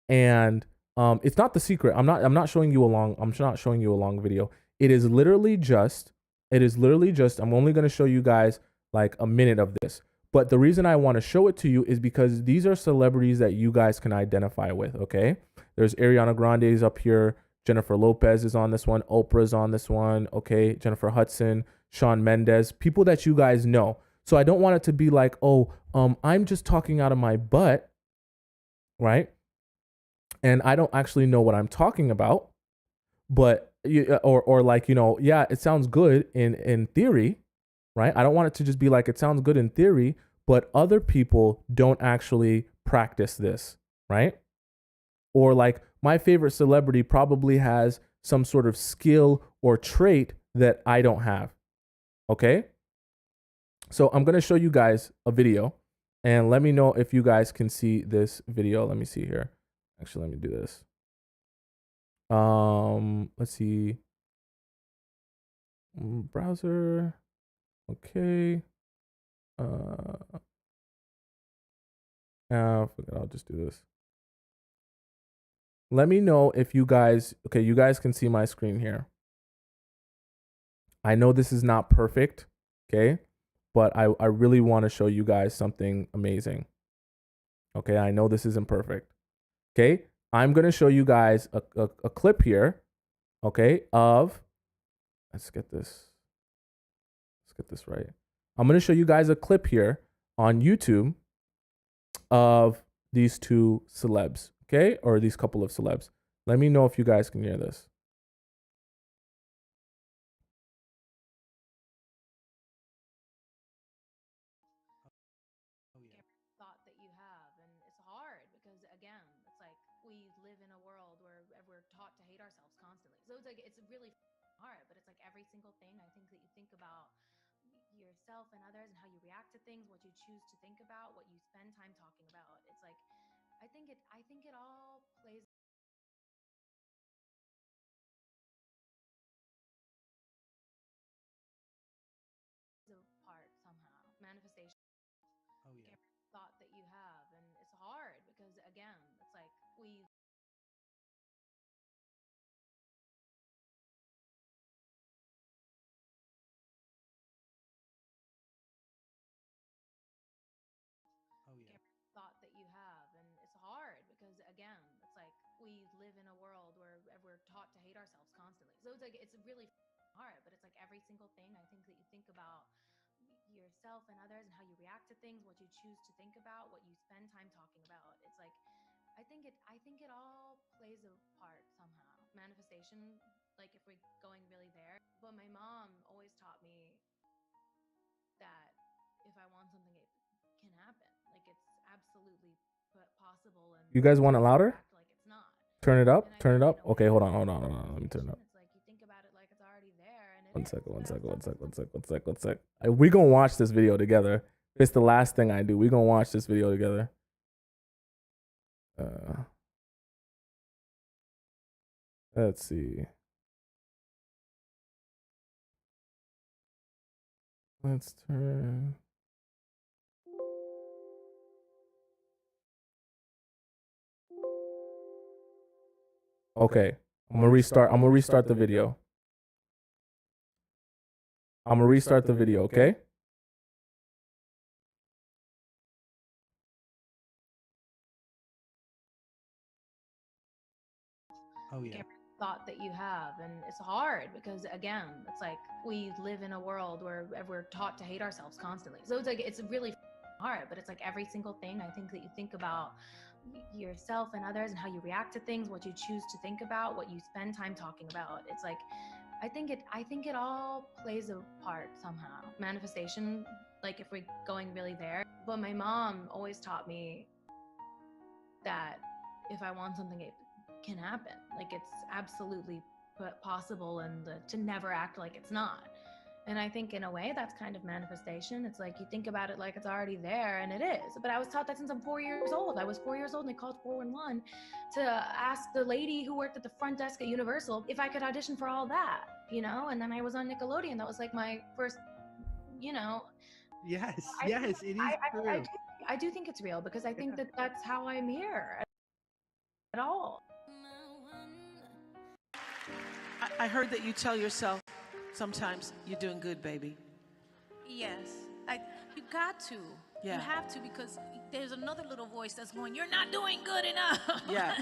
and it's not The Secret. I'm not showing you a long video. It is literally just. I'm only going to show you guys like a minute of this. But the reason I want to show it to you is because these are celebrities that you guys can identify with. Okay, there's Ariana Grande's up here. Jennifer Lopez is on this one. Oprah's on this one. Okay, Jennifer Hudson. Shawn Mendes, people that you guys know. So I don't want it to be like, oh, I'm just talking out of my butt, right? And I don't actually know what I'm talking about, but or like, you know, yeah, it sounds good in theory, right? I don't want it to just be like it sounds good in theory, but other people don't actually practice this, right? Or like my favorite celebrity probably has some sort of skill or trait that I don't have. Okay, so I'm going to show you guys a video and let me know if you guys can see this video. Let me see here. Actually, let me do this. Let's see. Browser. Okay. I'll just do this. Let me know if you guys, okay, you guys can see my screen here. I know this is not perfect, okay? But I really want to show you guys something amazing. Okay, I know this isn't perfect. Okay, I'm going to show you guys a clip here, okay, of, let's get this right. I'm going to show you guys a clip here on YouTube of these two celebs, okay, or these couple of celebs. Let me know if you guys can hear this. ourselves constantly. So it's like, it's really hard, but it's like every single thing I think that you think about yourself and others and how you react to things, what you choose to think about, what you spend time talking about. It's like, I think it all plays a part somehow. Manifestation, Oh like yeah. every thought that you have, and it's hard because again, it's like we Oh like yeah. every thought that you have, and it's hard because again, it's like we live in a world where we're taught to hate ourselves constantly. So it's like, it's really hard, but it's like every single thing I think that you think about yourself and others and how you react to things, what you choose to think about, what you spend time talking about. It's like, I think it all plays a part somehow. Manifestation, like if we're going really there. But my mom always taught me that if I want something, it can happen. Like it's absolutely possible, and You guys to want it never louder? act like it's not. Turn it And up. I Turn it think in up. a way Okay, hold that's on, hold kind on, of hold on. Let me turn it manifestation. up. It's like you think about it like it's already there, and it One is. second, one But I was second, one taught that's second, one in second, one second, one second. We gonna watch this video together. It's the last thing I do. We gonna watch this video together. Uh, let's see. Let's turn. Okay, I'm gonna restart. I'm gonna restart the video. I'm gonna restart the video. Okay. Oh like yeah. every thought that you have, and it's hard because again, it's like we live in a world where we're taught to hate ourselves constantly. So it's like, it's really hard, but it's like every single thing I think that you think about yourself and others and how you react to things, what you choose to think about, what you spend time talking about. It's like, I think it all plays a part somehow. Manifestation, like if we're going really there. But my mom always taught me that if I want something, it can happen. Like it's absolutely possible, and to never act like it's not. And I think in a way that's kind of manifestation. It's like you think about it like it's already there, and it is. But I was taught that since I'm 4 years old. I was 4 years old and they called 411 to ask the lady who worked at the front desk at Universal if I could audition for all that. And then I was on Nickelodeon. That was like my first, you know, Yes, I yes, it is true. I do think it's real because I think Yeah. that that's how I'm here at all. I heard that you tell yourself sometimes you're doing good, baby. Yes, you got to. Yeah. You have to, because there's another little voice that's going, "You're not doing good enough." Yeah.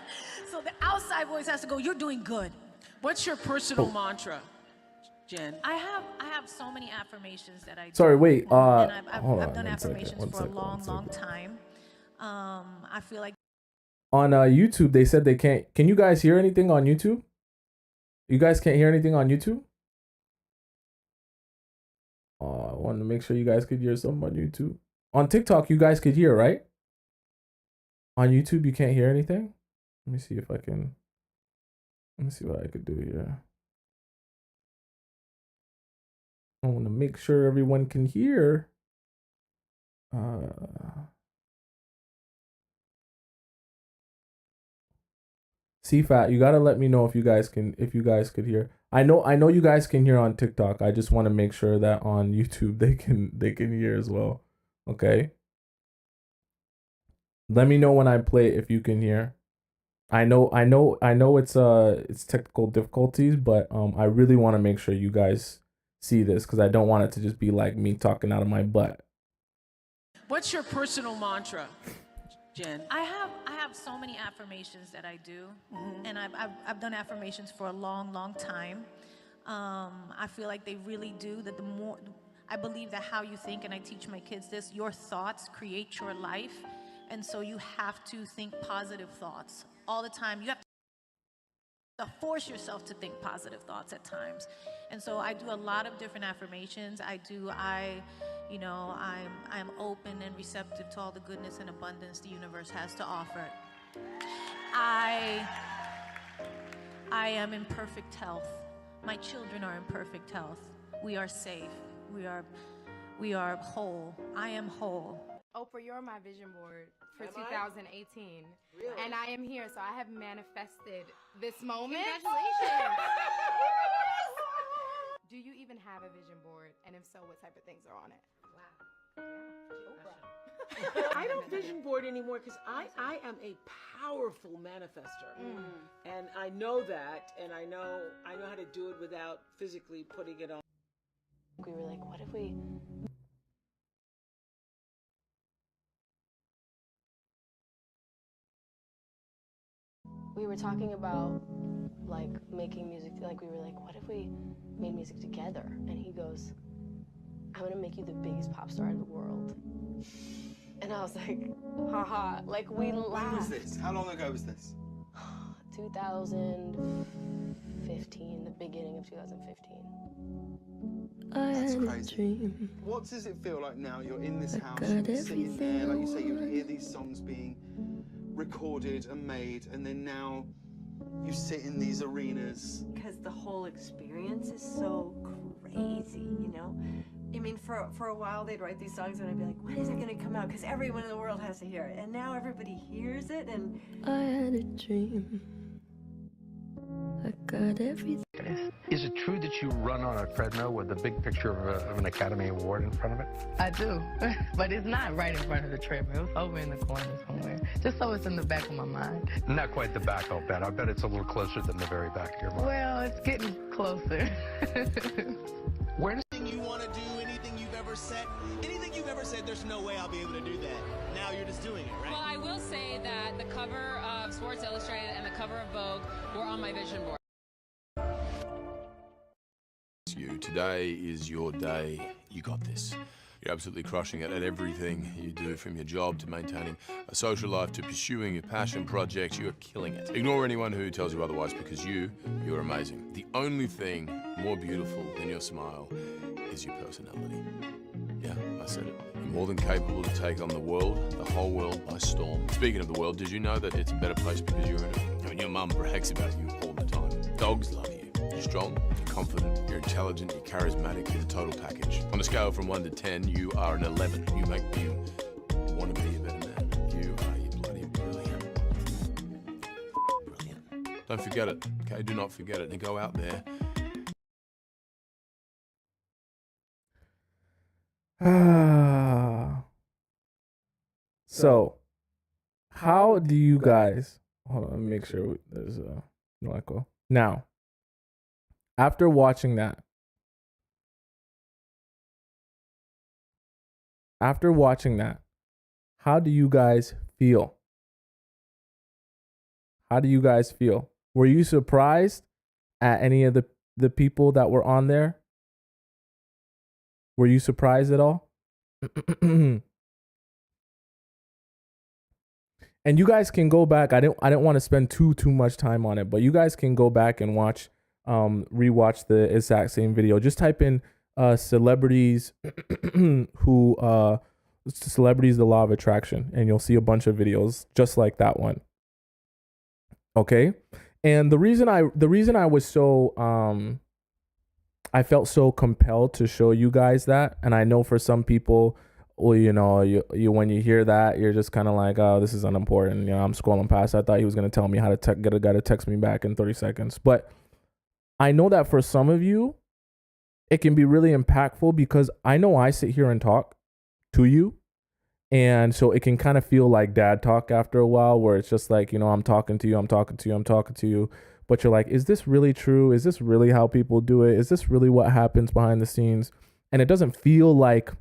So the outside voice has to go, "You're doing good." What's your personal mantra, Jen? I have so many affirmations that I do. Sorry, wait. And Hold I've on done one second. affirmations One for a second. One long, long second. time. I feel like On YouTube, they said they can't. Can you guys hear anything on YouTube? You guys can't hear anything on YouTube? I wanted to make sure you guys could hear something on YouTube. On TikTok, you guys could hear, right? On YouTube, you can't hear anything? Let me see if I can. Let me see what I could do here. I want to make sure everyone can hear. CFAT, you gotta let me know if you guys could hear. I know you guys can hear on TikTok. I just want to make sure that on YouTube they can hear as well. Okay. Let me know when I play if you can hear. I know it's technical difficulties, but I really want to make sure you guys see this because I don't want it to just be like me talking out of my butt. What's your personal mantra, Jen? I have so many affirmations that I do, and I've done affirmations for a long, long time. I feel like they really do. That the more I believe that how you think, and I teach my kids this, your thoughts create your life, and so you have to think positive thoughts all the time. You have to force yourself to think positive thoughts at times. And so I do a lot of different affirmations. I'm open and receptive to all the goodness and abundance the universe has to offer. I I am in perfect health. My children are in perfect health. We are safe. We are whole. I am whole. Oprah, you're my vision board for 2018. Really? And I am here, so I have manifested this moment. Congratulations. Do you even have a vision board? And if so, what type of things are on it? Wow. Yeah. Oprah. I don't vision board anymore because I am a powerful manifester. And I know that, and I know how to do it without physically putting it on. We were like, what if we... We were talking about, like, making music, like, we were like, what if we made music together? And he goes, I'm gonna make you the biggest pop star in the world. And I was like, haha, like, we laughed. When was this? How long ago was this? 2015, the beginning of 2015. That's crazy. What does it feel like now? You're in this house, you're sitting there, like you say, you hear these songs being recorded and made, and then now you sit in these arenas. Because the whole experience is so crazy, you know? I mean, for a while they'd write these songs and I'd be like, when is it gonna come out? Because everyone in the world has to hear it. And now everybody hears it, and I had a dream. I got everything. Is it true that you run on a treadmill with a big picture of an Academy Award in front of it? I do, but it's not right in front of the treadmill. It's over in the corner somewhere, just so it's in the back of my mind. Not quite the back, I'll bet. I bet it's a little closer than the very back of your mind. Well, it's getting closer. Where does Anything you want to do, anything you've ever said, there's no way I'll be able to do that. Now you're just doing it, right? Well, I will say that the cover of Sports Illustrated and the cover of Vogue were on my vision board. Today is your day. You got this. You're absolutely crushing it at everything you do, from your job to maintaining a social life to pursuing your passion projects. You're killing it. Ignore anyone who tells you otherwise, because you're amazing. The only thing more beautiful than your smile is your personality. Yeah, I said it. You're more than capable to take on the world, the whole world, by storm. Speaking of the world, did you know that it's a better place because you're in it? I mean, your mum brags about you all the time. Dogs love you. You're strong, you're confident, you're intelligent, you're charismatic, you're the total package. On a scale from 1 to 10, you are an 11. You make me want to be a better man. You are bloody brilliant. Brilliant. Don't forget it, okay? Do not forget it. And go out there. So, how do you guys... Hold on, let me make sure there's no echo. Now, after watching that, how do you guys feel? How do you guys feel? Were you surprised at any of the people that were on there? Were you surprised at all? And you guys can go back. I didn't want to spend too much time on it, but you guys can go back and rewatch the exact same video. Just type in celebrities celebrities, the law of attraction, and you'll see a bunch of videos just like that one. Okay? And the reason I was so I felt so compelled to show you guys that, and I know for some people, well, you know, you when you hear that, you're just kind of like, oh, this is unimportant. You know, I'm scrolling past. I thought he was going to tell me how to get a guy to text me back in 30 seconds. But I know that for some of you, it can be really impactful, because I know I sit here and talk to you. And so it can kind of feel like dad talk after a while, where it's just like, you know, I'm talking to you. But you're like, is this really true? Is this really how people do it? Is this really what happens behind the scenes? And it doesn't feel like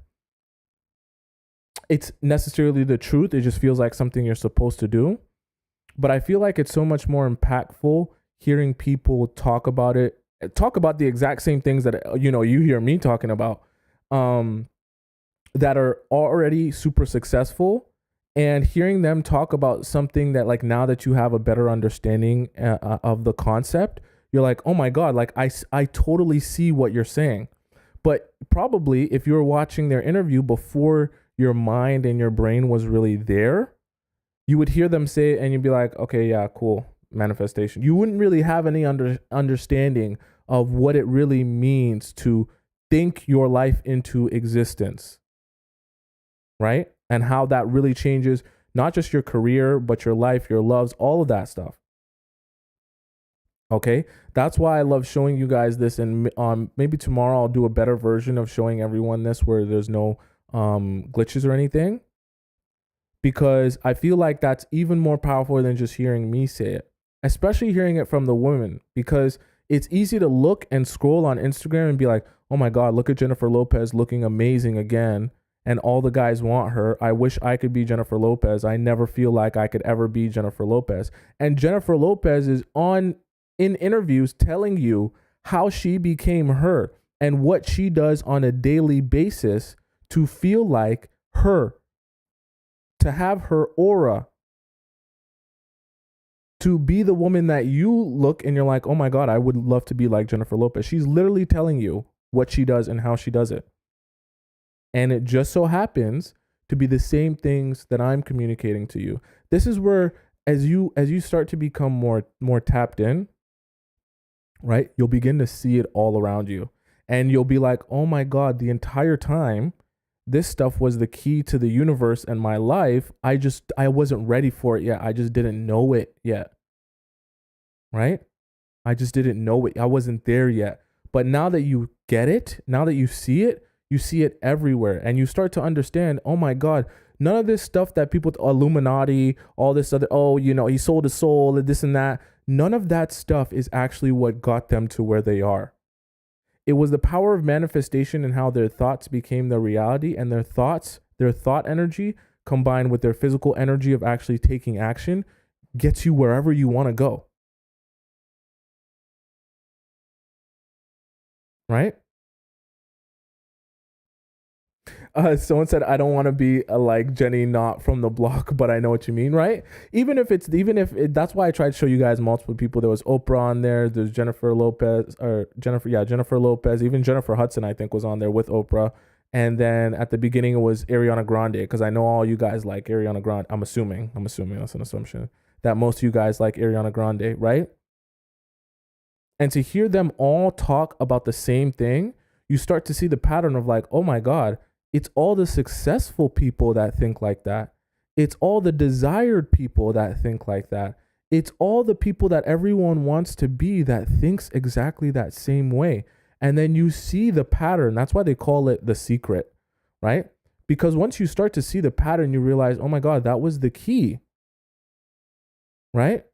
it's necessarily the truth. It just feels like something you're supposed to do. But I feel like it's so much more impactful hearing people talk about the exact same things that, you know, you hear me talking about, that are already super successful, and hearing them talk about something that, like, now that you have a better understanding of the concept, you're like, oh my God, like I totally see what you're saying. But probably if you were watching their interview before your mind and your brain was really there, you would hear them say it and you'd be like, okay, yeah, cool. manifestation. You wouldn't really have any understanding of what it really means to think your life into existence, right? And how that really changes not just your career, but your life, your loves, all of that stuff. Okay, that's why I love showing you guys this, and maybe tomorrow I'll do a better version of showing everyone this where there's no glitches or anything, because I feel like that's even more powerful than just hearing me say it, especially hearing it from the women, because it's easy to look and scroll on Instagram and be like, oh my God, look at Jennifer Lopez looking amazing again, and all the guys want her. I wish I could be Jennifer Lopez. I never feel like I could ever be Jennifer Lopez. And Jennifer Lopez is in interviews telling you how she became her and what she does on a daily basis to feel like her, to have her aura, to be the woman that you look and you're like, oh my God, I would love to be like Jennifer Lopez. She's literally telling you what she does and how she does it. And it just so happens to be the same things that I'm communicating to you. This is where, as you start to become more tapped in, right, you'll begin to see it all around you. And you'll be like, oh my God, the entire time, this stuff was the key to the universe and my life. I wasn't ready for it yet. I just didn't know it yet. Right? I just didn't know it. I wasn't there yet. But now that you get it, now that you see it everywhere. And you start to understand, oh my God, none of this stuff that people, Illuminati, all this other, he sold his soul, this and that. None of that stuff is actually what got them to where they are. It was the power of manifestation and how their thoughts became their reality, and their thought energy combined with their physical energy of actually taking action gets you wherever you want to go. Right? Someone said, I don't want to be like Jenny, not from the block, but I know what you mean, right? Even if that's why I tried to show you guys multiple people. There was Oprah on there. There's Jennifer Lopez, even Jennifer Hudson, I think, was on there with Oprah. And then at the beginning, it was Ariana Grande, because I know all you guys like Ariana Grande. I'm assuming that's an assumption that most of you guys like Ariana Grande, right? And to hear them all talk about the same thing, you start to see the pattern of like, oh my God, it's all the successful people that think like that. It's all the desired people that think like that. It's all the people that everyone wants to be that thinks exactly that same way. And then you see the pattern. That's why they call it the secret, right? Because once you start to see the pattern, you realize, oh my God, that was the key, right?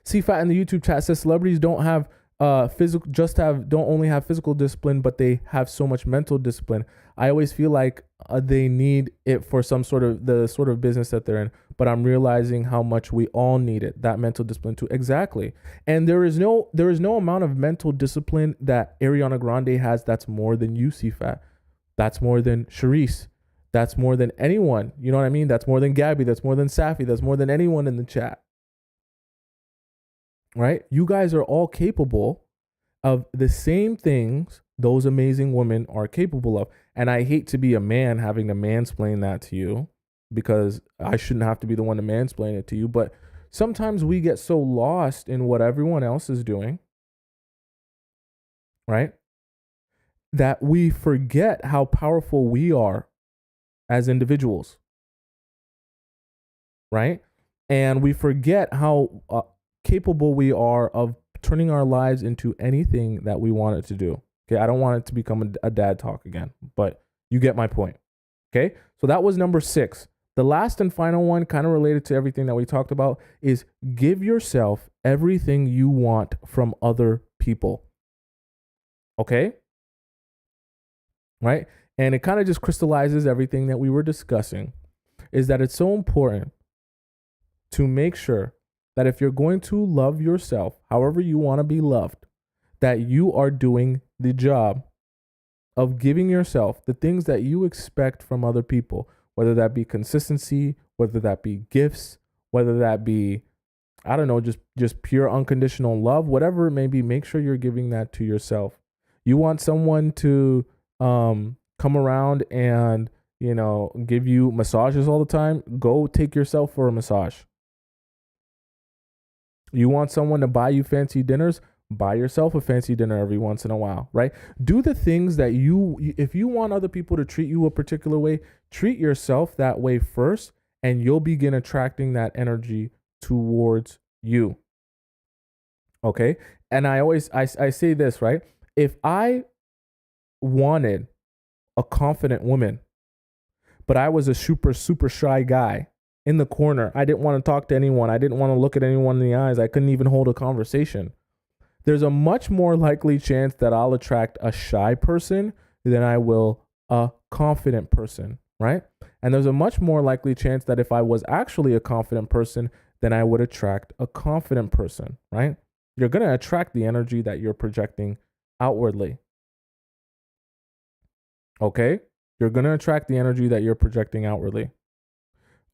CFAT in the YouTube chat says celebrities don't have don't only have physical discipline, but they have so much mental discipline. I always feel like they need it for the sort of business that they're in, but I'm realizing how much we all need it, that mental discipline too. Exactly. And there is no amount of mental discipline that Ariana Grande has that's more than you, CFAT. That's more than Charisse. That's more than anyone. You know what I mean? That's more than Gabby. That's more than Safi. That's more than anyone in the chat. Right? You guys are all capable of the same things those amazing women are capable of. And I hate to be a man having to mansplain that to you, because I shouldn't have to be the one to mansplain it to you. But sometimes we get so lost in what everyone else is doing, right, that we forget how powerful we are as individuals, right? And we forget how capable we are of turning our lives into anything that we want it to do. Okay, I don't want it to become a dad talk again, but you get my point. Okay, so that was number 6. The last and final one, kind of related to everything that we talked about, is give yourself everything you want from other people. Okay? Right? And it kind of just crystallizes everything that we were discussing, is that it's so important to make sure that if you're going to love yourself, however you want to be loved, that you are doing the job of giving yourself the things that you expect from other people, whether that be consistency, whether that be gifts, whether that be, I don't know, just pure unconditional love, whatever it may be. Make sure you're giving that to yourself. You want someone to come around and, give you massages all the time? Go take yourself for a massage. You want someone to buy you fancy dinners? Buy yourself a fancy dinner every once in a while, right? Do the things that if you want other people to treat you a particular way, treat yourself that way first, and you'll begin attracting that energy towards you. Okay? And I say this, right? If I wanted a confident woman, but I was a super, super shy guy in the corner, I didn't want to talk to anyone, I didn't want to look at anyone in the eyes, I couldn't even hold a conversation, there's a much more likely chance that I'll attract a shy person than I will a confident person, right? And there's a much more likely chance that if I was actually a confident person, then I would attract a confident person, right? You're going to attract the energy that you're projecting outwardly. Okay? You're going to attract the energy that you're projecting outwardly.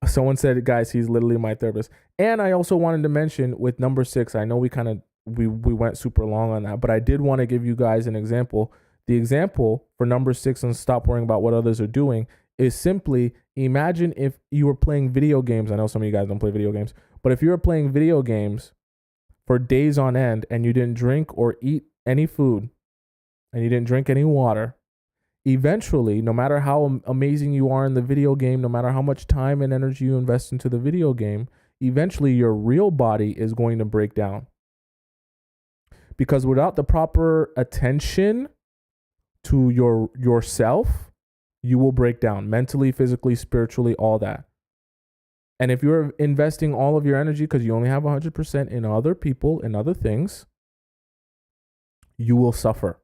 Someone said, guys, he's literally my therapist. And I also wanted to mention with number 6, I know we went super long on that, but I did want to give you guys an example. The example for number 6 on stop worrying about what others are doing is simply imagine if you were playing video games. I know some of you guys don't play video games, but if you were playing video games for days on end and you didn't drink or eat any food and you didn't drink any water, eventually, no matter how amazing you are in the video game, no matter how much time and energy you invest into the video game, eventually your real body is going to break down. Because without the proper attention to yourself, you will break down mentally, physically, spiritually, all that. And if you're investing all of your energy because you only have 100% in other people and other things, you will suffer.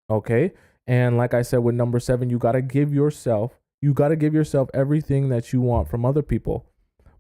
Okay? And like I said, with number 7, you got to give yourself everything that you want from other people,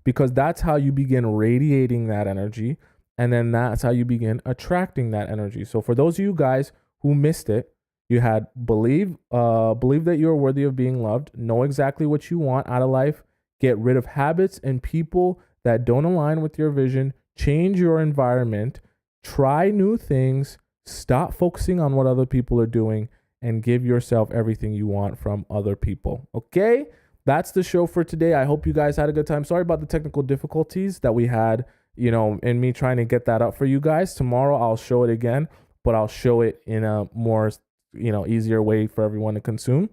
because that's how you begin radiating that energy. And then that's how you begin attracting that energy. So for those of you guys who missed it, you had believe that you're worthy of being loved, know exactly what you want out of life, get rid of habits and people that don't align with your vision, change your environment, try new things, stop focusing on what other people are doing, and give yourself everything you want from other people. Okay? That's the show for today. I hope you guys had a good time. Sorry about the technical difficulties that we had, in me trying to get that up for you guys. Tomorrow I'll show it again, but I'll show it in a more, easier way for everyone to consume.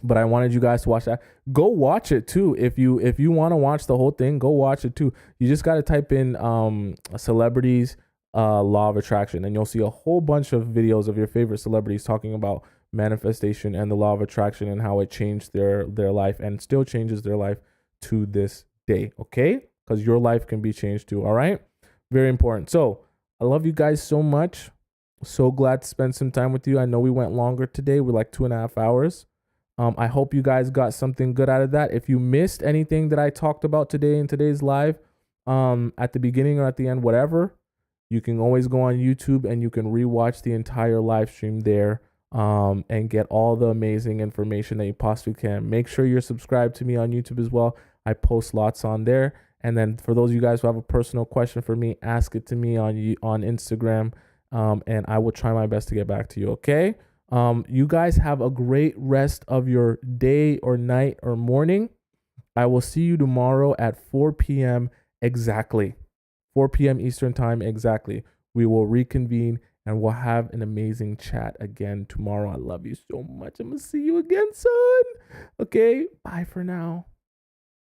But I wanted you guys to watch that. Go watch it too. If you want to watch the whole thing, go watch it too. You just got to type in celebrities law of attraction, and you'll see a whole bunch of videos of your favorite celebrities talking about manifestation and the law of attraction and how it changed their life and still changes their life to this day. Okay? Because your life can be changed too. All right? Very important. So I love you guys so much. So glad to spend some time with you. I know we went longer today. We're like 2.5 hours. I hope you guys got something good out of that. If you missed anything that I talked about today in today's live, at the beginning or at the end, whatever, you can always go on YouTube and you can rewatch the entire live stream there, and get all the amazing information that you possibly can. Make sure you're subscribed to me on YouTube as well. I post lots on there. And then for those of you guys who have a personal question for me, ask it to me on Instagram, and I will try my best to get back to you. Okay? You guys have a great rest of your day or night or morning. I will see you tomorrow at 4 p.m. exactly. 4 p.m. Eastern time exactly. We will reconvene and we'll have an amazing chat again tomorrow. I love you so much. I'm going to see you again soon. Okay? Bye for now.